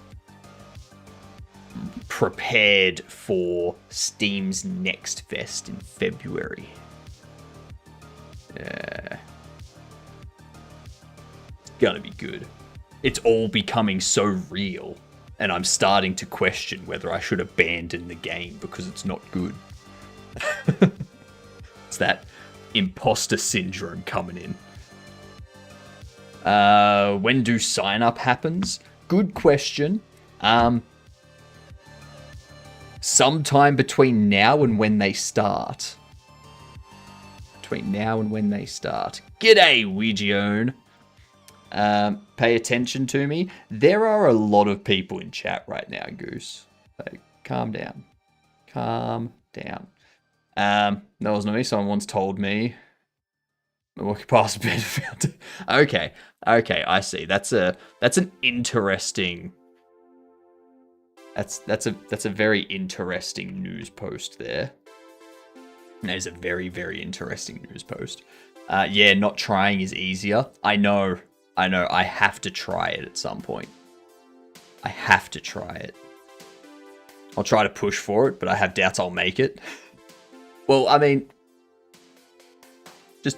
prepared for Steam's next fest in February. It's gonna be good. It's all becoming so real, and I'm starting to question whether I should abandon the game because it's not good. It's that imposter syndrome coming in. When do sign up happens? Good question. Sometime between now and when they start. G'day, Ouijione. Pay attention to me. There are a lot of people in chat right now, Goose. Like, calm down. That wasn't me. Someone once told me. Walking past a bed found it. Okay, I see. That's an interesting. That's a very interesting news post there. That is a very, very interesting news post. Yeah, not trying is easier. I know. I have to try it at some point. I have to try it. I'll try to push for it, but I have doubts I'll make it. Well, I mean, just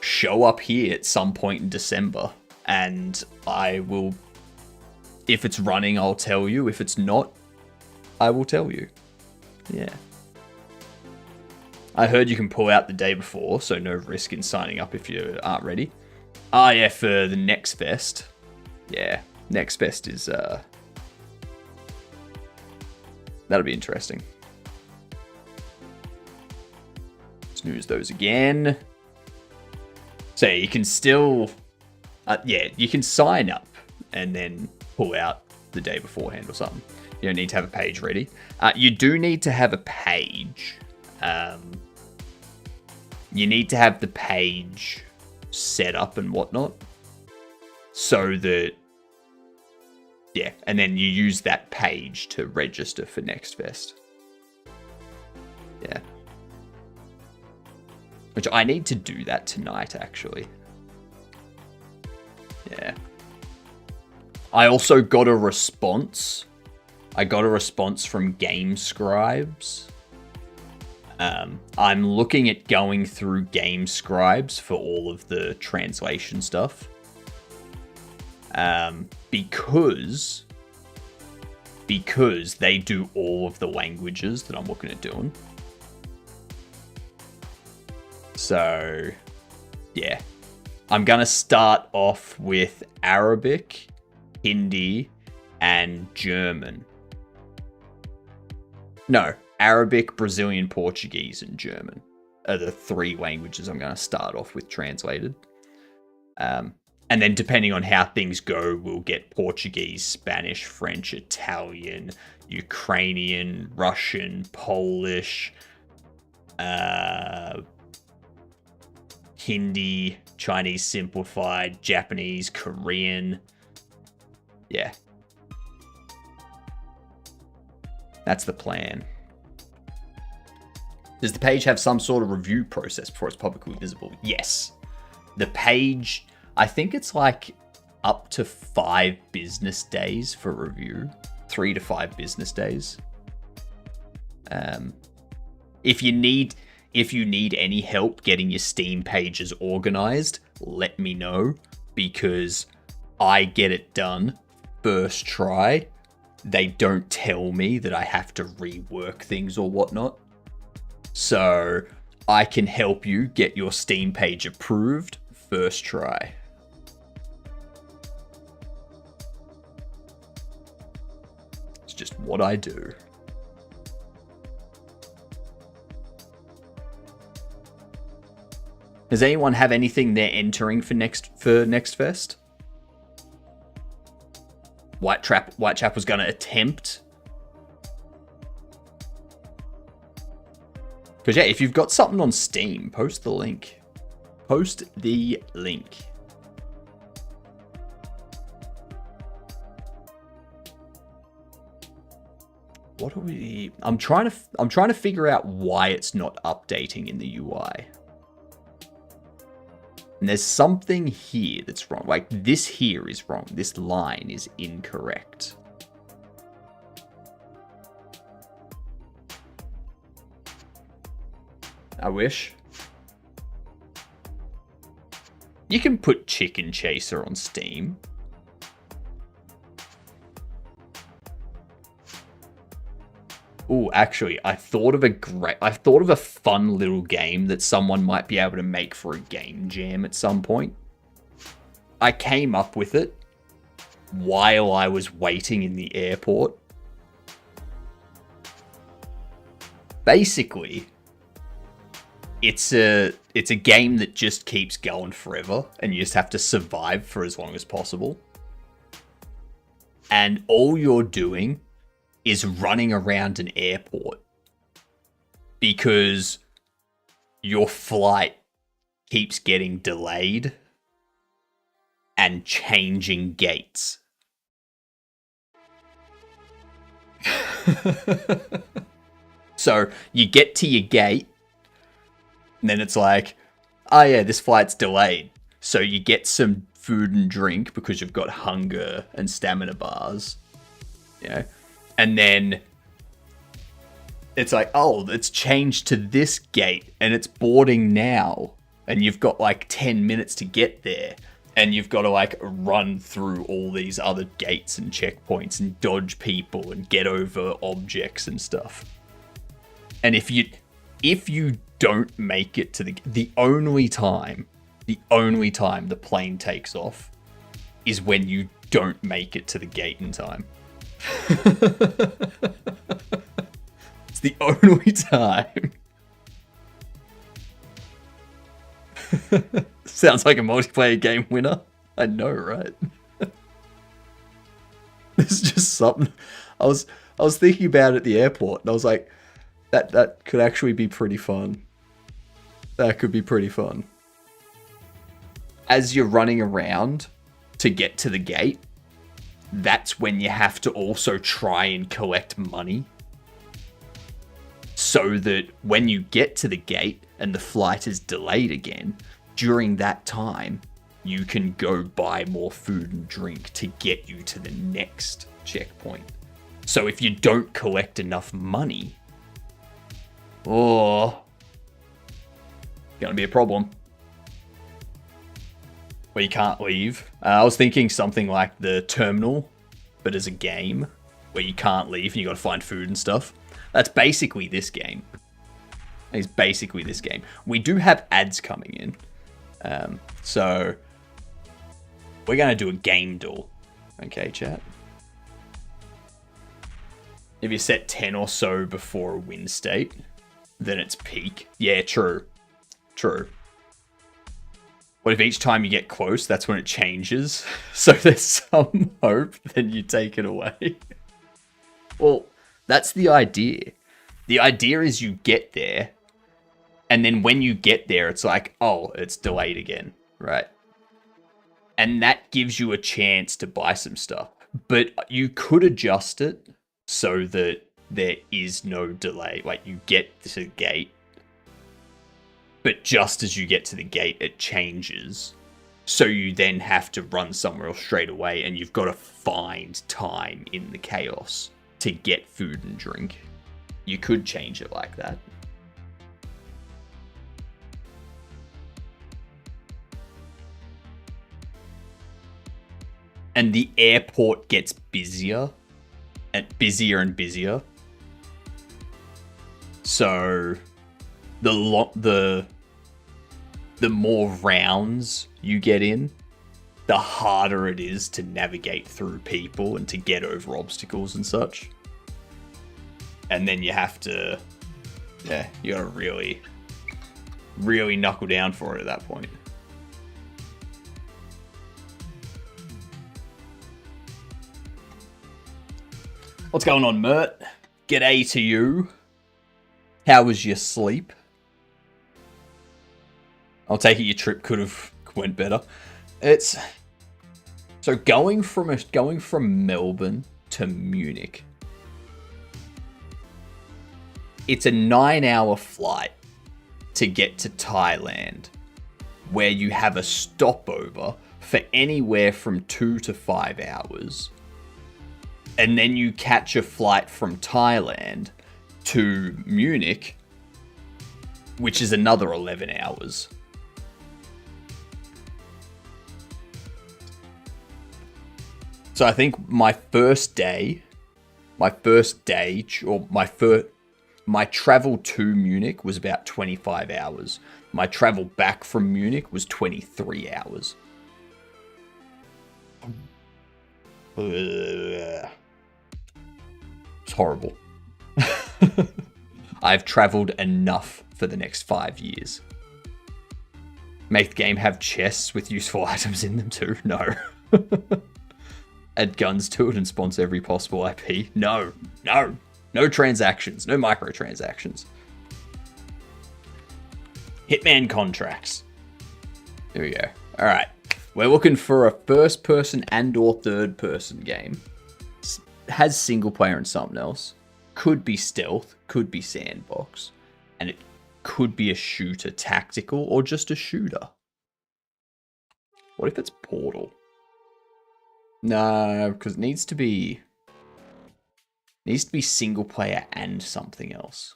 show up here at some point in December, and I will. If it's running, I'll tell you. If it's not, I will tell you. Yeah. I heard you can pull out the day before, so no risk in signing up if you aren't ready. Ah, yeah, for the next fest. Yeah, next fest is, that'll be interesting. Snooze those again. So you can still Yeah, you can sign up and then pull out the day beforehand or something. You don't need to have a page ready. You do need to have a page. You need to have the page set up and whatnot. So that, yeah, and then you use that page to register for Next Fest. Yeah. Which I need to do that tonight, actually. Yeah. I also got a response. I got a response from Game Scribes. I'm looking at going through Game Scribes for all of the translation stuff. Because they do all of the languages that I'm looking at doing. So, yeah. I'm going to start off with Arabic, Hindi, and German. No, Arabic, Brazilian, Portuguese, and German are the 3 languages I'm going to start off with translated. And then depending on how things go, we'll get Portuguese, Spanish, French, Italian, Ukrainian, Russian, Polish, Hindi, Chinese simplified, Japanese, Korean. Yeah. That's the plan. Does the page have some sort of review process before it's publicly visible? Yes. The page, I think it's like up to 5 business days for review. 3 to 5 business days. If you need any help getting your Steam pages organized, let me know, because I get it done first try. They don't tell me that I have to rework things or whatnot. So I can help you get your Steam page approved first try. It's just what I do. Does anyone have anything they're entering for next Fest? Whitechap was going to attempt. Because yeah, if you've got something on Steam, post the link. Post the link. What are we? I'm trying to figure out why it's not updating in the UI. And there's something here that's wrong. Like, this here is wrong. This line is incorrect. I wish. You can put Chicken Chaser on Steam. Oh, actually, I thought of a fun little game that someone might be able to make for a game jam at some point. I came up with it while I was waiting in the airport. Basically, it's a game that just keeps going forever, and you just have to survive for as long as possible. And all you're doing is running around an airport because your flight keeps getting delayed and changing gates. So you get to your gate, and then it's like, oh yeah, this flight's delayed. So you get some food and drink because you've got hunger and stamina bars. Yeah. And then it's like, oh, it's changed to this gate and it's boarding now. And you've got like 10 minutes to get there. And you've got to like run through all these other gates and checkpoints and dodge people and get over objects and stuff. And if you don't make it to the only time the plane takes off is when you don't make it to the gate in time. It's the only time. Sounds like a multiplayer game winner. I know, right? This is just something I was thinking about at the airport, and I was like, that could actually be pretty fun. That could be pretty fun. As you're running around to get to the gate, that's when you have to also try and collect money. So that when you get to the gate and the flight is delayed again, during that time, you can go buy more food and drink to get you to the next checkpoint. So if you don't collect enough money, gonna be a problem. Where you can't leave. I was thinking something like the terminal, but as a game, where you can't leave and you gotta find food and stuff. That's basically this game. It's basically this game. We do have ads coming in. So we're gonna do a game duel. Okay, chat? If you set 10 or so before a win state, then it's peak. Yeah, true. True. What if each time you get close, that's when it changes? So there's some hope, then you take it away. Well, that's the idea. The idea is you get there, and then when you get there, it's like, oh, it's delayed again, right? And that gives you a chance to buy some stuff. But you could adjust it so that there is no delay. Like, you get to the gate, but just as you get to the gate, it changes. So you then have to run somewhere else straight away, and you've got to find time in the chaos to get food and drink. You could change it like that. And the airport gets busier and busier and busier. So the more rounds you get in, the harder it is to navigate through people and to get over obstacles and such. And then you have to, you gotta really, really knuckle down for it at that point. What's going on, Mert? G'day to you. How was your sleep? I'll take it your trip could have went better. It's so going from Melbourne to Munich. It's a 9-hour flight to get to Thailand, where you have a stopover for anywhere from 2 to 5 hours. And then you catch a flight from Thailand to Munich, which is another 11 hours. So I think my travel to Munich was about 25 hours. My travel back from Munich was 23 hours. It's horrible. I've traveled enough for the next 5 years. Make the game have chests with useful items in them too? No. Add guns to it and sponsor every possible IP? No. No transactions. No microtransactions. Hitman contracts. Here we go. Alright. We're looking for a first-person and or third-person game. Has single player and something else. Could be stealth. Could be sandbox. And it could be a shooter, tactical, or just a shooter. What if it's Portal? No, because it needs to be single player and something else.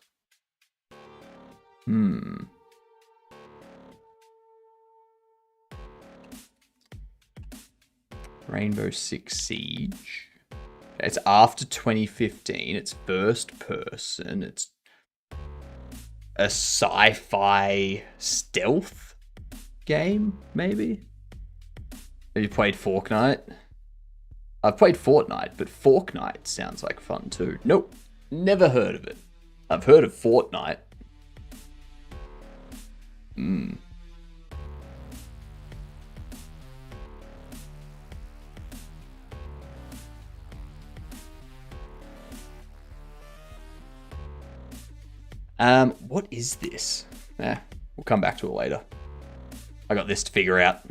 Rainbow Six Siege. It's after 2015. It's first person. It's a sci-fi stealth game, maybe? Have you played Fortnite? I've played Fortnite, but Fortnite sounds like fun too. Nope, never heard of it. I've heard of Fortnite. What is this? We'll come back to it later. I got this to figure out.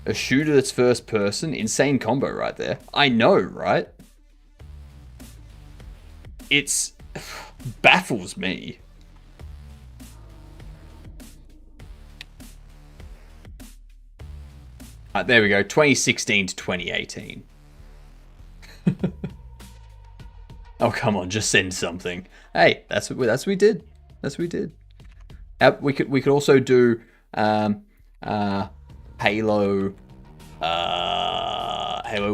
A shooter that's first person? Insane combo right there. I know, right? It's... baffles me. There we go. 2016 to 2018. Oh, come on. Just send something. Hey, that's what we did. That's what we did. We could also do Halo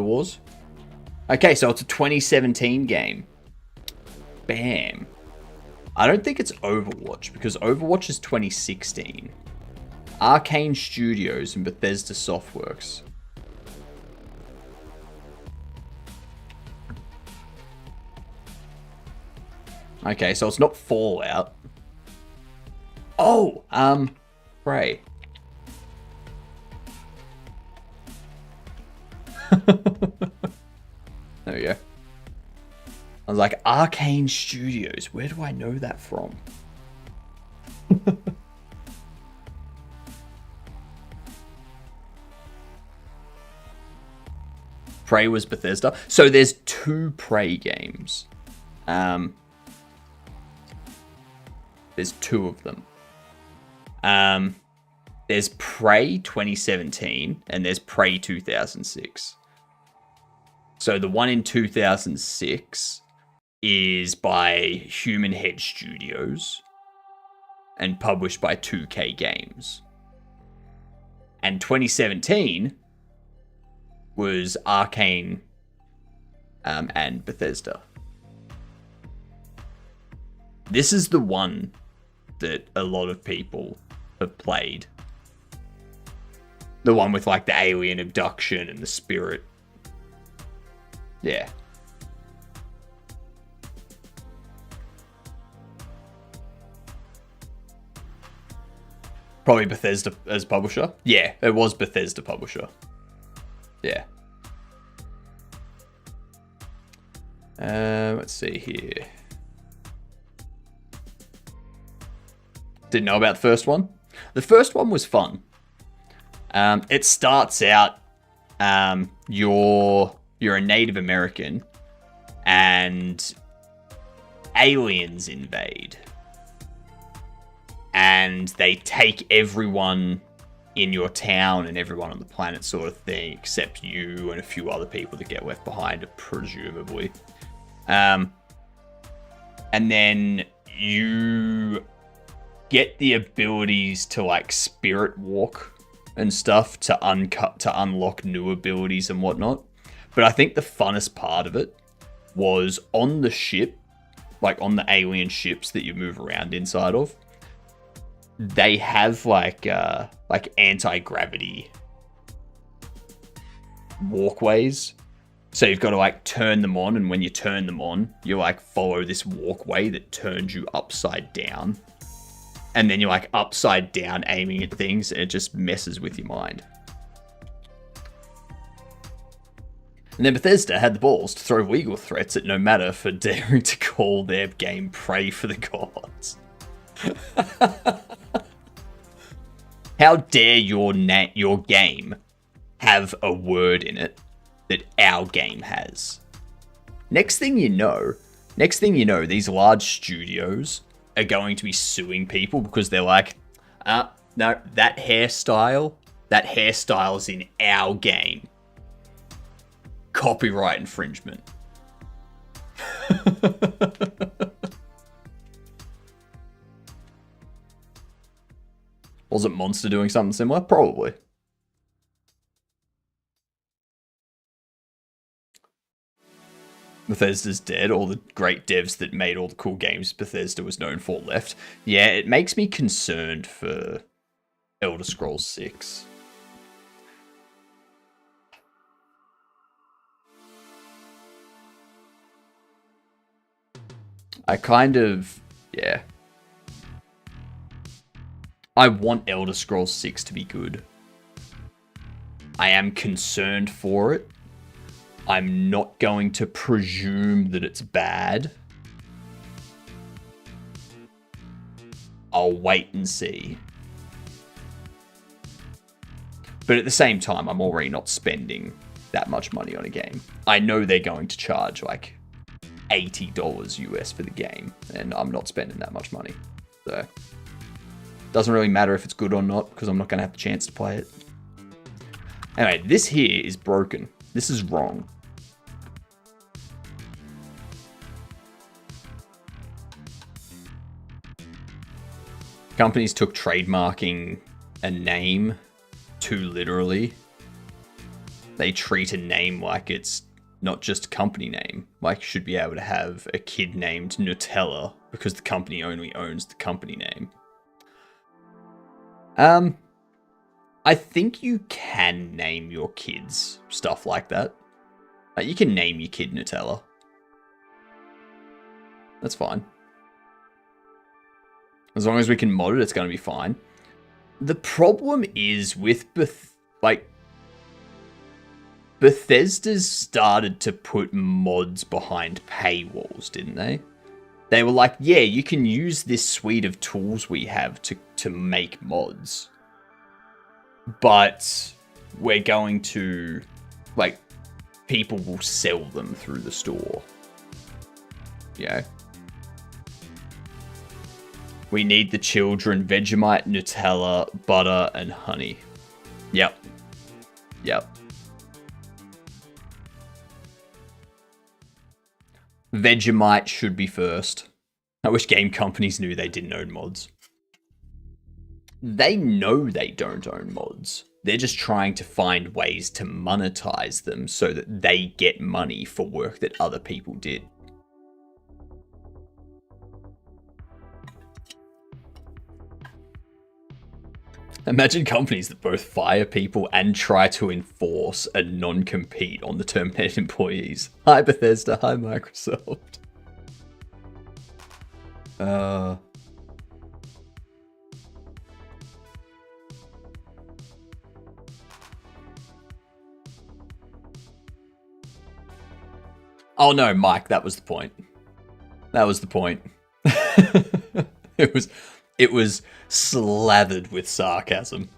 Wars. Okay, so it's a 2017 game. Bam. I don't think it's Overwatch, because Overwatch is 2016. Arcane Studios and Bethesda Softworks. Okay, so it's not Fallout. Oh, Prey. There we go. I was like, Arcane Studios. Where do I know that from? Prey was Bethesda. So there's 2 Prey games. There's 2 of them. There's Prey 2017 and there's Prey 2006. So the one in 2006 is by Human Head Studios and published by 2K Games. And 2017 was Arcane and Bethesda. This is the one that a lot of people have played. The one with like the alien abduction and the spirit. Yeah. Probably Bethesda as publisher. Yeah, it was Bethesda publisher. Yeah. Let's see here. Didn't know about the first one. The first one was fun. It starts out, you're a Native American, and aliens invade, and they take everyone in your town and everyone on the planet, sort of thing, except you and a few other people that get left behind, presumably. And then you get the abilities to like spirit walk and stuff to unlock new abilities and whatnot. But I think the funnest part of it was on the ship, like on the alien ships that you move around inside of, they have like anti-gravity walkways. So you've got to like turn them on, and when you turn them on, you like follow this walkway that turns you upside down. And then you're like upside down aiming at things, and it just messes with your mind. And then Bethesda had the balls to throw legal threats at No Matter for daring to call their game Prey for the Gods. How dare your game have a word in it that our game has? Next thing you know, these large studios are going to be suing people because they're like, no, that hairstyle's in our game. Copyright infringement. Wasn't Monster doing something similar? Probably. Bethesda's dead. All the great devs that made all the cool games Bethesda was known for left. Yeah, it makes me concerned for Elder Scrolls 6. I want Elder Scrolls 6 to be good. I am concerned for it. I'm not going to presume that it's bad. I'll wait and see. But at the same time, I'm already not spending that much money on a game. I know they're going to charge like $80 US for the game, and I'm not spending that much money. So, doesn't really matter if it's good or not, because I'm not going to have the chance to play it. Anyway, this here is broken. This is wrong. Companies took trademarking a name too literally. They treat a name like it's not just a company name. Like, you should be able to have a kid named Nutella because the company only owns the company name. I think you can name your kids stuff like that. You can name your kid Nutella. That's fine. As long as we can mod it, it's going to be fine. The problem is with Bethesda's started to put mods behind paywalls, didn't they? They were like, yeah, you can use this suite of tools we have to make mods. But we're going to, like, people will sell them through the store. Yeah. We need the children, Vegemite, Nutella, butter, and honey. Yep. Yep. Vegemite should be first. I wish game companies knew they didn't own mods. They know they don't own mods. They're just trying to find ways to monetize them so that they get money for work that other people did. Imagine companies that both fire people and try to enforce a non-compete on the terminated employees. Hi Bethesda, hi Microsoft. Oh no, Mike, that was the point. That was the point. It was slathered with sarcasm.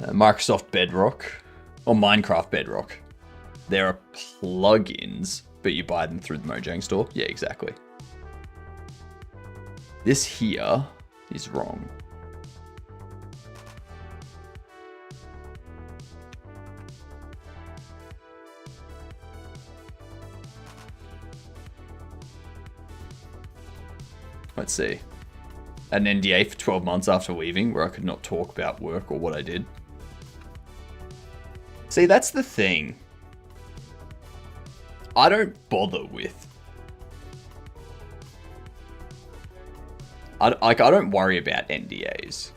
Microsoft Bedrock, or Minecraft Bedrock. There are plugins, but you buy them through the Mojang store. Yeah, exactly. This here is wrong. Let's see. An NDA for 12 months after leaving, where I could not talk about work or what I did. See, that's the thing. I don't bother with. I don't worry about NDAs.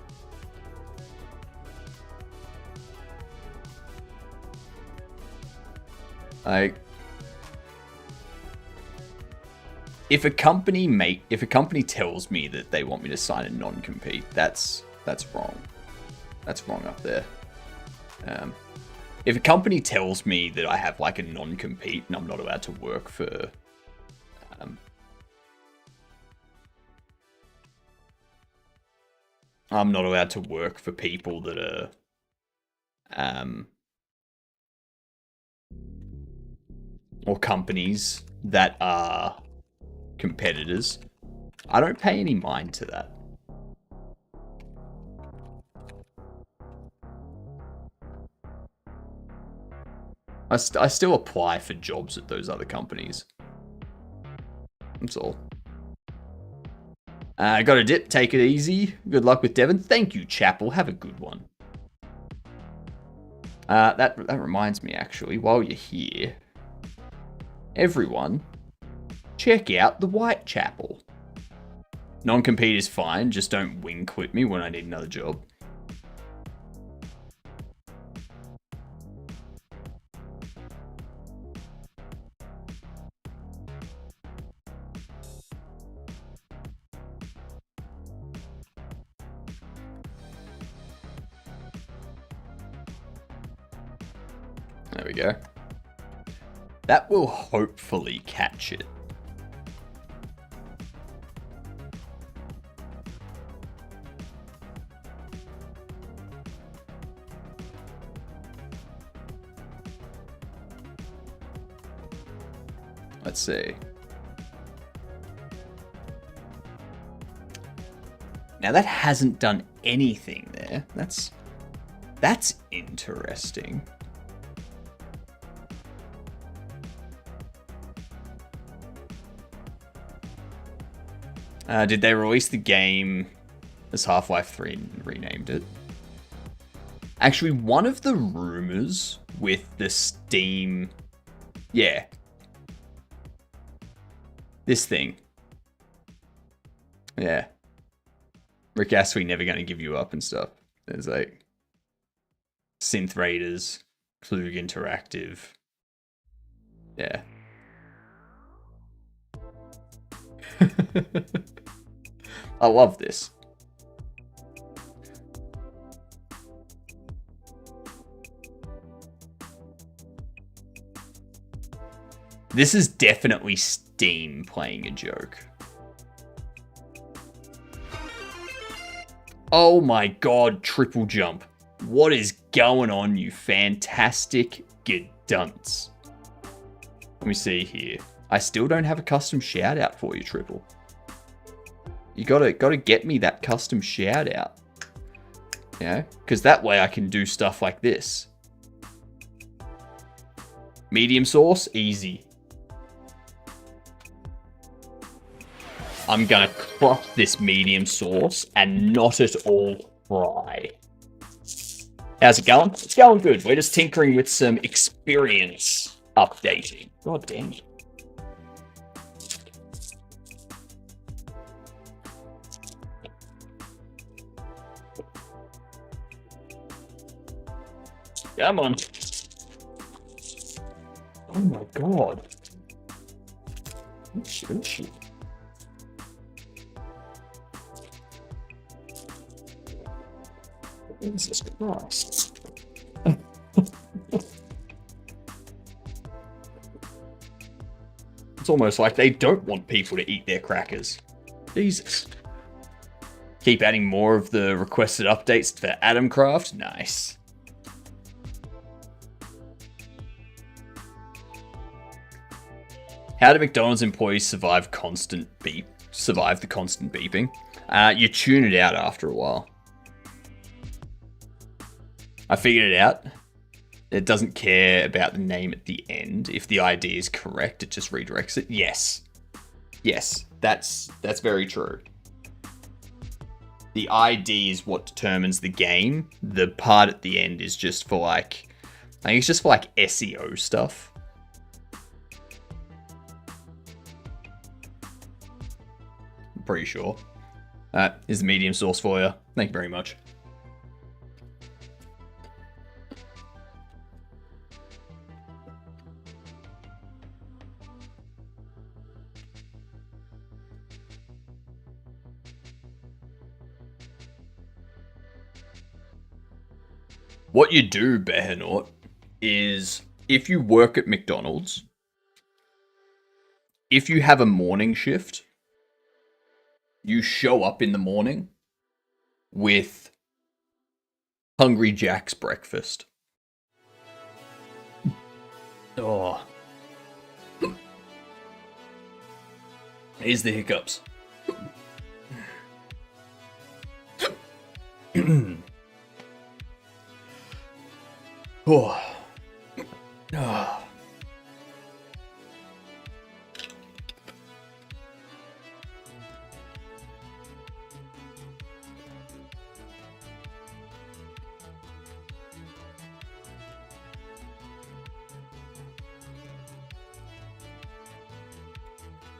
If a company tells me that they want me to sign a non-compete, that's wrong. That's wrong up there. If a company tells me that I have like a non-compete and I'm not allowed to work for I'm not allowed to work for people that are or companies that are competitors, I don't pay any mind to that. I still apply for jobs at those other companies. That's all. Got a dip, take it easy. Good luck with Devon. Thank you, Chapel. Have a good one. That reminds me, actually, while you're here, everyone, check out the Whitechapel. Non-compete is fine, just don't wing quit me when I need another job. There we go. That will hopefully catch it. Let's see. Now that hasn't done anything there. That's interesting. Did they release the game as Half-Life 3 and renamed it? Actually, one of the rumors with the Steam... Yeah. This thing. Yeah. Rick Astley never gonna give you up and stuff. There's like... Synth Raiders, Klug Interactive. Yeah. I love this. This is definitely Steam playing a joke. Oh my god, triple jump. What is going on, you fantastic gedunts? Let me see here. I still don't have a custom shout out for you, Triple. You gotta get me that custom shout out. Yeah, because that way I can do stuff like this. Medium sauce, easy. I'm gonna crush this medium sauce and not at all fry. How's it going? It's going good. We're just tinkering with some experience updating. God damn it. Come on. Oh my god. Squishy. Jesus Christ. It's almost like they don't want people to eat their crackers. Jesus. Keep adding more of the requested updates for Adamcraft. Nice. How do McDonald's employees survive the constant beeping? You tune it out after a while. I figured it out. It doesn't care about the name at the end. If the ID is correct, it just redirects it. Yes. Yes, that's very true. The ID is what determines the game. The part at the end is just for like... I think it's just for like SEO stuff. I'm pretty sure. Here's the medium sauce for you. Thank you very much. What you do, Behenaut, is if you work at McDonald's, if you have a morning shift, you show up in the morning with Hungry Jack's breakfast. Oh. Here's the hiccups. Oh. Oh.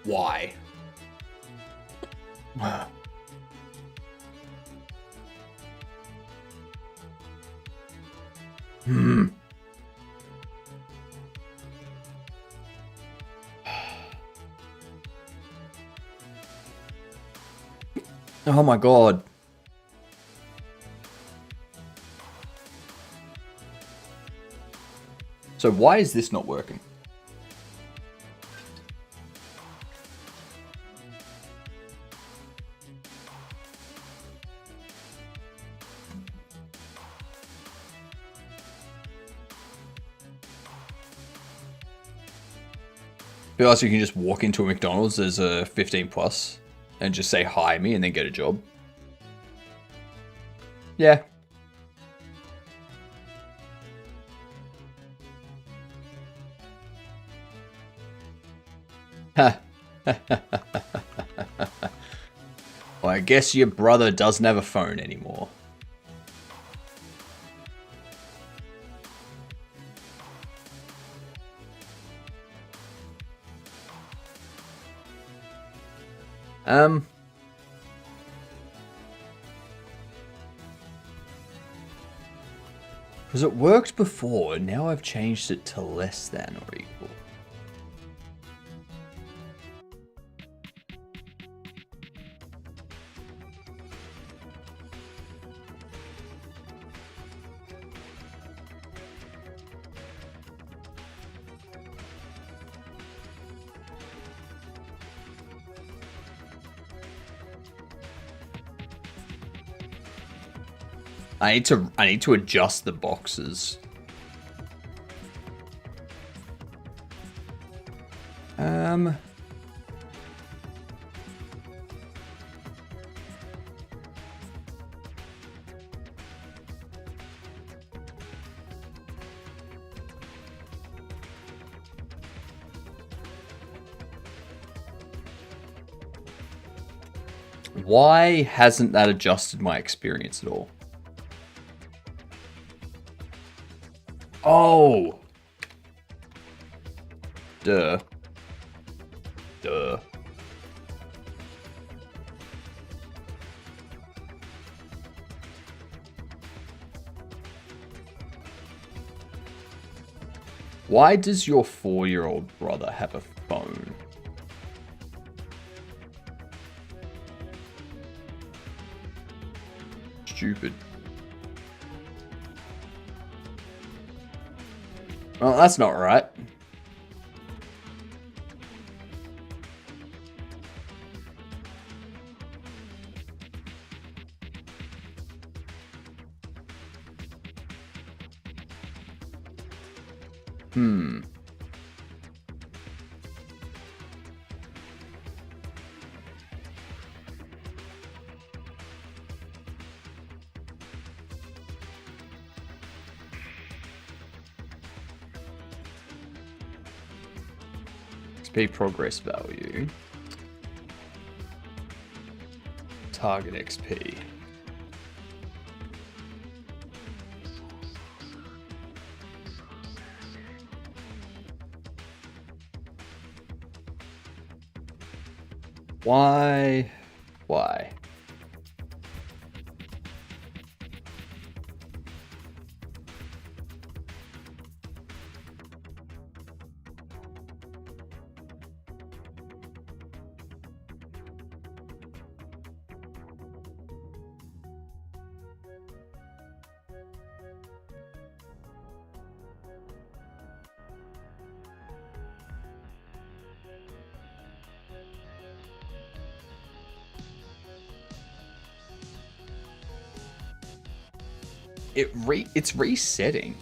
Why? Oh my god. So why is this not working? But also you can just walk into a McDonald's as a 15 plus and just say hire me and then get a job. Yeah. Ha. Well, I guess your brother doesn't have a phone anymore. Because it worked before, now I've changed it to less than or equal. I need to adjust the boxes. Why hasn't that adjusted my experience at all? Oh! Duh. Duh. Why does your 4-year-old brother have a phone? Stupid. Well, that's not right. XP progress value. Target XP. Why? Why? It's resetting.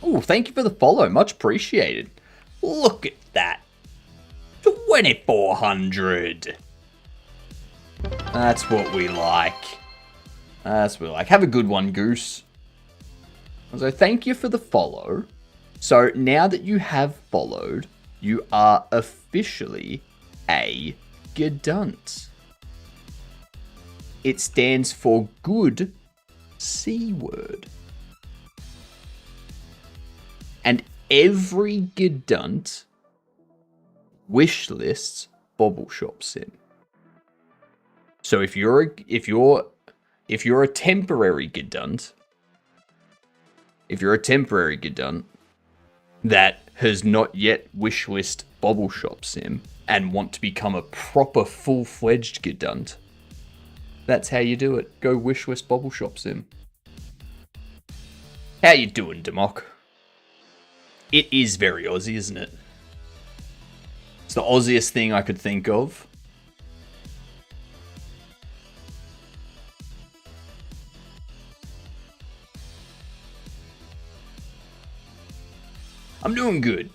Oh, thank you for the follow. Much appreciated. Look at that. 2,400. That's what we like. That's what we like. Have a good one, Goose. So thank you for the follow. So now that you have followed, you are officially a Gedunt. It stands for good C word. And every Gedunt wish lists Bobble Shop Sim. So if you're a temporary Gedunt, that has not yet wishlist Bobble Shop Sim and want to become a proper full-fledged Gedunt, that's how you do it. Go wishlist Bobble Shop Sim. How you doing, Demok? It is very Aussie, isn't it? It's the Aussiest thing I could think of. I'm doing good.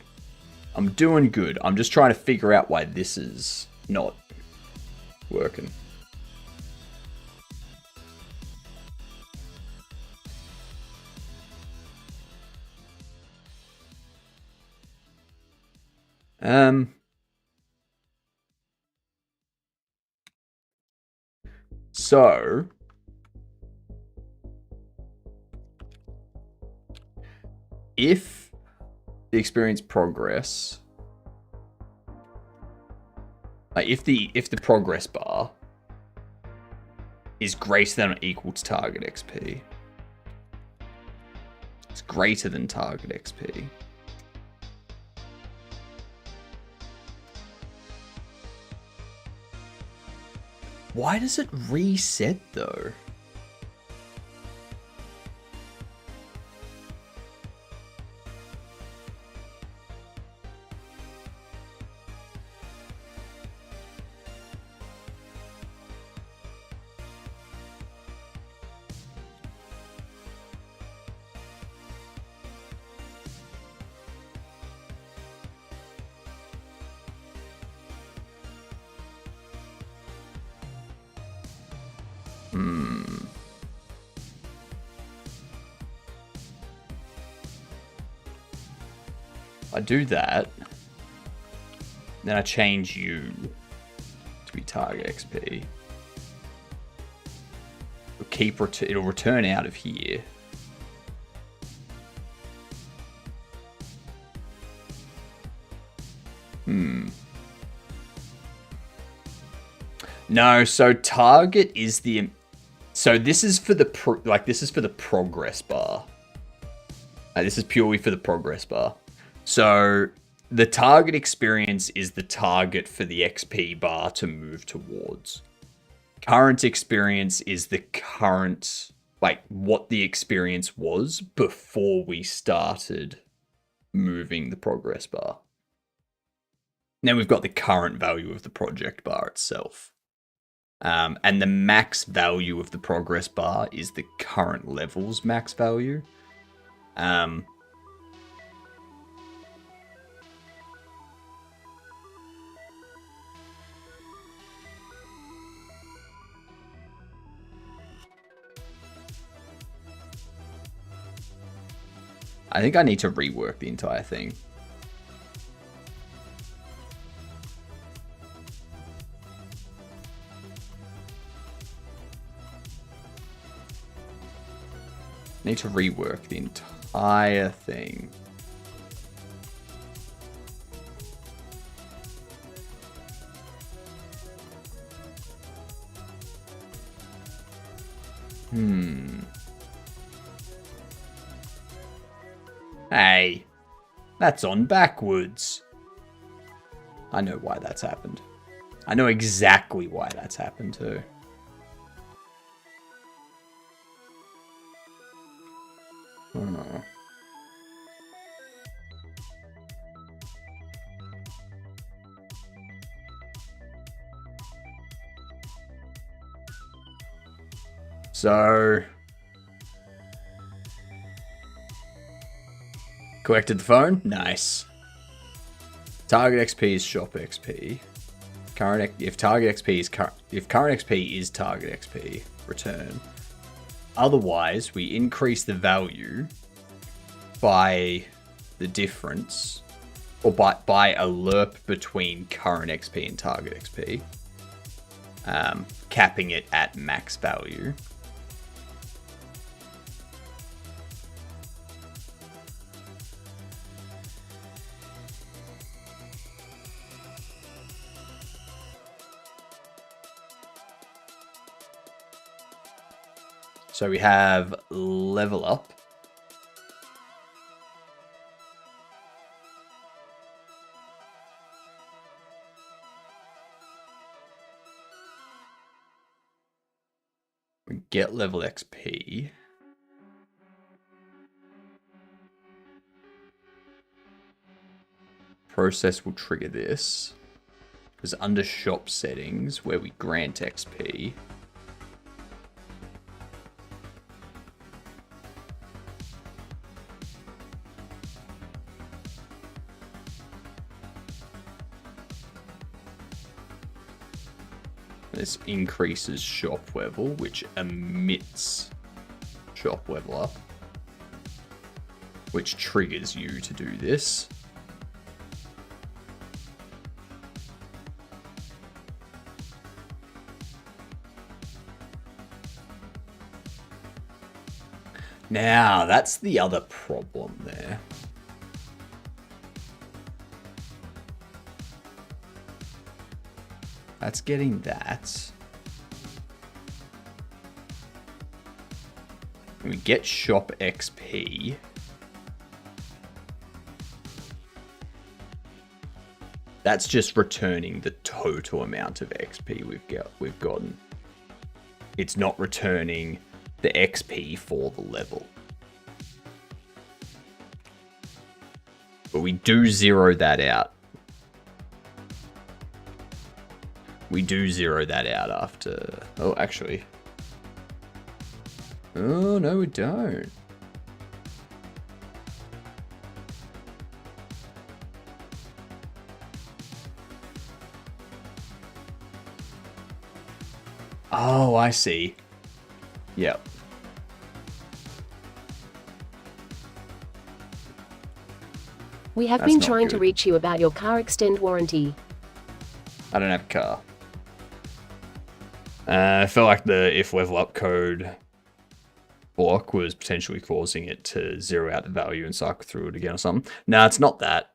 I'm doing good. I'm just trying to figure out why this is not working. So if the experience progress, like if the progress bar is greater than or equal to target XP, it's greater than target XP. Why does it reset though? I do that, then I change you to be target XP. It'll return out of here. No, so target is the. So this is for the this is for the progress bar. This is purely for the progress bar. So the target experience is the target for the XP bar to move towards. Current experience is the current, like what the experience was before we started moving the progress bar. Then we've got the current value of the project bar itself. And the max value of the progress bar is the current level's max value. I think I need to rework the entire thing. Need to rework the entire thing. Hey, that's on backwards. I know why that's happened. I know exactly why that's happened too. Oh. So, collected the phone. Nice. Target XP is shop XP. If current XP is target XP, return. Otherwise, we increase the value by the difference, or by a lerp between current XP and target XP, capping it at max value. So we have level up. We get level XP. Process will trigger this. Because under shop settings, where we grant XP, This increases shop level, which emits shop level up, which triggers you to do this. Now, that's the other problem there. That's getting that. We get shop XP. That's just returning the total amount of XP we've gotten. It's not returning the XP for the level. But we do zero that out. We do zero that out after... Oh, actually. Oh, no, we don't. Oh, I see. Yep. We have That's been not trying to good. reach you about your car extend warranty. I don't have a car. I felt like the if level up code block was potentially causing it to zero out the value and cycle through it again or something. No, it's not that.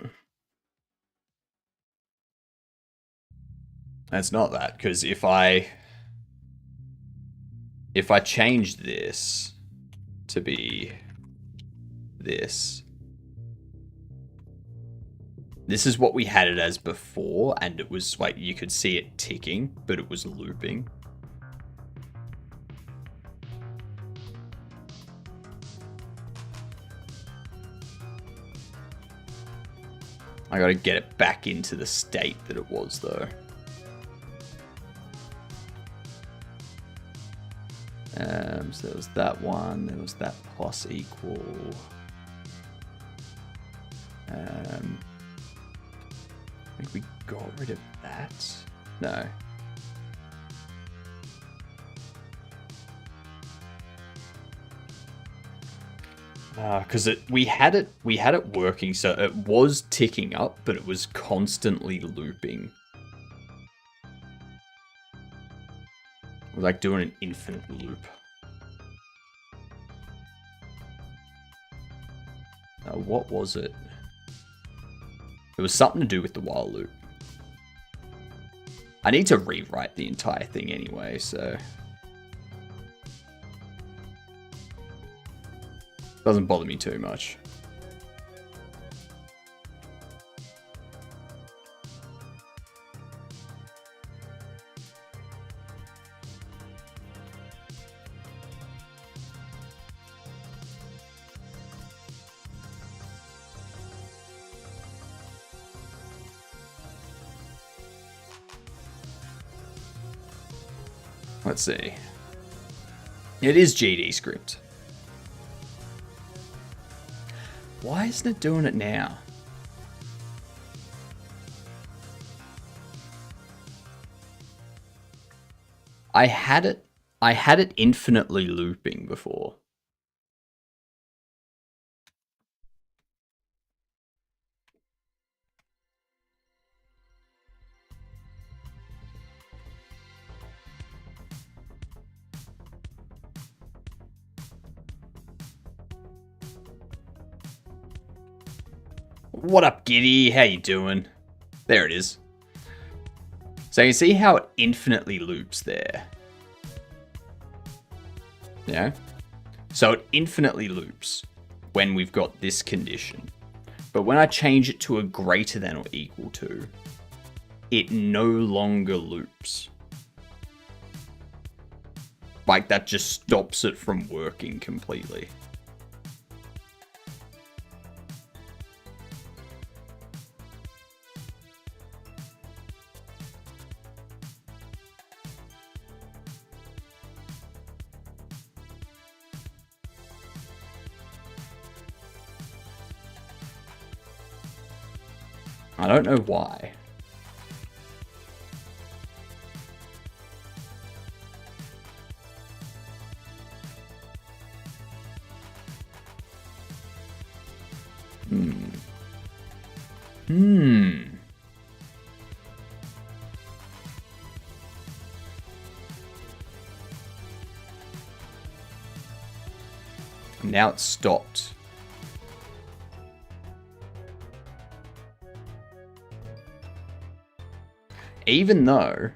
It's not that, because if I change this to be this is what we had it as before, and it was like you could see it ticking, but it was looping. I gotta get it back into the state that it was, though. So there was that one, there was that plus equal. I think we got rid of that. No. Because we had it working, so it was ticking up, but it was constantly looping. It was like doing an infinite loop. What was it? It was something to do with the while loop. I need to rewrite the entire thing anyway, so... Doesn't bother me too much. Let's see. It is GD script. Why isn't it doing it now? I had it infinitely looping before. What up, Giddy? How you doing? There it is. So you see how it infinitely loops there? Yeah? So it infinitely loops when we've got this condition. But when I change it to a greater than or equal to, it no longer loops. Like, that just stops it from working completely. I don't know why. Now it's stopped. Even though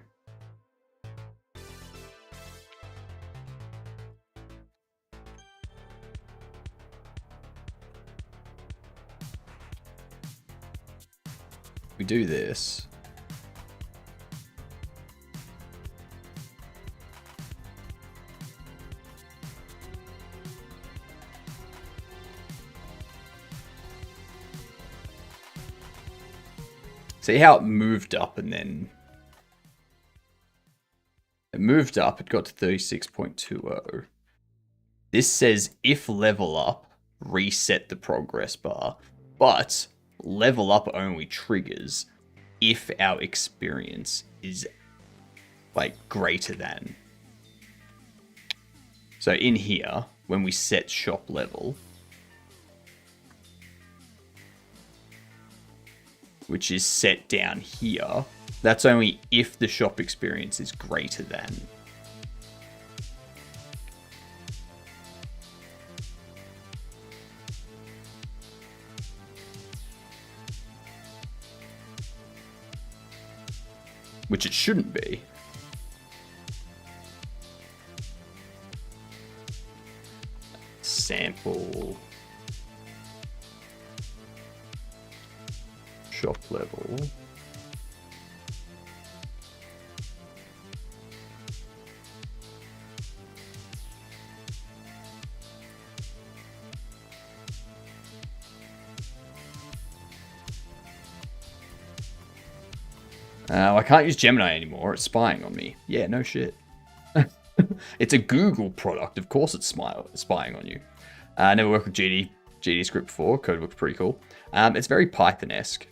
we do this, see how it moved up and then it moved up, it got to 36.20. This says if level up, reset the progress bar, but level up only triggers if our experience is like greater than. So in here, when we set shop level, which is set down here, that's only if the shop experience is greater than. Which it shouldn't be. Sample shop level. I can't use Gemini anymore. It's spying on me. Yeah, no shit. It's a Google product. Of course it's spying on you. Never worked with GD script before. Code looks pretty cool. It's very Python-esque.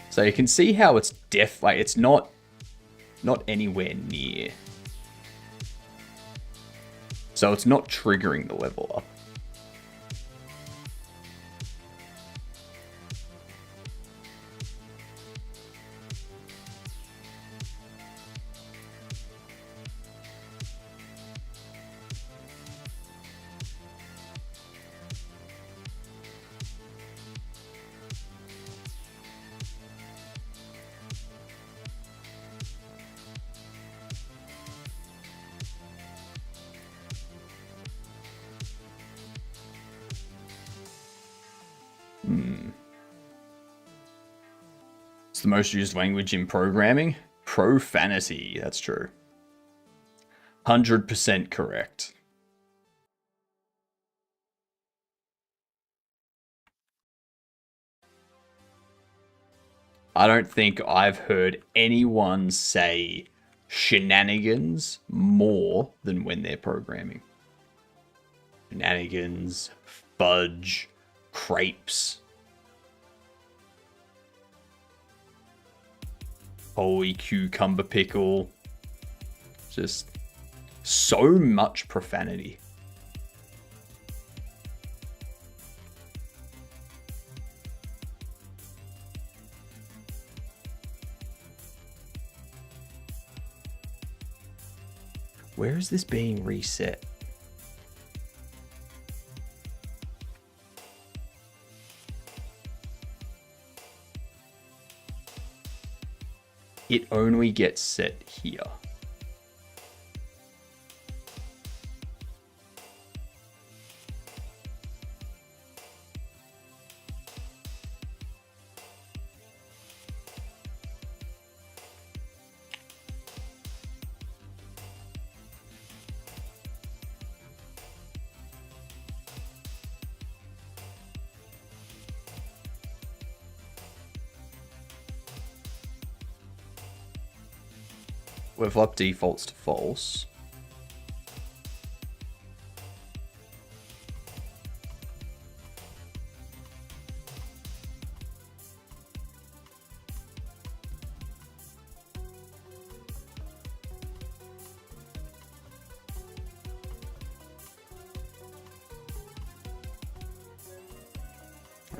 So you can see how it's like it's not anywhere near. So it's not triggering the level up. It's the most used language in programming. Profanity, that's true. 100% correct. I don't think I've heard anyone say shenanigans more than when they're programming. Shenanigans, fudge, crepes. Holy cucumber pickle. Just so much profanity. Where is this being reset? It only gets set here. Level up defaults to false.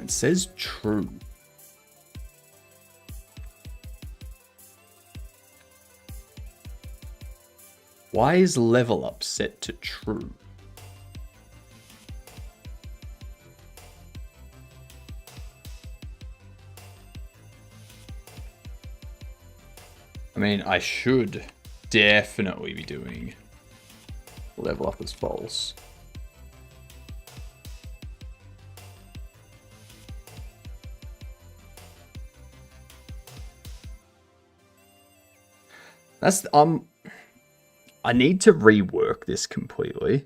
It says true. Why is level up set to true? I mean, I should definitely be doing level up as false. That's I need to rework this completely.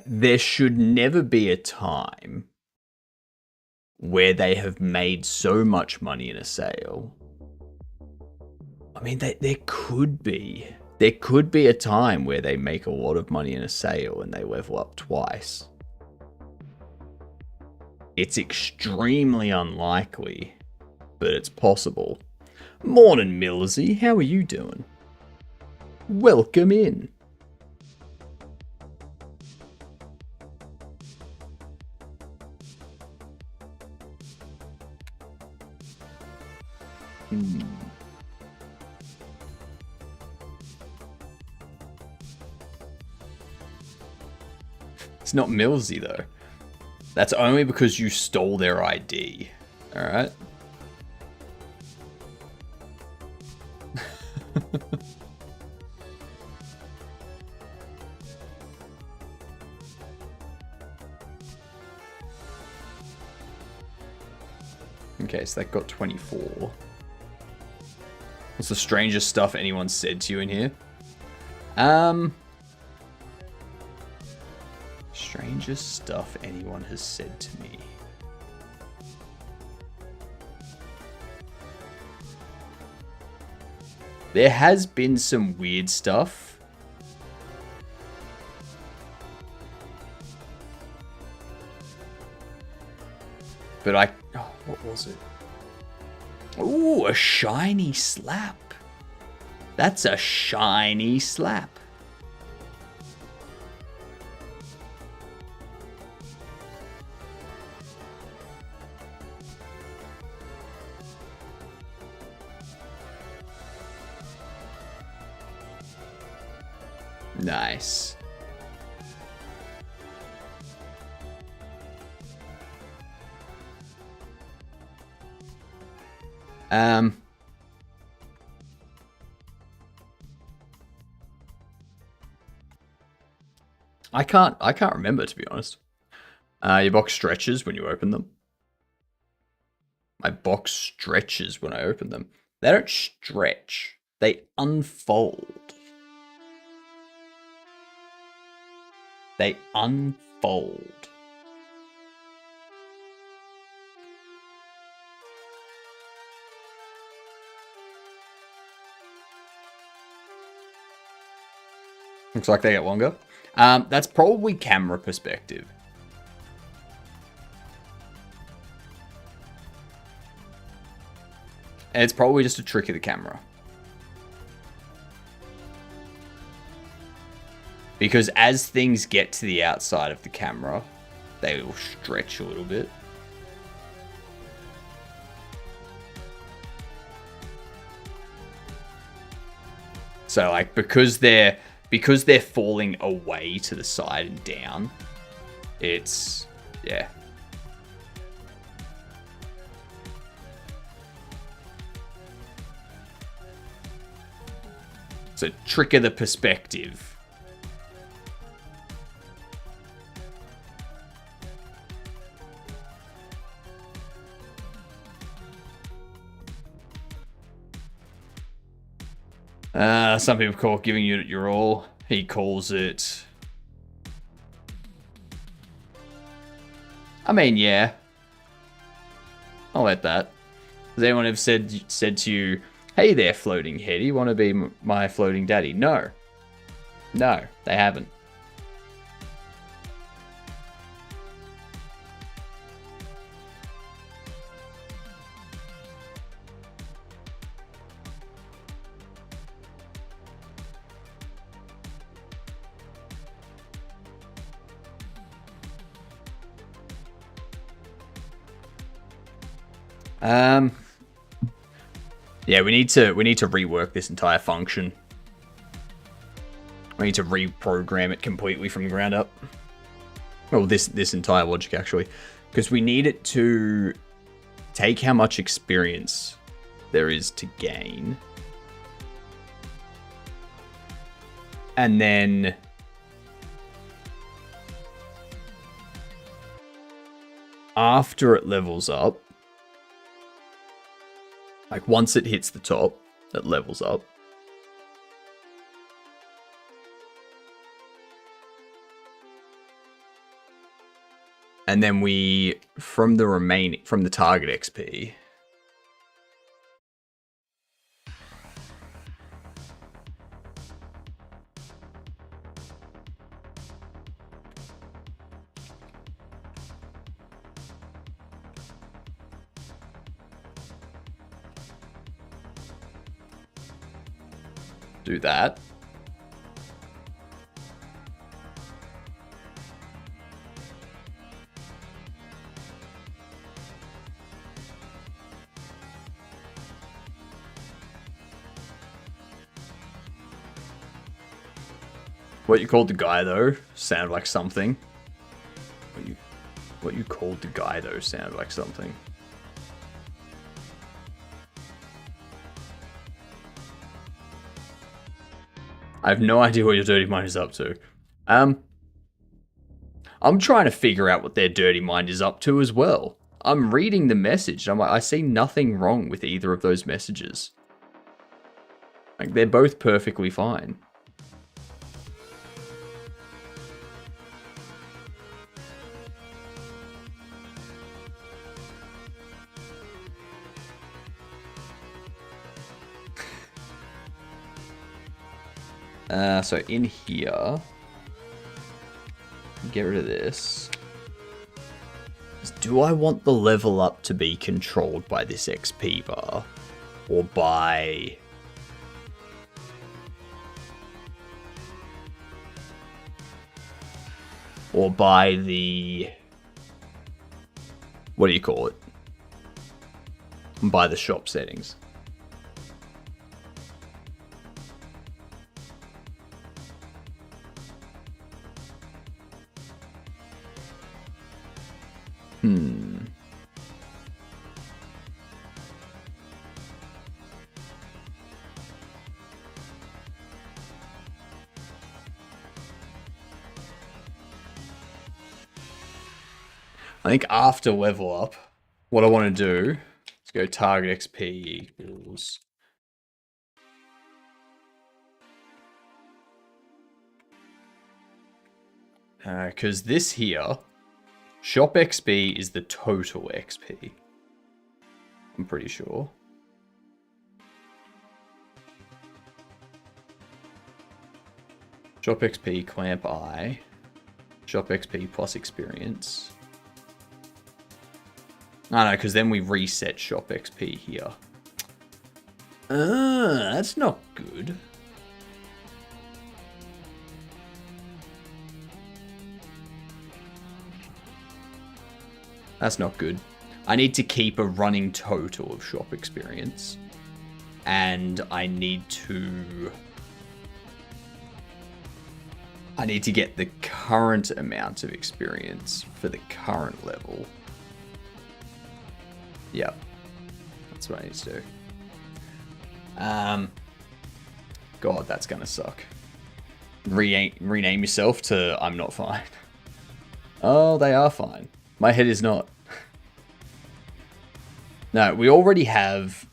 There should never be a time where they have made so much money in a sale. I mean, there could be. There could be a time where they make a lot of money in a sale and they level up twice. It's extremely unlikely, but it's possible. Morning, Millsy. How are you doing? Welcome in. It's not Millsy, though. That's only because you stole their ID. Alright? Okay, so that got 24. What's the strangest stuff anyone said to you in here? Strangest stuff anyone has said to me. There has been some weird stuff. But oh, what was it? Ooh, a shiny slap. That's a shiny slap. Nice. I can't remember, to be honest. Your box stretches when you open them. My box stretches when I open them. They don't stretch. They unfold. They unfold. Looks like they get longer. That's probably camera perspective. And it's probably just a trick of the camera. Because as things get to the outside of the camera, they will stretch a little bit. So like because they're falling away to the side and down, it's yeah. It's a trick of the perspective. Some people call it giving you your all. He calls it... I mean, yeah. I'll let that. Has anyone ever said to you, hey there, floating head, you want to be my floating daddy? No. No, they haven't. Yeah, we need to rework this entire function. We need to reprogram it completely from the ground up. Well, this entire logic actually, because we need it to take how much experience there is to gain, and then after it levels up, like once it hits the top, it levels up. And then we, from the target XP, do that. What you called the guy though sounded like something. What you called the guy though sounded like something. I have no idea what your dirty mind is up to. I'm trying to figure out what their dirty mind is up to as well. I'm reading the message. I'm like, I see nothing wrong with either of those messages. Like, they're both perfectly fine. So in here, get rid of this. Do I want the level up to be controlled by this XP bar? Or by... Or by the... What do you call it? By the shop settings. I think after level up, what I want to do is go target XP equals... Because this here, shop XP is the total XP. I'm pretty sure. Shop XP, clamp I. Shop XP plus experience. No, because then we reset shop XP here. That's not good. That's not good. I need to keep a running total of shop experience. And I need to get the current amount of experience for the current level. Yep. That's what I need to do. God, that's gonna suck. Rename yourself to I'm not fine. Oh, they are fine. My head is not. No, we already have...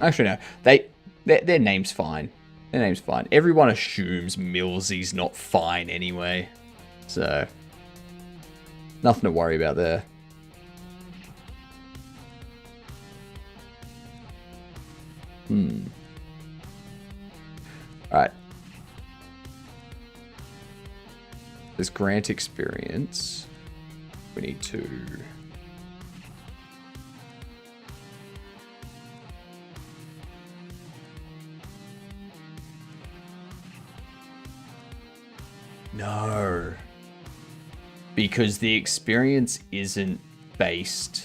Actually, no. Their name's fine. Their name's fine. Everyone assumes Millsy's not fine anyway. So, nothing to worry about there. Alright. There's grant experience. We need to... No. Because the experience isn't based...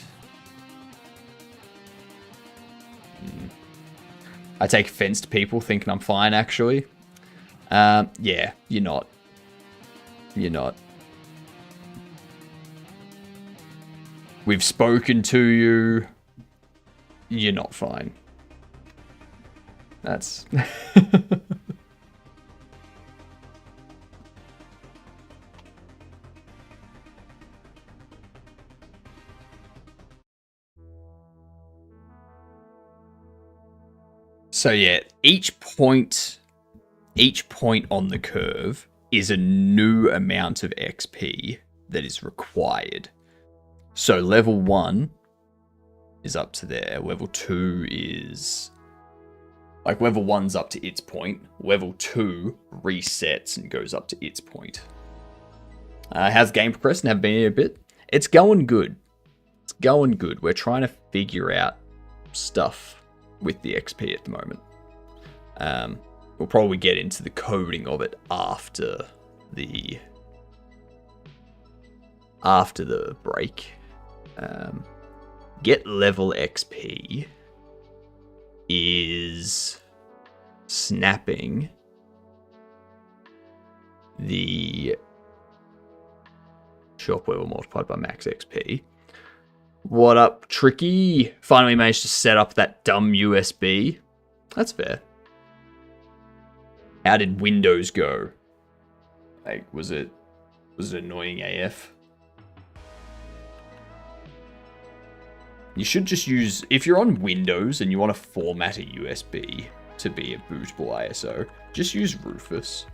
I take offense to people thinking I'm fine, actually. Yeah, you're not. You're not. We've spoken to you. You're not fine. That's... So yeah, each point on the curve is a new amount of XP that is required. So level 1 is up to there. Level 2 is... Like, level 1's up to its point. Level 2 resets and goes up to its point. How's game progressing? Have been here a bit. It's going good. It's going good. We're trying to figure out stuff with the XP at the moment. We'll probably get into the coding of it after the break. Get level XP is snapping the shop level multiplied by max XP. What up, Tricky? Finally managed to set up that dumb USB. That's fair. How did Windows go? Like, was it annoying AF? You should just use, if you're on Windows and you want to format a USB to be a bootable ISO, just use Rufus.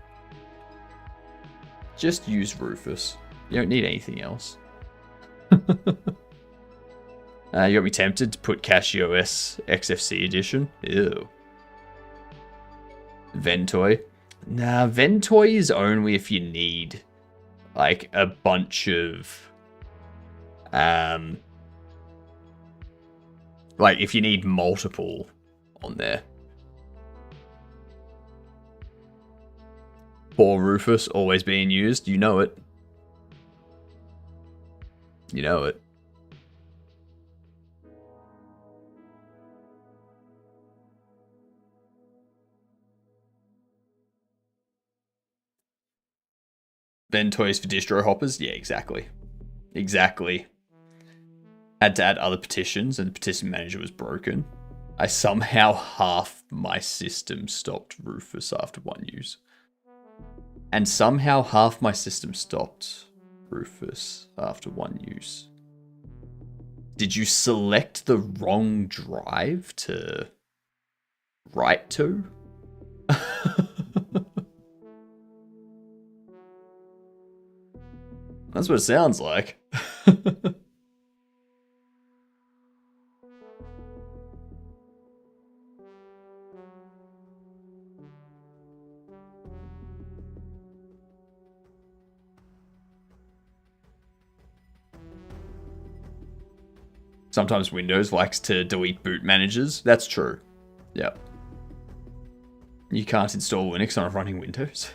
Just use Rufus. You don't need anything else. You got me tempted to put CashOS XFC edition. Ew. Ventoy. Nah, Ventoy is only if you need like a bunch of like if you need multiple on there. Poor Rufus always being used, you know it. You know it. Ventoys for distro hoppers? Yeah, exactly. Exactly. Had to add other petitions and the petition manager was broken. I somehow half my system stopped Rufus after one use. And somehow half my system stopped Rufus after one use. Did you select the wrong drive to write to? That's what it sounds like. Sometimes Windows likes to delete boot managers. That's true. Yep. You can't install Linux on running Windows.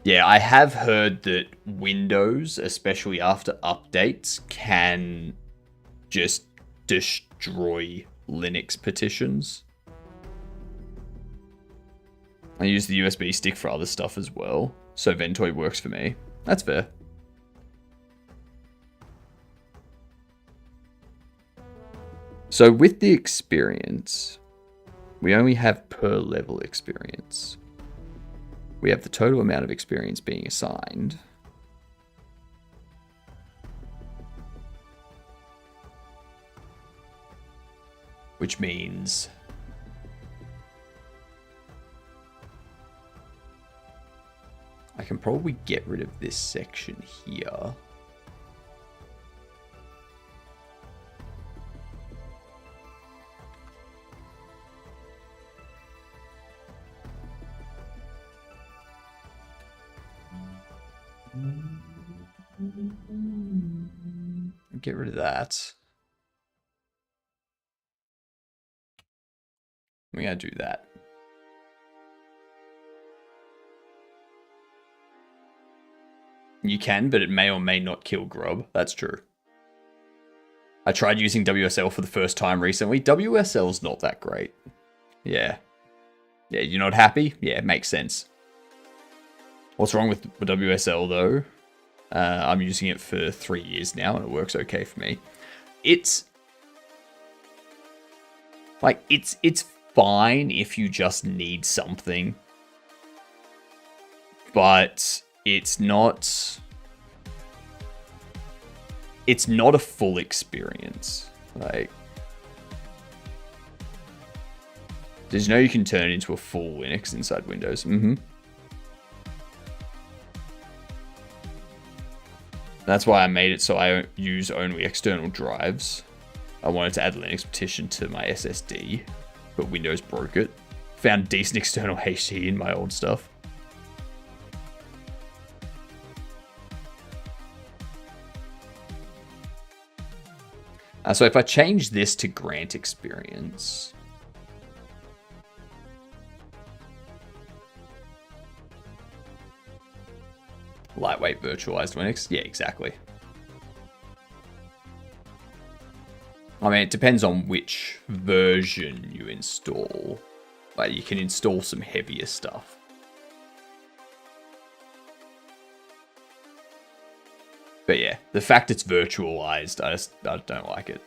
Yeah, I have heard that Windows, especially after updates, can just destroy Linux petitions. I use the USB stick for other stuff as well, so Ventoy works for me. That's fair. So with the experience, we only have per level experience. We have the total amount of experience being assigned. Which means I can probably get rid of this section here. Get rid of that. We gotta do that. You can, but it may or may not kill grub. That's true. I tried using WSL for the first time recently. WSL's not that great. Yeah. Yeah, you're not happy? Yeah, it makes sense. What's wrong with WSL, though? I'm using it for 3 years now, and it works okay for me. It's fine if you just need something. But it's not a full experience. Like, did you know you can turn it into a full Linux inside Windows? Mm-hmm. That's why I made it so I use only external drives. I wanted to add Linux partition to my SSD, but Windows broke it. Found decent external HDD in my old stuff. So if I change this to Grant Experience, lightweight virtualized Linux, yeah, exactly. I mean, it depends on which version you install. Like, you can install some heavier stuff. But yeah, the fact it's virtualized, I don't like it.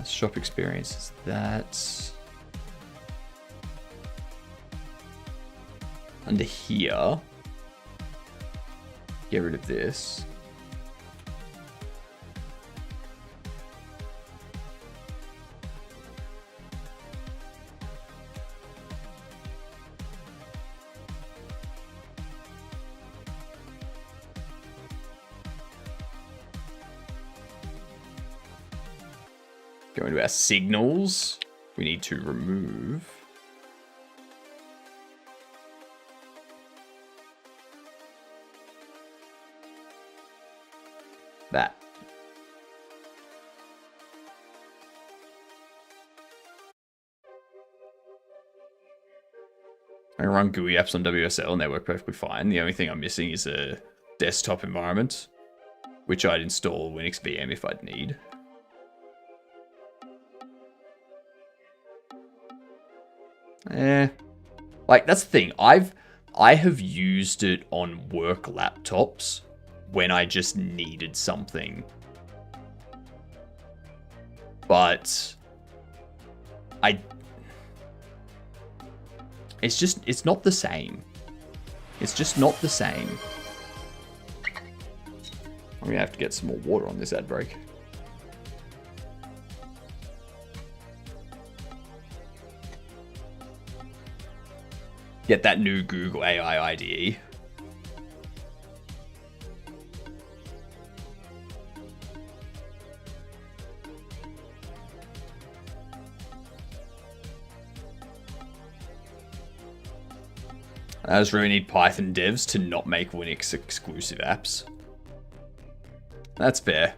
Shop experience is that. Under here, get rid of this. Go into our signals. We need to remove that. I run GUI apps on WSL and they work perfectly fine. The only thing I'm missing is a desktop environment, which I'd install Linux VM if I'd need. Like, that's the thing. I have used it on work laptops when I just needed something. But it's not the same. It's just not the same. I'm gonna have to get some more water on this ad break. Get that new Google AI IDE. I just really need Python devs to not make Linux exclusive apps. That's fair.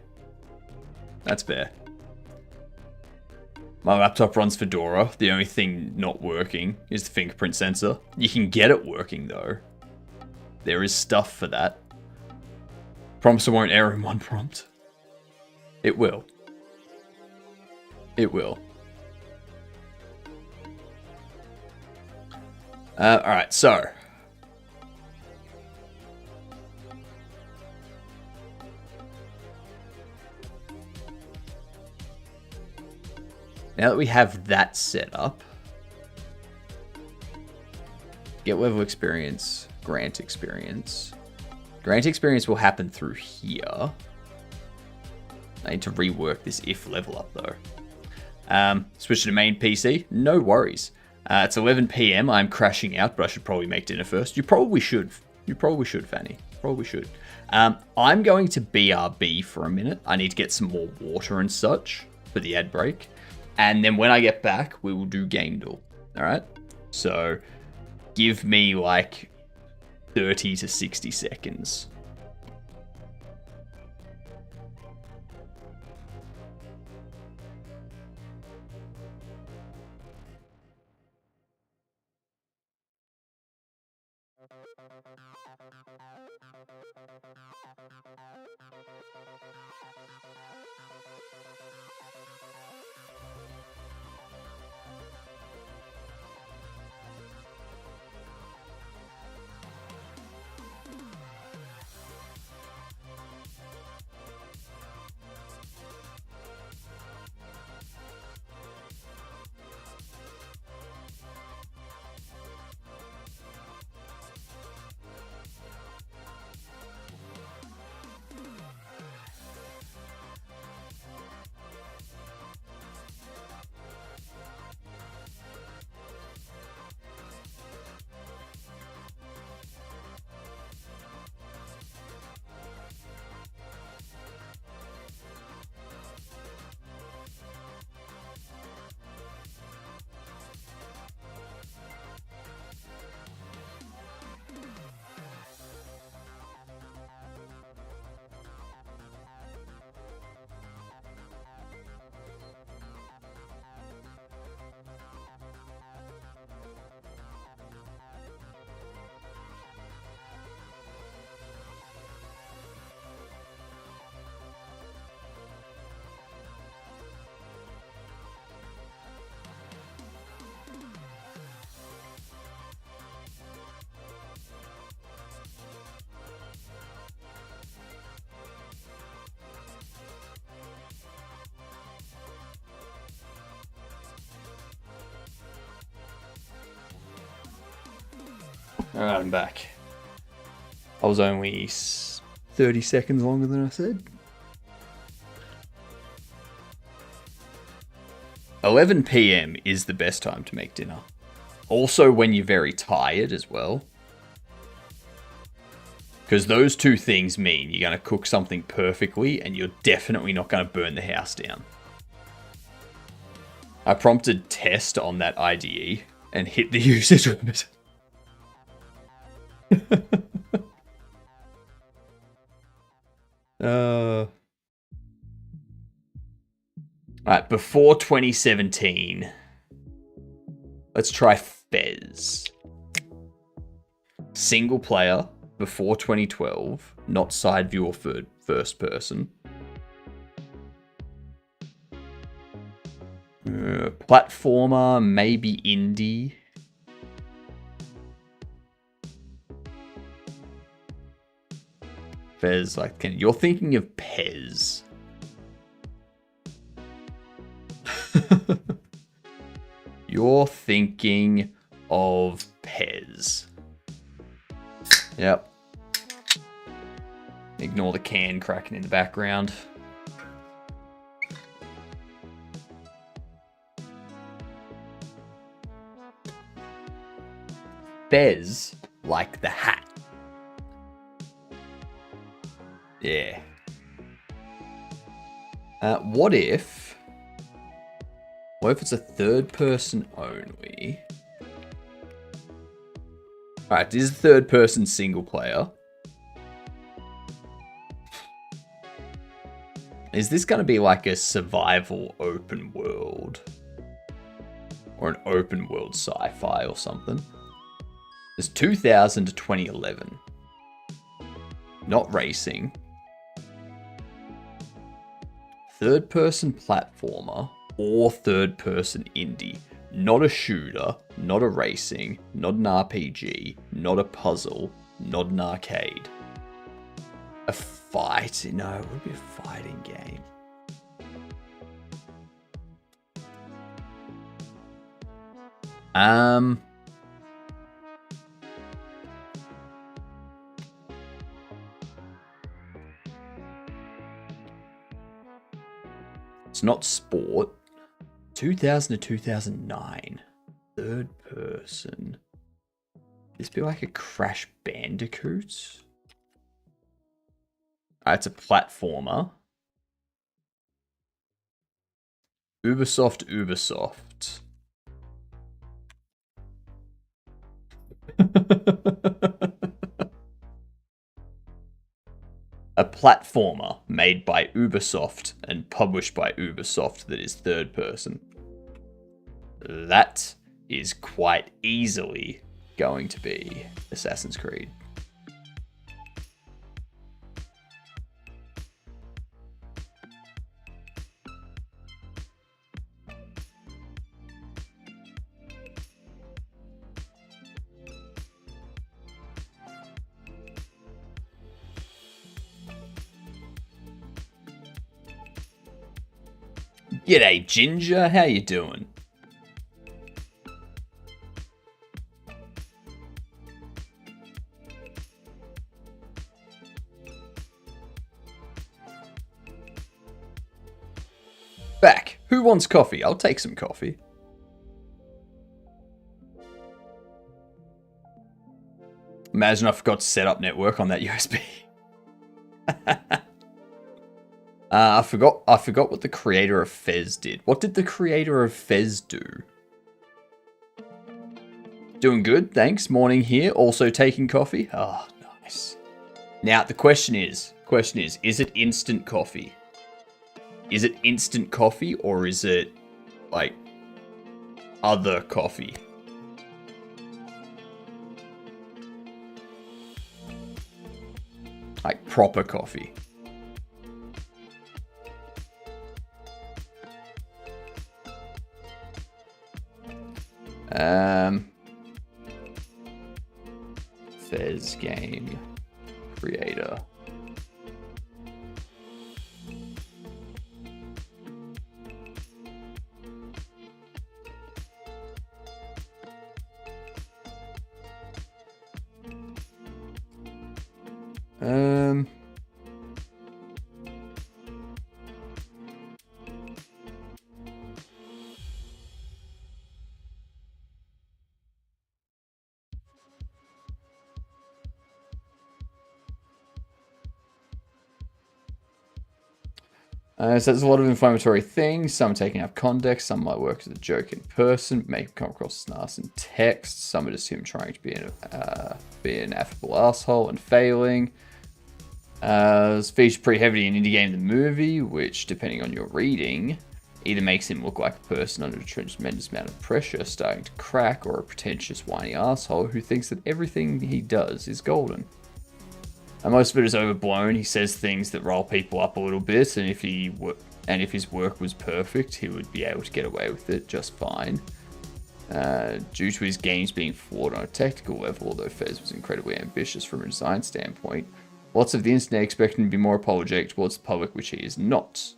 That's fair. My laptop runs Fedora. The only thing not working is the fingerprint sensor. You can get it working though. There is stuff for that. Promise it won't error in one prompt. It will. It will. Alright, so. Now that we have that set up, get level experience, grant experience. Grant experience will happen through here. I need to rework this if level up though. Switch to the main PC, no worries. It's 11 PM, I'm crashing out, but I should probably make dinner first. You probably should. You probably should, Fanny. Probably should. I'm going to BRB for a minute. I need to get some more water and such for the ad break. And then when I get back, we will do Game Duel. Alright? So, give me like 30 to 60 seconds. Alright, I'm back. I was only 30 seconds longer than I said. 11 PM is the best time to make dinner. Also when you're very tired as well. Because those two things mean you're going to cook something perfectly and you're definitely not going to burn the house down. I prompted test on that IDE and hit the usage limit. Alright, before 2017, let's try Fez. Single player, before 2012, not side view or first person. Platformer, maybe indie. Fez, like, you're thinking of Pez. You're thinking of Pez. Yep. Ignore the can cracking in the background. Fez, like the hat. Yeah. What if it's a third person only? Alright, this is third person single player. Is this going to be like a survival open world? Or an open world sci-fi or something? It's 2000 to 2011. Not racing. Third person platformer or third person indie. Not a shooter, not a racing, not an RPG, not a puzzle, not an arcade. A fight? No, it would be a fighting game. It's not sport. 2000 to 2009. Third person. This be like a Crash Bandicoot? It's a platformer. Ubisoft. A platformer made by Ubisoft and published by Ubisoft that is third person. That is quite easily going to be Assassin's Creed. G'day, Ginger. How you doing? Back. Who wants coffee? I'll take some coffee. Imagine I forgot to set up network on that USB. I forgot what the creator of Fez did. What did the creator of Fez do? Doing good, thanks. Morning here. Also taking coffee. Oh, nice. Now the question is it instant coffee? Is it instant coffee or is it like other coffee? Like proper coffee. Fez game creator. So there's a lot of inflammatory things. Some taking out context. Some might work as a joke in person, make him come across as nice in text. Some are just him trying to be an affable asshole and failing. It's featured pretty heavily in Indie Game the Movie, which, depending on your reading, either makes him look like a person under a tremendous amount of pressure starting to crack, or a pretentious whiny asshole who thinks that everything he does is golden. And most of it is overblown. He says things that roll people up a little bit, and if his work was perfect, he would be able to get away with it just fine. Due to his games being flawed on a technical level, although Fez was incredibly ambitious from a design standpoint, lots of the internet expect him to be more apologetic towards the public, which he is not.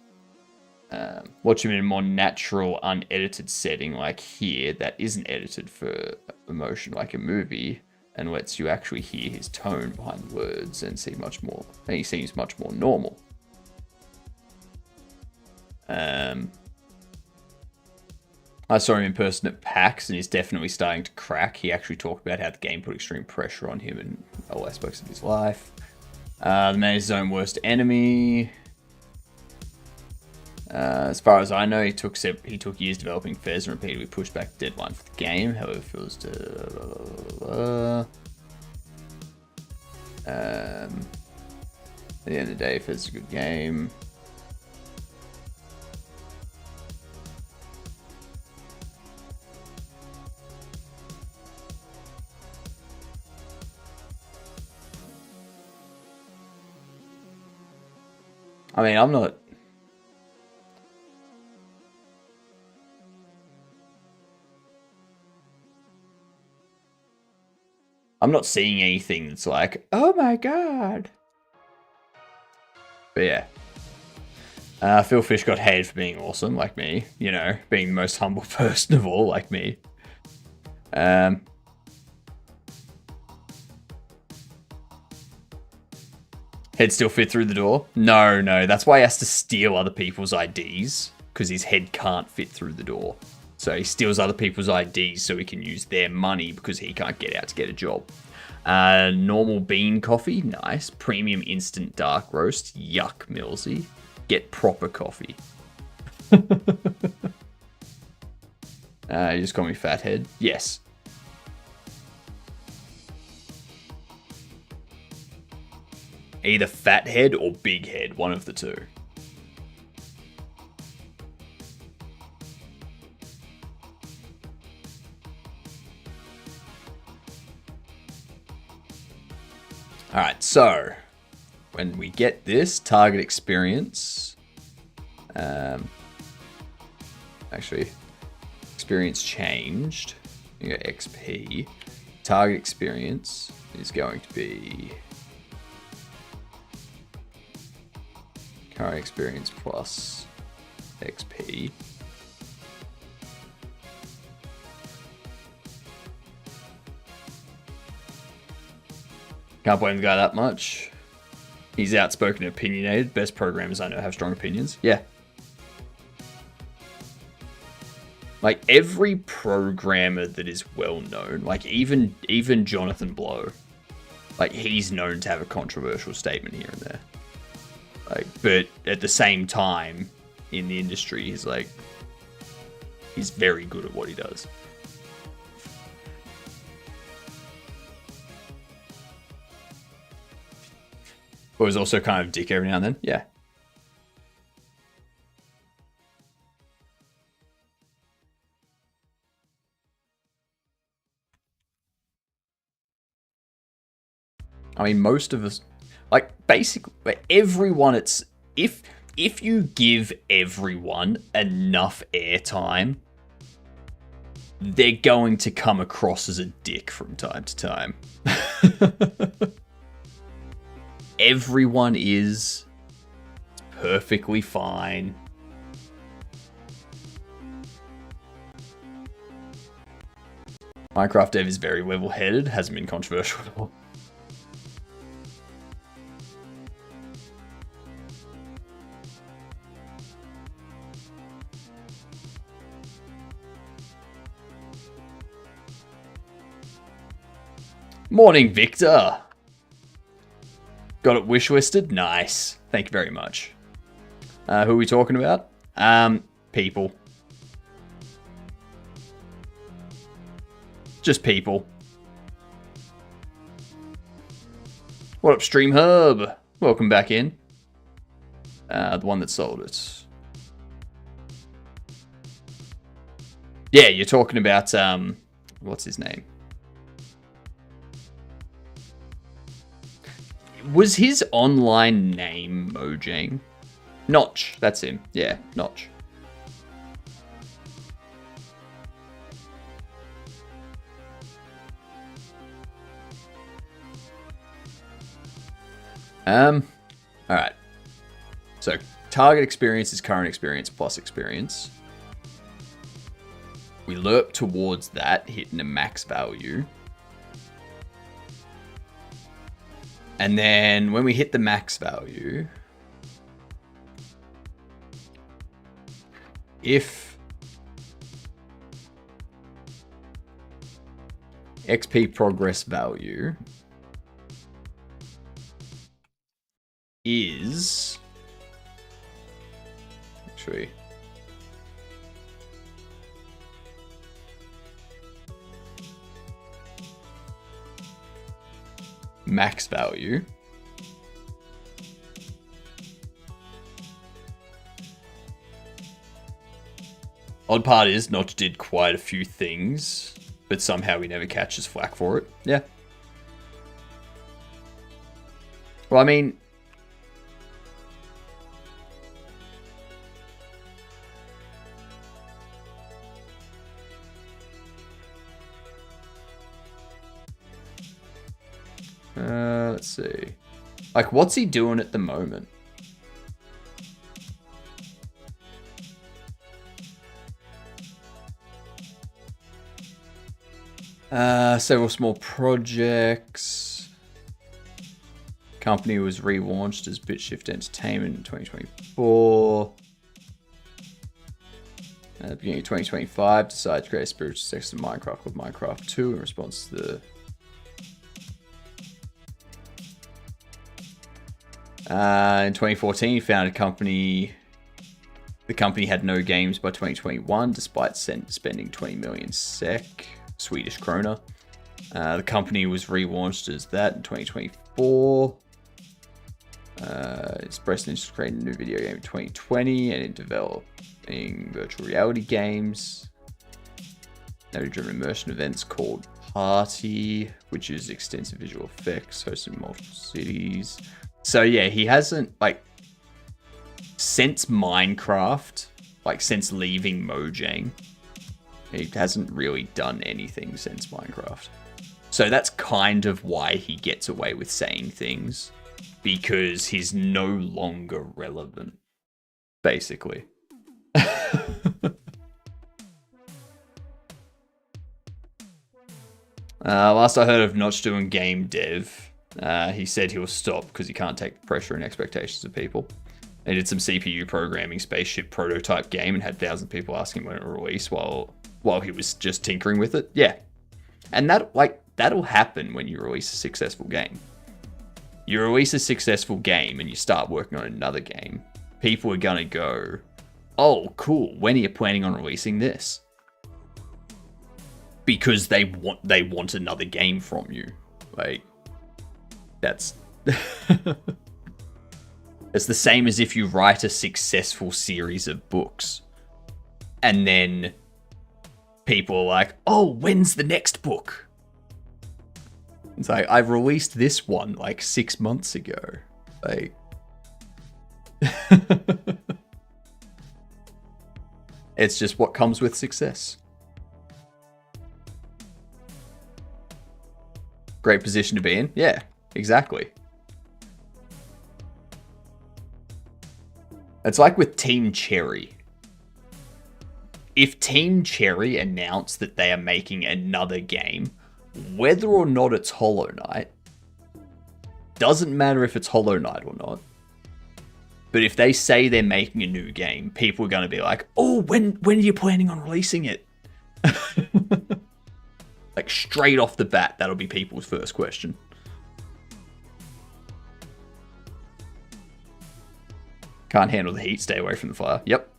Watch him in a more natural, unedited setting like here that isn't edited for emotion like a movie, and lets you actually hear his tone behind the words and see much more. And he seems much more normal. I saw him in person at PAX, and he's definitely starting to crack. He actually talked about how the game put extreme pressure on him in all aspects of his life. The man is his own worst enemy. As far as I know, he took years developing Fez and repeatedly pushed back the deadline for the game. However, feels to at the end of the day, Fez is a good game. I mean, I'm not seeing anything that's like, oh my god. But yeah. Phil Fish got hated for being awesome, like me. You know, being the most humble person of all, like me. Head still fit through the door? No, that's why he has to steal other people's IDs, because his head can't fit through the door. So he steals other people's IDs so he can use their money because he can't get out to get a job. Normal bean coffee, nice. Premium instant dark roast, yuck, Millsy. Get proper coffee. You just call me fathead? Yes. Either fathead or big head, one of the two. All right, so when we get this target experience, actually, experience changed. You got XP. Target experience is going to be current experience plus XP. Can't blame the guy that much. He's outspoken and opinionated. Best programmers I know have strong opinions. Yeah. Like, every programmer that is well known, like even Jonathan Blow, like, he's known to have a controversial statement here and there. Like, but at the same time, in the industry, he's very good at what he does. But was also kind of a dick every now and then. Yeah. I mean, most of us, like, basically, everyone, it's, if you give everyone enough airtime, they're going to come across as a dick from time to time. Everyone is perfectly fine. Minecraft dev is very level-headed, hasn't been controversial at all. Morning, Victor. Got it wishlisted? Nice. Thank you very much. Who are we talking about? People. Just people. What up, Stream Hub? Welcome back in. The one that sold it. Yeah, you're talking about, what's his name? Was his online name Mojang? Notch, that's him. Yeah, Notch. Alright. So, target experience is current experience plus experience. We lerp towards that, hitting a max value. And then when we hit the max value, if XP progress value is actually max value, odd part is Notch did quite a few things, but somehow he never catches flack for it. Yeah. Well, I mean, let's see. Like, what's he doing at the moment? Several small projects. Company was relaunched as BitShift Entertainment in 2024. At the beginning of 2025, decided to create a spiritual section of Minecraft called Minecraft 2 in response to the in 2014, he founded a company. The company had no games by 2021, despite spending 20 million SEK, Swedish krona. The company was relaunched as that in 2024. Expressed an interest in creating a new video game in 2020 and in developing virtual reality games. Narrative-driven immersion events called party, which is extensive visual effects, hosted multiple cities. So yeah, he hasn't, like, since Minecraft, like since leaving Mojang, he hasn't really done anything since Minecraft. So that's kind of why he gets away with saying things, because he's no longer relevant, basically. Last I heard of Notch doing game dev, he said he'll stop because he can't take the pressure and expectations of people. He did some CPU programming spaceship prototype game and had 1,000 people asking when it will release while he was just tinkering with it. Yeah. And that'll happen when you release a successful game. You release a successful game and you start working on another game. People are gonna go, oh, cool, when are you planning on releasing this? Because they want another game from you. Like, that's... It's the same as if you write a successful series of books. And then people are like, oh, when's the next book? It's like, I've released this one like 6 months ago. Like... It's just what comes with success. Great position to be in. Yeah, exactly. It's like with Team Cherry. If Team Cherry announce that they are making another game, whether or not it's Hollow Knight, doesn't matter if it's Hollow Knight or not. But if they say they're making a new game, people are going to be like, oh, when are you planning on releasing it? Like, straight off the bat, that'll be people's first question. Can't handle the heat, stay away from the fire. Yep.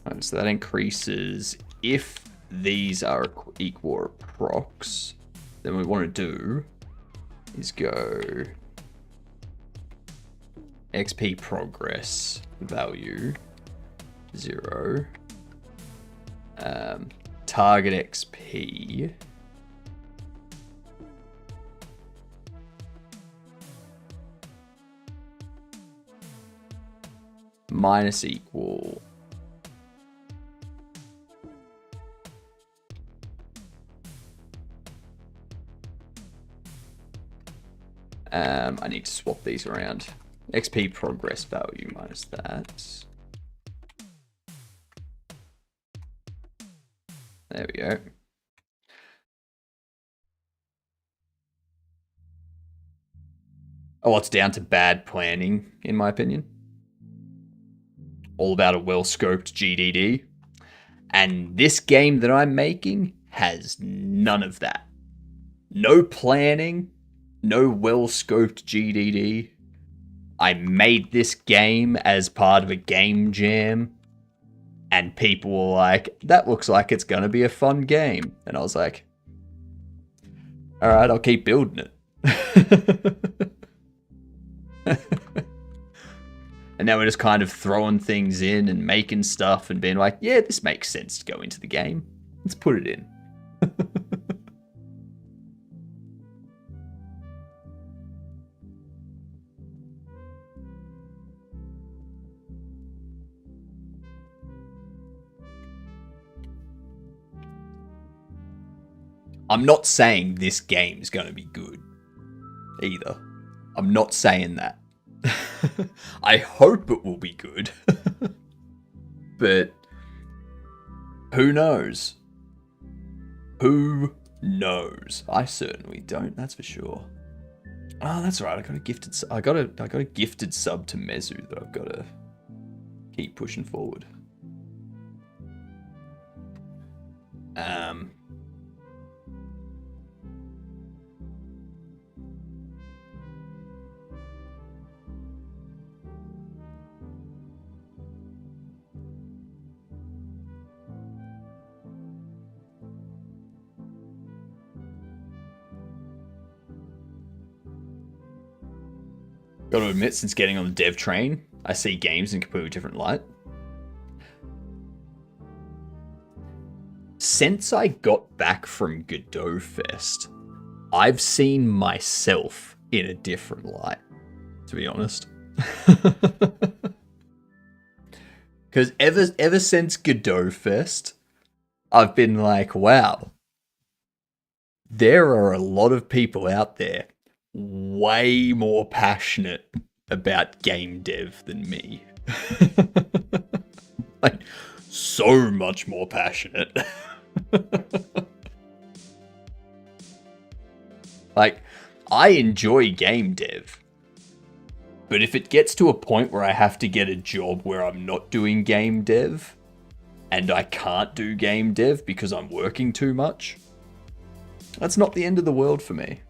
Right, so that increases if these are equal or procs. Then what we want to do is go XP progress value 0. Target XP minus equal I need to swap these around. XP progress value minus that. There we go. Oh, it's down to bad planning, in my opinion. All about a well-scoped GDD. And this game that I'm making has none of that. No planning, no well-scoped GDD. I made this game as part of a game jam. And people were like, that looks like it's going to be a fun game. And I was like, all right, I'll keep building it. And now we're just kind of throwing things in and making stuff and being like, yeah, this makes sense to go into the game. Let's put it in. I'm not saying this game is going to be good either. I'm not saying that. I hope it will be good. But who knows? Who knows? I certainly don't, that's for sure. Oh, that's right. I got a gifted sub to Mezu that I've got to keep pushing forward. Got to admit, since getting on the dev train, I see games in a completely different light. Since I got back from Godot Fest, I've seen myself in a different light, to be honest. Because ever since Godot Fest, I've been like, wow, there are a lot of people out there way more passionate about game dev than me. Like, so much more passionate. Like, I enjoy game dev. But if it gets to a point where I have to get a job where I'm not doing game dev, and I can't do game dev because I'm working too much, that's not the end of the world for me.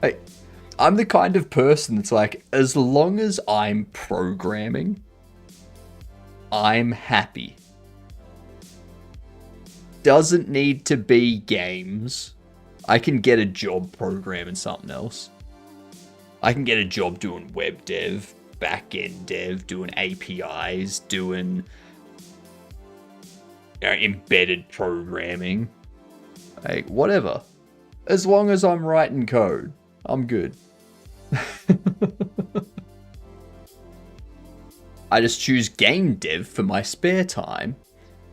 Hey, I'm the kind of person that's like, as long as I'm programming, I'm happy. Doesn't need to be games. I can get a job programming something else. I can get a job doing web dev, back-end dev, doing APIs, doing embedded programming. Like, whatever. As long as I'm writing code, I'm good. I just choose game dev for my spare time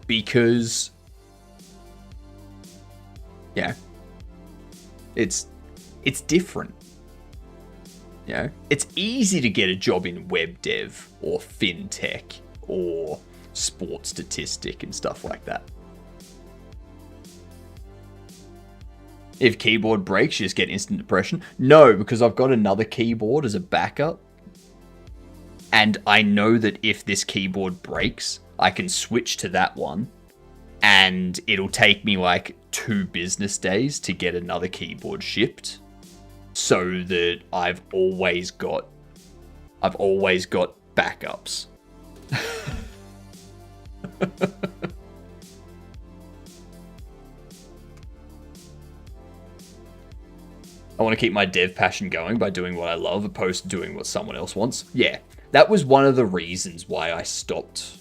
because, yeah, it's different. You know, it's easy to get a job in web dev or fintech or sports statistic and stuff like that. If keyboard breaks, you just get instant depression. No, because I've got another keyboard as a backup. And I know that if this keyboard breaks, I can switch to that one. And it'll take me like 2 business days to get another keyboard shipped. So that I've always got backups. I want to keep my dev passion going by doing what I love opposed to doing what someone else wants. Yeah, that was one of the reasons why I stopped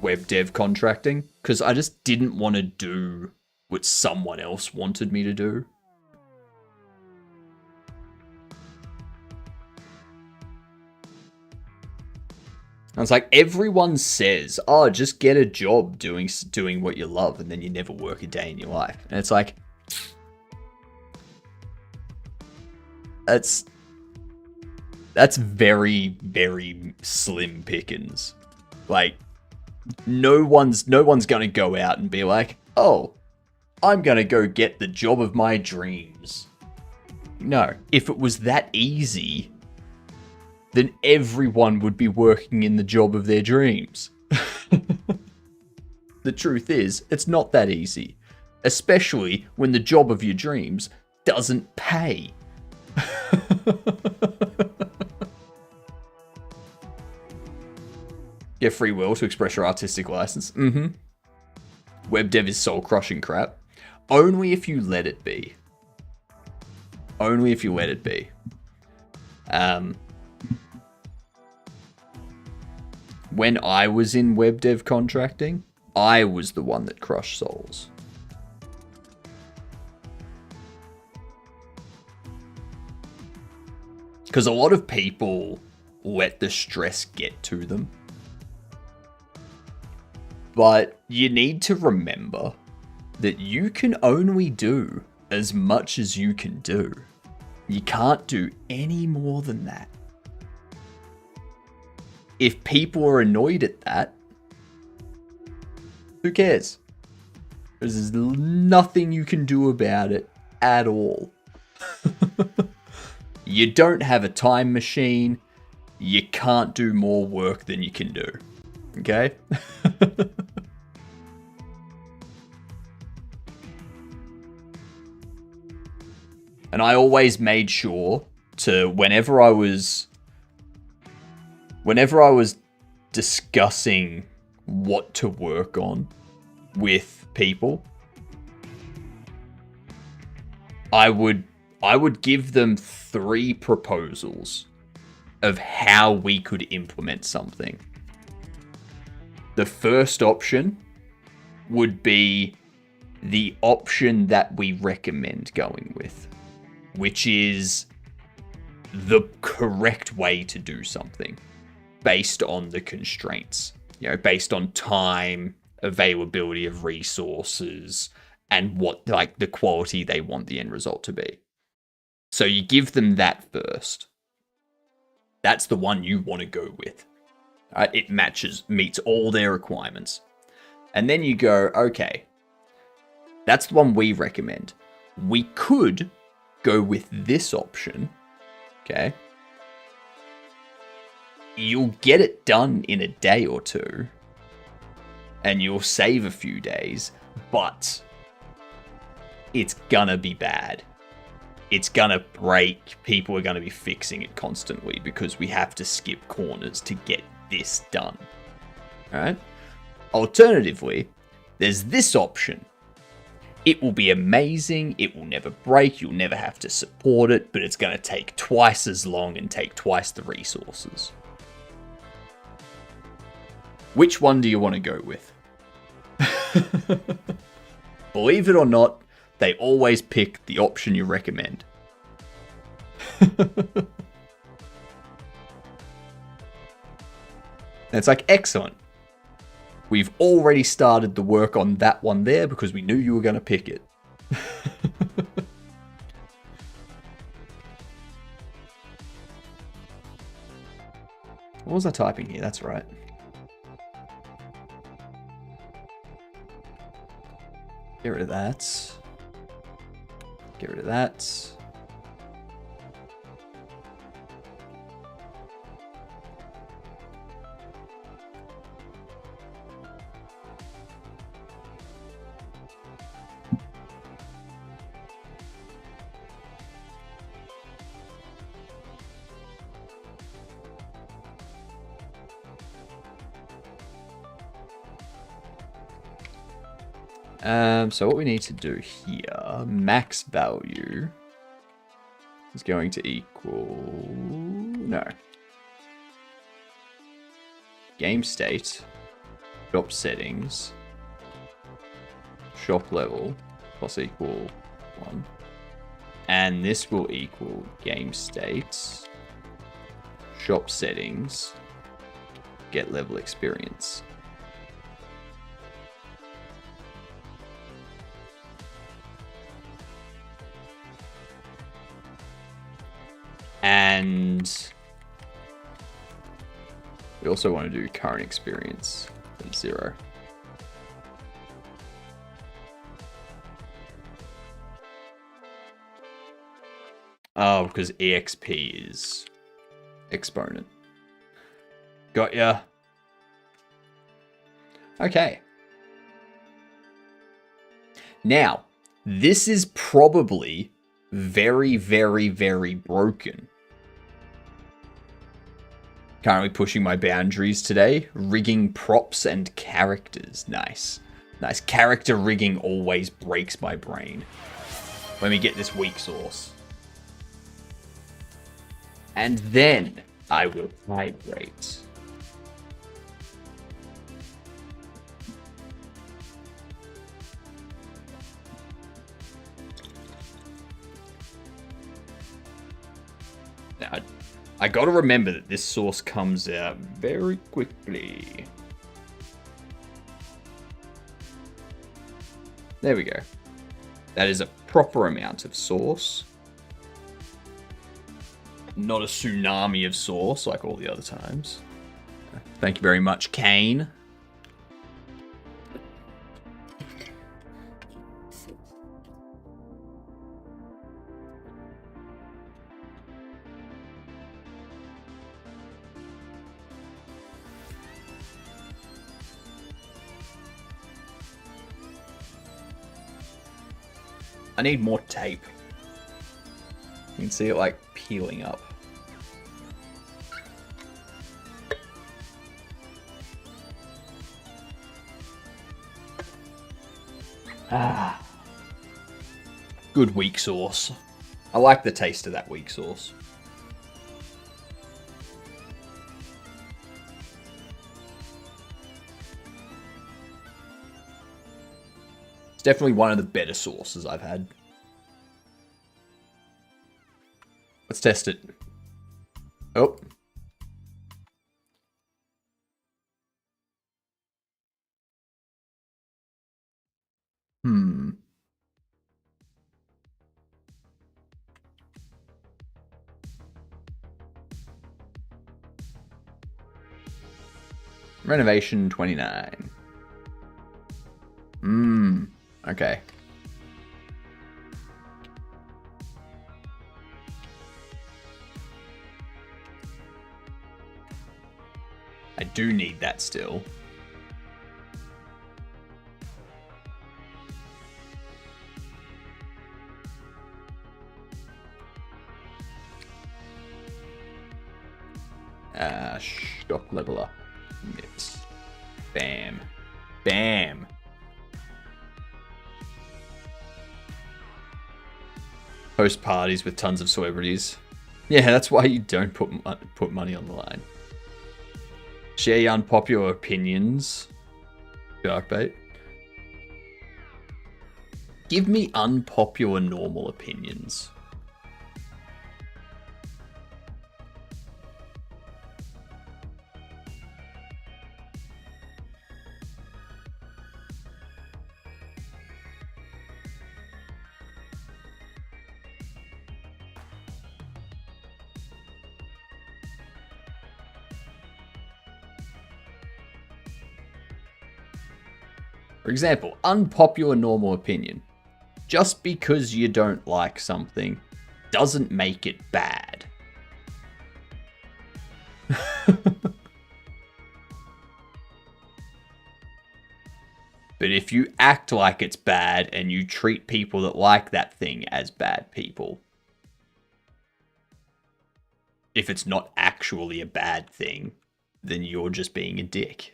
web dev contracting, because I just didn't want to do what someone else wanted me to do. And it's like, everyone says, oh, just get a job doing what you love, and then you never work a day in your life. And it's like, that's very, very slim pickings. Like, no one's gonna go out and be like, oh, I'm gonna go get the job of my dreams. No, if it was that easy, then everyone would be working in the job of their dreams. The truth is, it's not that easy. Especially when the job of your dreams doesn't pay. Get free will to express your artistic license. Web dev is soul-crushing crap. Only if you let it be. Only if you let it be. When I was in web dev contracting, I was the one that crushed souls. Because a lot of people let the stress get to them. But you need to remember that you can only do as much as you can do. You can't do any more than that. If people are annoyed at that, who cares? There's nothing you can do about it at all. You don't have a time machine. You can't do more work than you can do. Okay? And I always made sure to, whenever I was discussing what to work on with people, I would give them 3 proposals of how we could implement something. The first option would be the option that we recommend going with, which is the correct way to do something based on the constraints, based on time, availability of resources, and what the quality they want the end result to be. So you give them that first. That's the one you want to go with. It meets all their requirements. And then you go, okay, that's the one we recommend. We could go with this option, okay? You'll get it done in a day or 2, and you'll save a few days, but it's gonna be bad. It's gonna break. People are gonna be fixing it constantly because we have to skip corners to get this done. Alright? Alternatively, there's this option. It will be amazing, it will never break, you'll never have to support it, but it's gonna take twice as long and take twice the resources. Which one do you want to go with? Believe it or not, they always pick the option you recommend. It's like, excellent. We've already started the work on that one there because we knew you were going to pick it. What was I typing here? That's right. Get rid of that. Get rid of that. So what we need to do here, max value is going to equal, no. Game state, shop settings, shop level plus equal 1. And this will equal game state, shop settings, get level experience. And we also want to do current experience at 0. Oh, because EXP is exponent. Got ya. Okay. Now, this is probably very, very, very broken. Currently pushing my boundaries today. Rigging props and characters. Nice. Nice. Character rigging always breaks my brain. Let me get this weak source. And then I will vibrate. Now, I gotta remember that this source comes out very quickly. There we go. That is a proper amount of sauce. Not a tsunami of sauce like all the other times. Thank you very much, Kane. I need more tape. You can see it like peeling up. Good weak sauce. I like the taste of that weak sauce. It's definitely one of the better sauces I've had. Let's test it. Oh. Renovation 29. Okay. I do need that still. Stock level up. It's bam. Bam. Host parties with tons of celebrities. Yeah, that's why you don't put money on the line. Share your unpopular opinions. Sharkbait. Give me unpopular normal opinions. For example, unpopular normal opinion. Just because you don't like something doesn't make it bad. But if you act like it's bad and you treat people that like that thing as bad people, if it's not actually a bad thing, then you're just being a dick.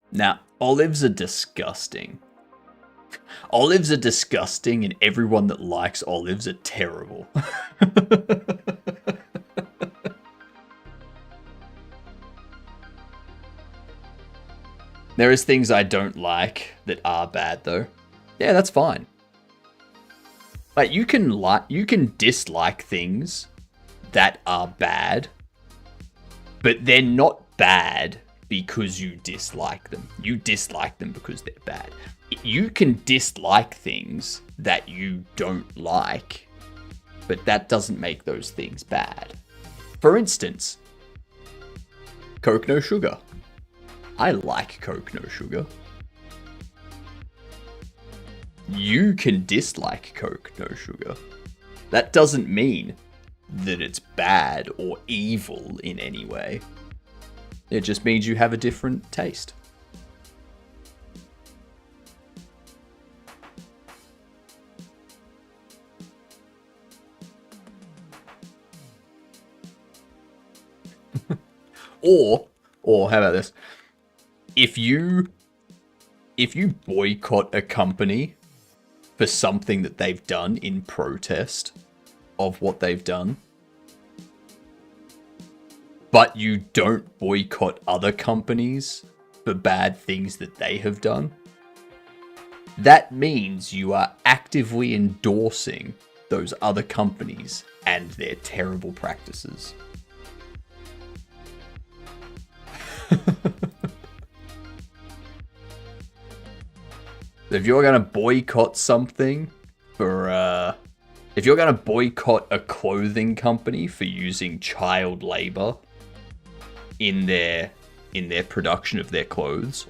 Now, olives are disgusting. Olives are disgusting, and everyone that likes olives are terrible. There is things I don't like that are bad, though. Yeah, that's fine. Like, you can dislike things that are bad, but they're not bad because you dislike them. You dislike them because they're bad. You can dislike things that you don't like, but that doesn't make those things bad. For instance, Coke no sugar. I like Coke no sugar. You can dislike Coke no sugar. That doesn't mean that it's bad or evil in any way. It just means you have a different taste. Or how about this? If you boycott a company for something that they've done in protest of what they've done, but you don't boycott other companies for bad things that they have done, that means you are actively endorsing those other companies and their terrible practices. If you're going to boycott something for, if you're going to boycott a clothing company for using child labor in their production of their clothes,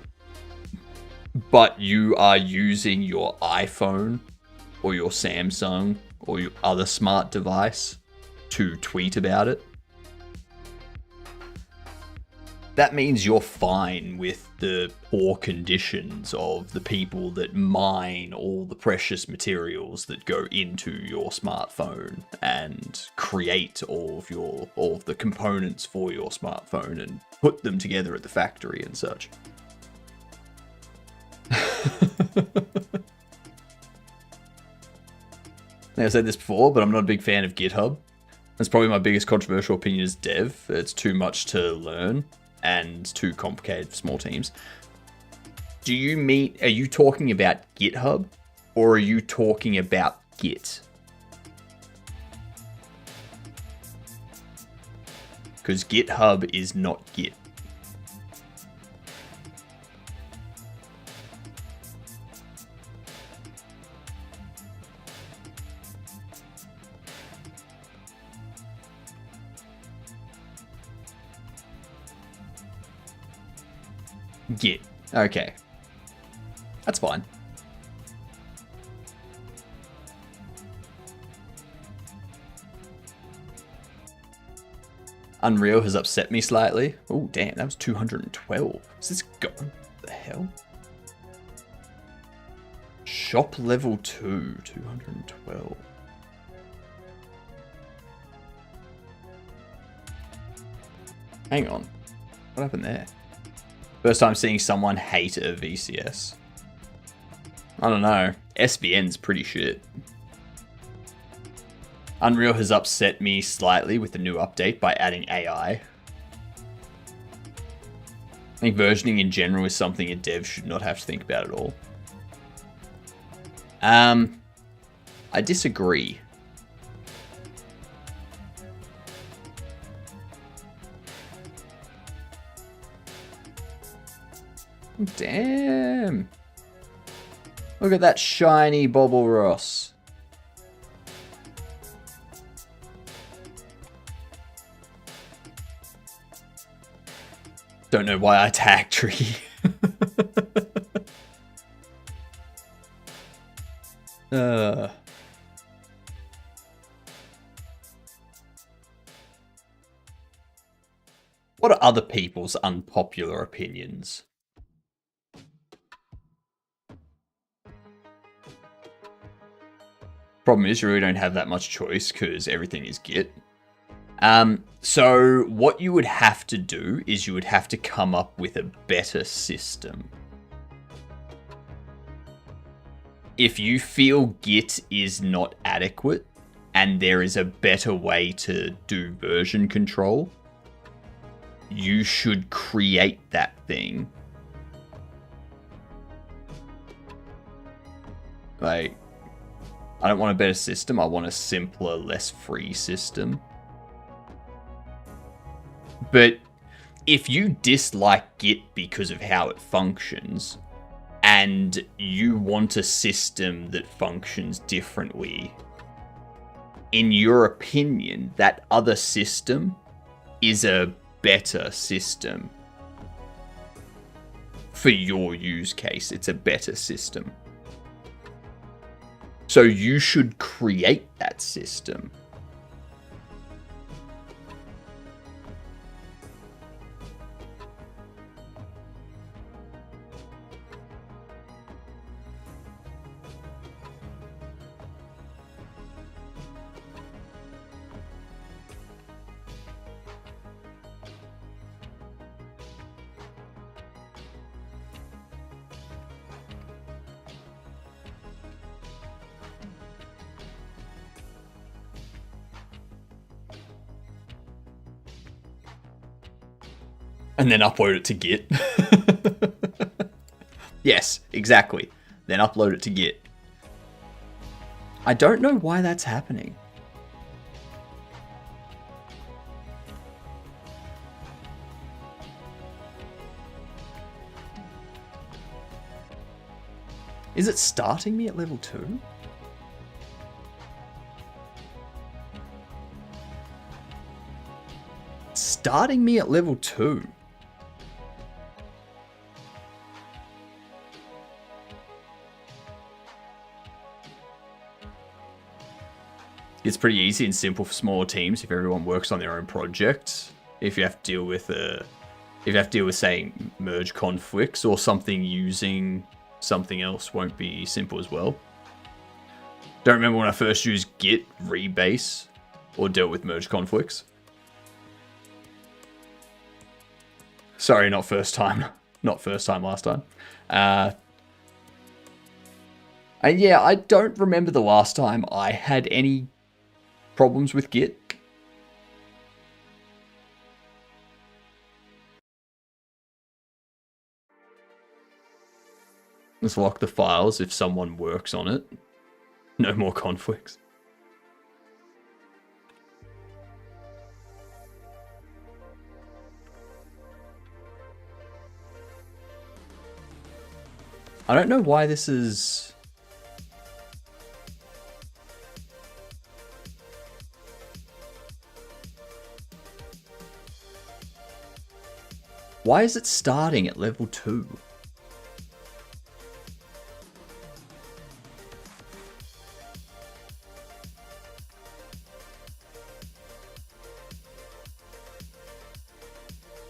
but you are using your iPhone or your Samsung or your other smart device to tweet about it, that means you're fine with the poor conditions of the people that mine all the precious materials that go into your smartphone and create all of the components for your smartphone and put them together at the factory and such. I've said this before, but I'm not a big fan of GitHub. That's probably my biggest controversial opinion as dev. It's too much to learn and too complicated for small teams. Are you talking about GitHub or are you talking about Git? Because GitHub is not Git. Git. Okay. That's fine. Unreal has upset me slightly. Oh, damn, that was 212. Is this gone? What the hell? Shop level 2, 212. Hang on. What happened there? First time seeing someone hate a VCS. I don't know. SVN's pretty shit. Unreal has upset me slightly with the new update by adding AI. I think versioning in general is something a dev should not have to think about at all. I disagree. Damn. Look at that shiny Bobble Ross. Don't know why I tagged Tree. What are other people's unpopular opinions? Problem is, you really don't have that much choice because everything is Git. So what you would have to do is you would have to come up with a better system. If you feel Git is not adequate and there is a better way to do version control, you should create that thing. Like, I don't want a better system, I want a simpler, less free system. But if you dislike Git because of how it functions, and you want a system that functions differently, in your opinion, that other system is a better system. For your use case, it's a better system. So you should create that system. And then upload it to Git. Yes, exactly. Then upload it to Git. I don't know why that's happening. Is it starting me at level 2? Starting me at level 2. It's pretty easy and simple for smaller teams if everyone works on their own project. If you have to deal with if you have to deal with, saying, merge conflicts or something using something else won't be simple as well. Don't remember when I first used git, rebase, or dealt with merge conflicts. Sorry, not first time. Not first time, last time. And yeah, I don't remember the last time I had any problems with git. Let's lock the files if someone works on it. No more conflicts. I don't know why this is... Why is it starting at level 2?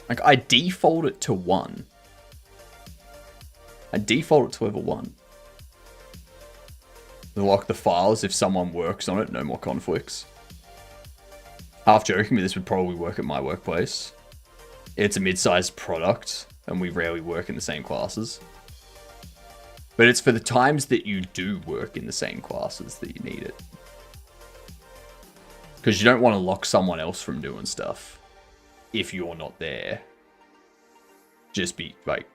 Like, I default it to 1. I default it to level 1. Lock the files if someone works on it, no more conflicts. Half joking, but this would probably work at my workplace. It's a mid-sized product, and we rarely work in the same classes. But it's for the times that you do work in the same classes that you need it. Because you don't want to lock someone else from doing stuff if you're not there. Just be, like...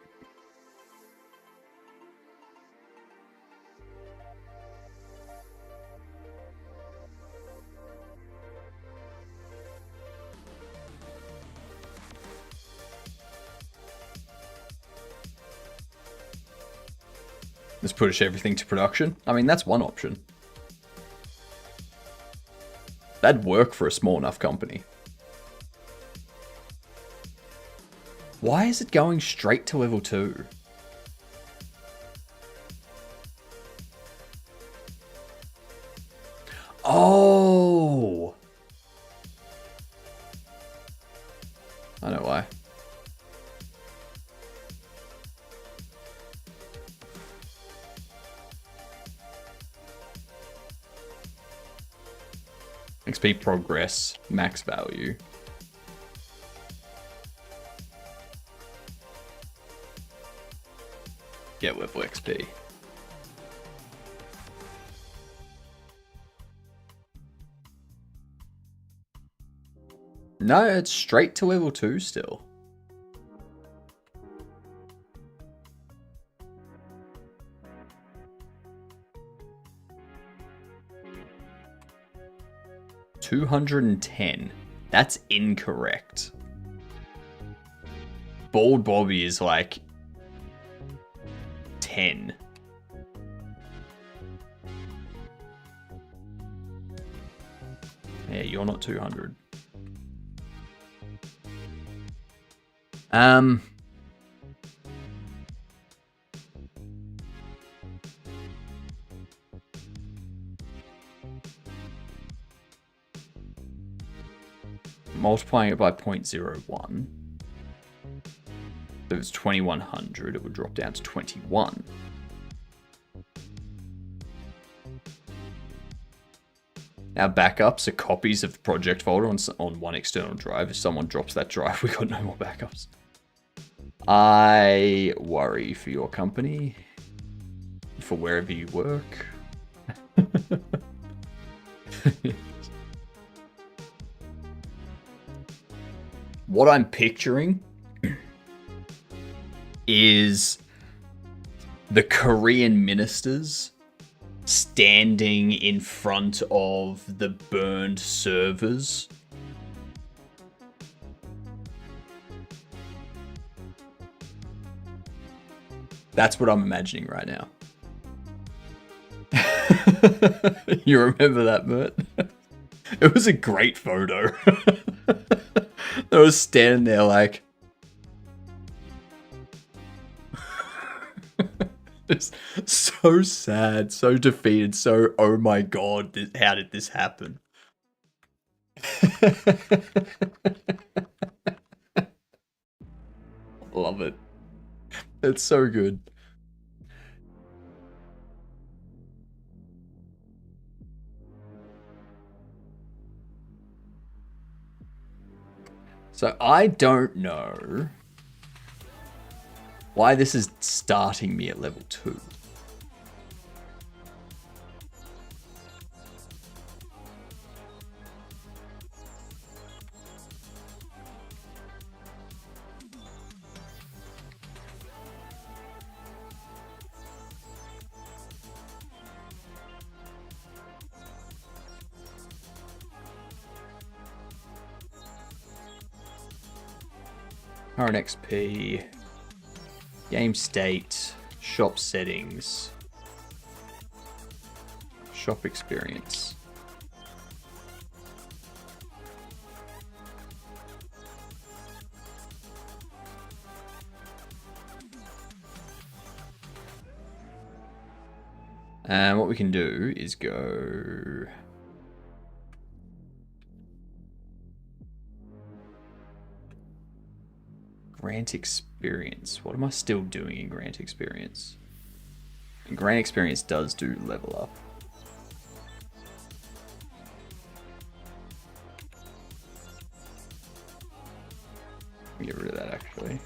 Let's push everything to production. I mean, that's one option. That'd work for a small enough company. Why is it going straight to level 2? Oh! I know why. XP progress, max value. Get level XP. No, it's straight to level 2 still. $210. That's incorrect. Bald Bobby is like 10. Yeah, you're not 200. Multiplying it by 0.01. If it's 2100, it would drop down to 21. Our backups are copies of the project folder on one external drive. If someone drops that drive, we got no more backups. I worry for your company, for wherever you work. What I'm picturing is the Korean ministers standing in front of the burned servers. That's what I'm imagining right now. You remember that, Mert? It was a great photo. I was standing there like... Just so sad, so defeated, so, oh my god, how did this happen? love it. It's so good. So I don't know why this is starting me at level 2. Current XP, game state, shop settings, shop experience. And what we can do is go... Grant experience. What am I still doing in grant experience? And grant experience does do level up. Get rid of that actually.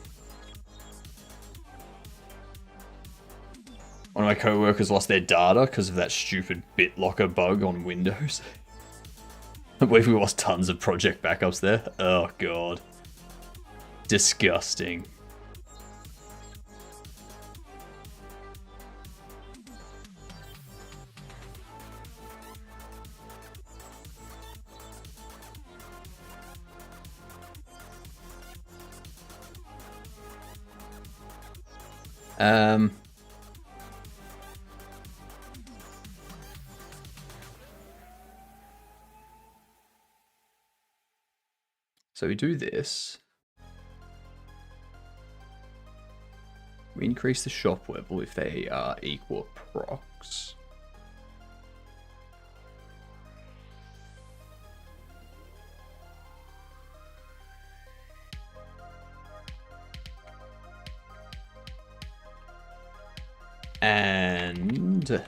One of my co-workers lost their data because of that stupid BitLocker bug on Windows. I believe we lost tons of project backups there. Oh god. Disgusting. So we do this. We increase the shop level if they are equal procs. And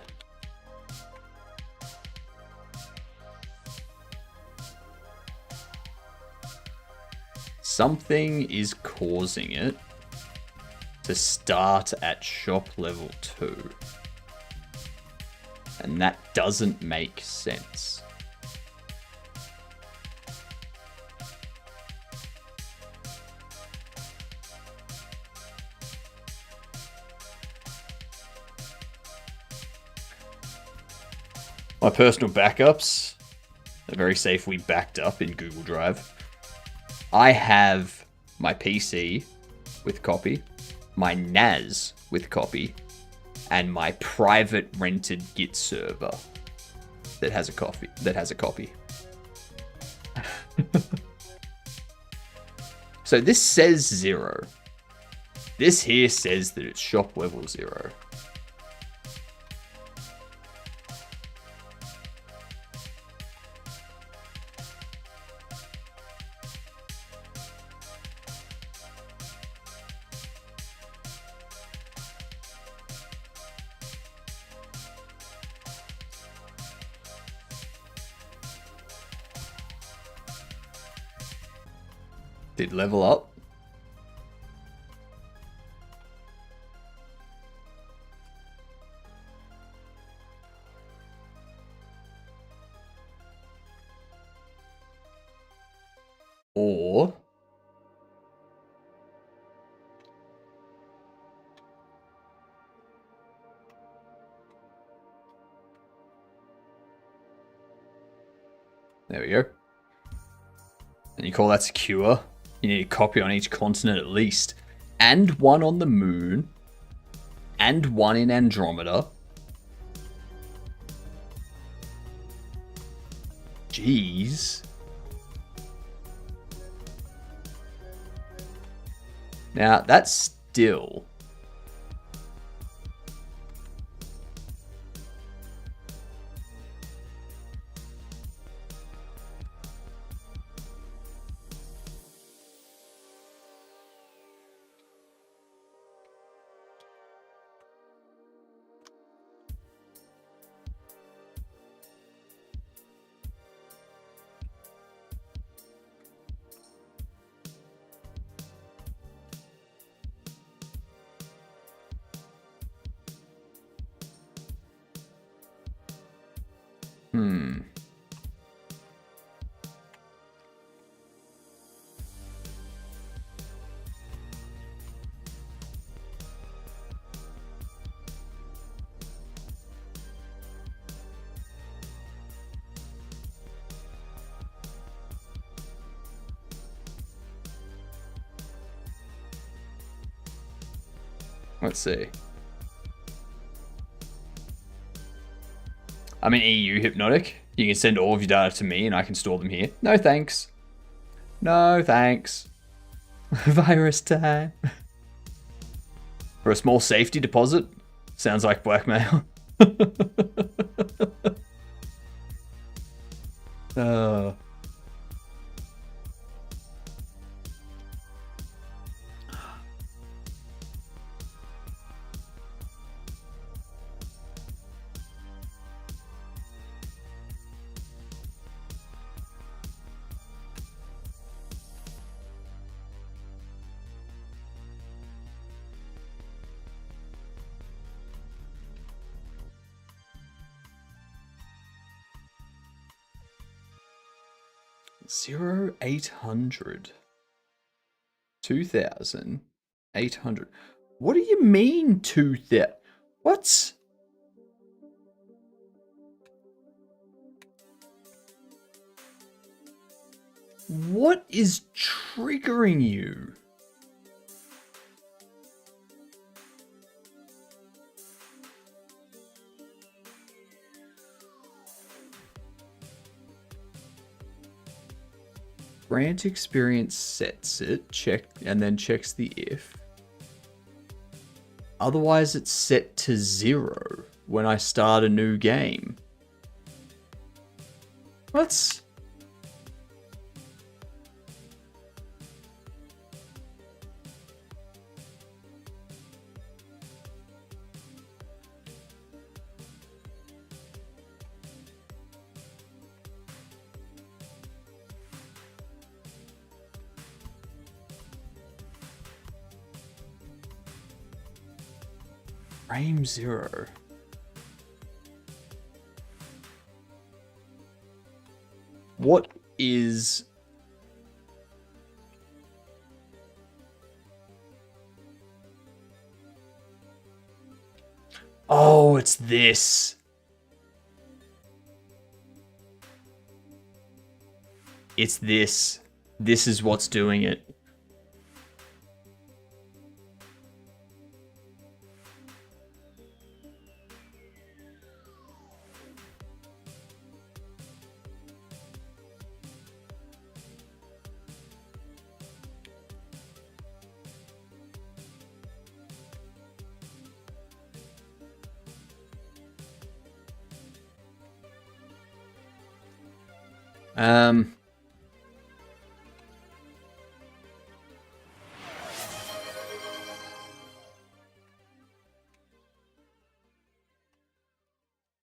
something is causing it to start at shop level 2. And that doesn't make sense. My personal backups are very safely backed up in Google Drive. I have my PC with copy, my NAS with copy, and my private rented Git server that has a copy. So this says 0. This here says that it's shop level 0. Did level up. Or there we go. And you call that secure. You need a copy on each continent at least. And one on the moon. And one in Andromeda. Jeez. Now, that's still... Hmm. Let's see. I'm an EU hypnotic. You can send all of your data to me and I can store them here. No thanks. No thanks. Virus time. For a small safety deposit? Sounds like blackmail. uh. Zero 800. 2,800. What do you mean 2,000? What? What is triggering you? Grant experience sets it, check, and then checks the if. Otherwise, it's set to 0 when I start a new game. What? Frame 0. What is... Oh, it's this. It's this. This is what's doing it.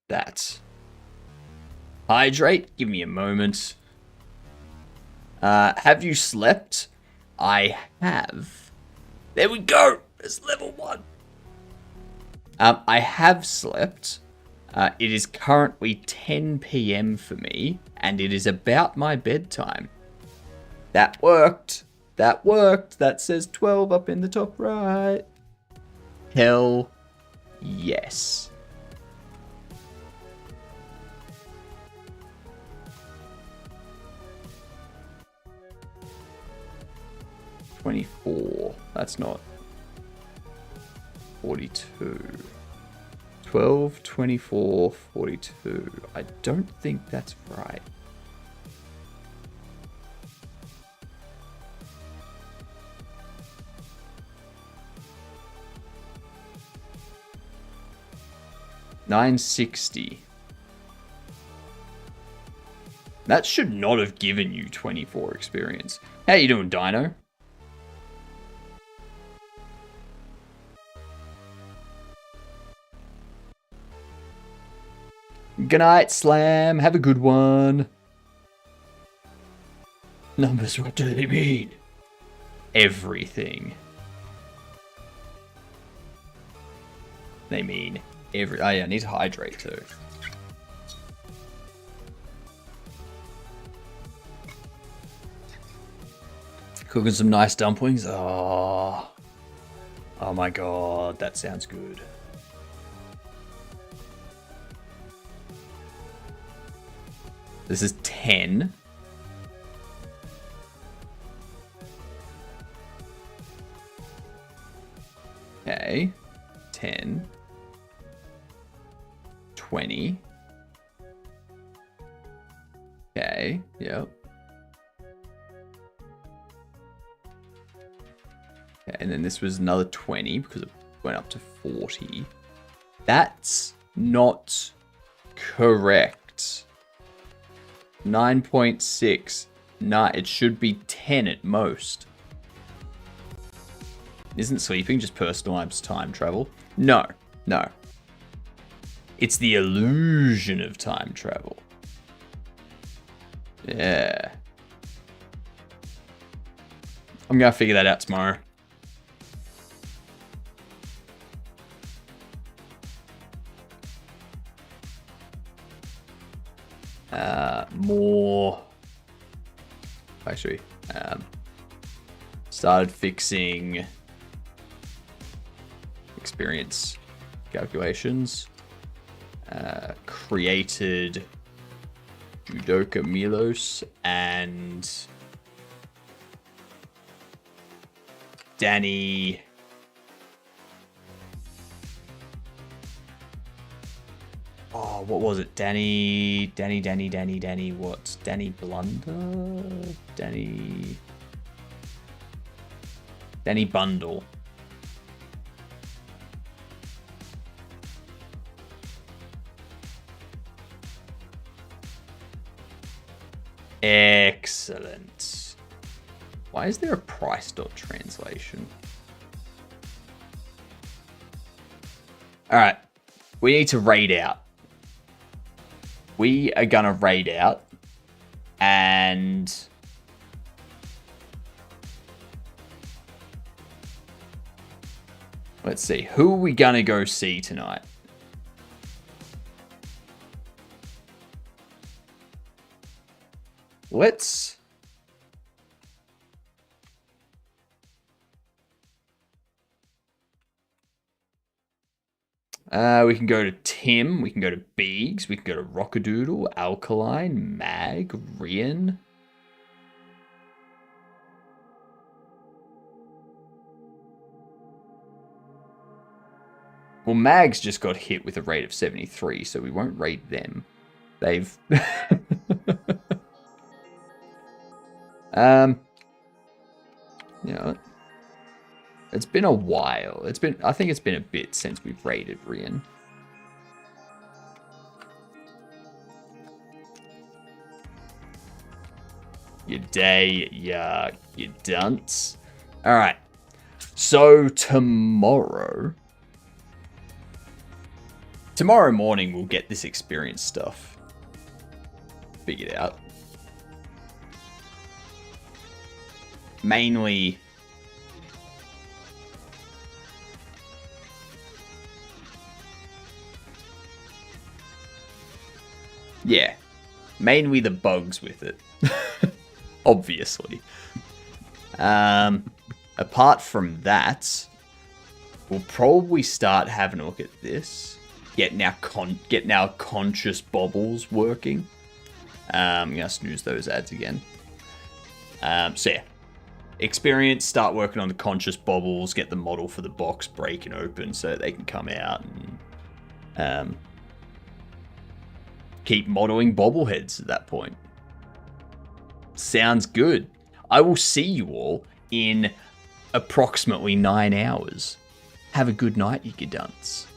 That. Hydrate, give me a moment. Have you slept? I have. There we go. It's level 1. I have slept. It is currently 10 p.m. for me, and it is about my bedtime. That worked. That worked. That says 12 up in the top right. Hell yes. $24. That's not 42. 12, 24, 42. I don't think that's right. $960. That should not have given you 24 experience. How you doing, Dino? Good night, Slam. Have a good one. Numbers, what do they mean? Everything. They mean every... Oh yeah, I need to hydrate too. Cooking some nice dumplings. Oh my god, that sounds good. This is 10. Okay. 10. 20. Okay, yep. Okay, and then this was another 20 because it went up to 40. That's not correct. 9.6. Nah, it should be 10 at most. Isn't sleeping just personalized time travel? No, no. It's the illusion of time travel. Yeah. I'm gonna figure that out tomorrow. More. Actually, started fixing experience calculations. Created Judoka Milos and Danny. Oh, what was it? Danny, what? Danny Blunder? Danny Bundle. Excellent. Why is there a price dot translation? All right. We need to raid out. We are gonna raid out and let's see. Who are we gonna go see tonight? Let's we can go to Tim, we can go to Beegs, we can go to Rockadoodle, Alkaline, Mag, Rian. Well, Mag's just got hit with a rate of 73, so we won't raid them. They've you know, it's been a while. I think it's been a bit since we've raided Rian. You day, you dunce. All right. So tomorrow morning we'll get this experience stuff figured out. Mainly mainly the bugs with it. Obviously. Apart from that, we'll probably start having a look at this. Getting our conscious bobbles working. I'm gonna snooze those ads again. So yeah. Experience, start working on the conscious bobbles, get the model for the box breaking open so they can come out and keep modeling bobbleheads at that point. Sounds good. I will see you all in approximately 9 hours. Have a good night, you gadunts.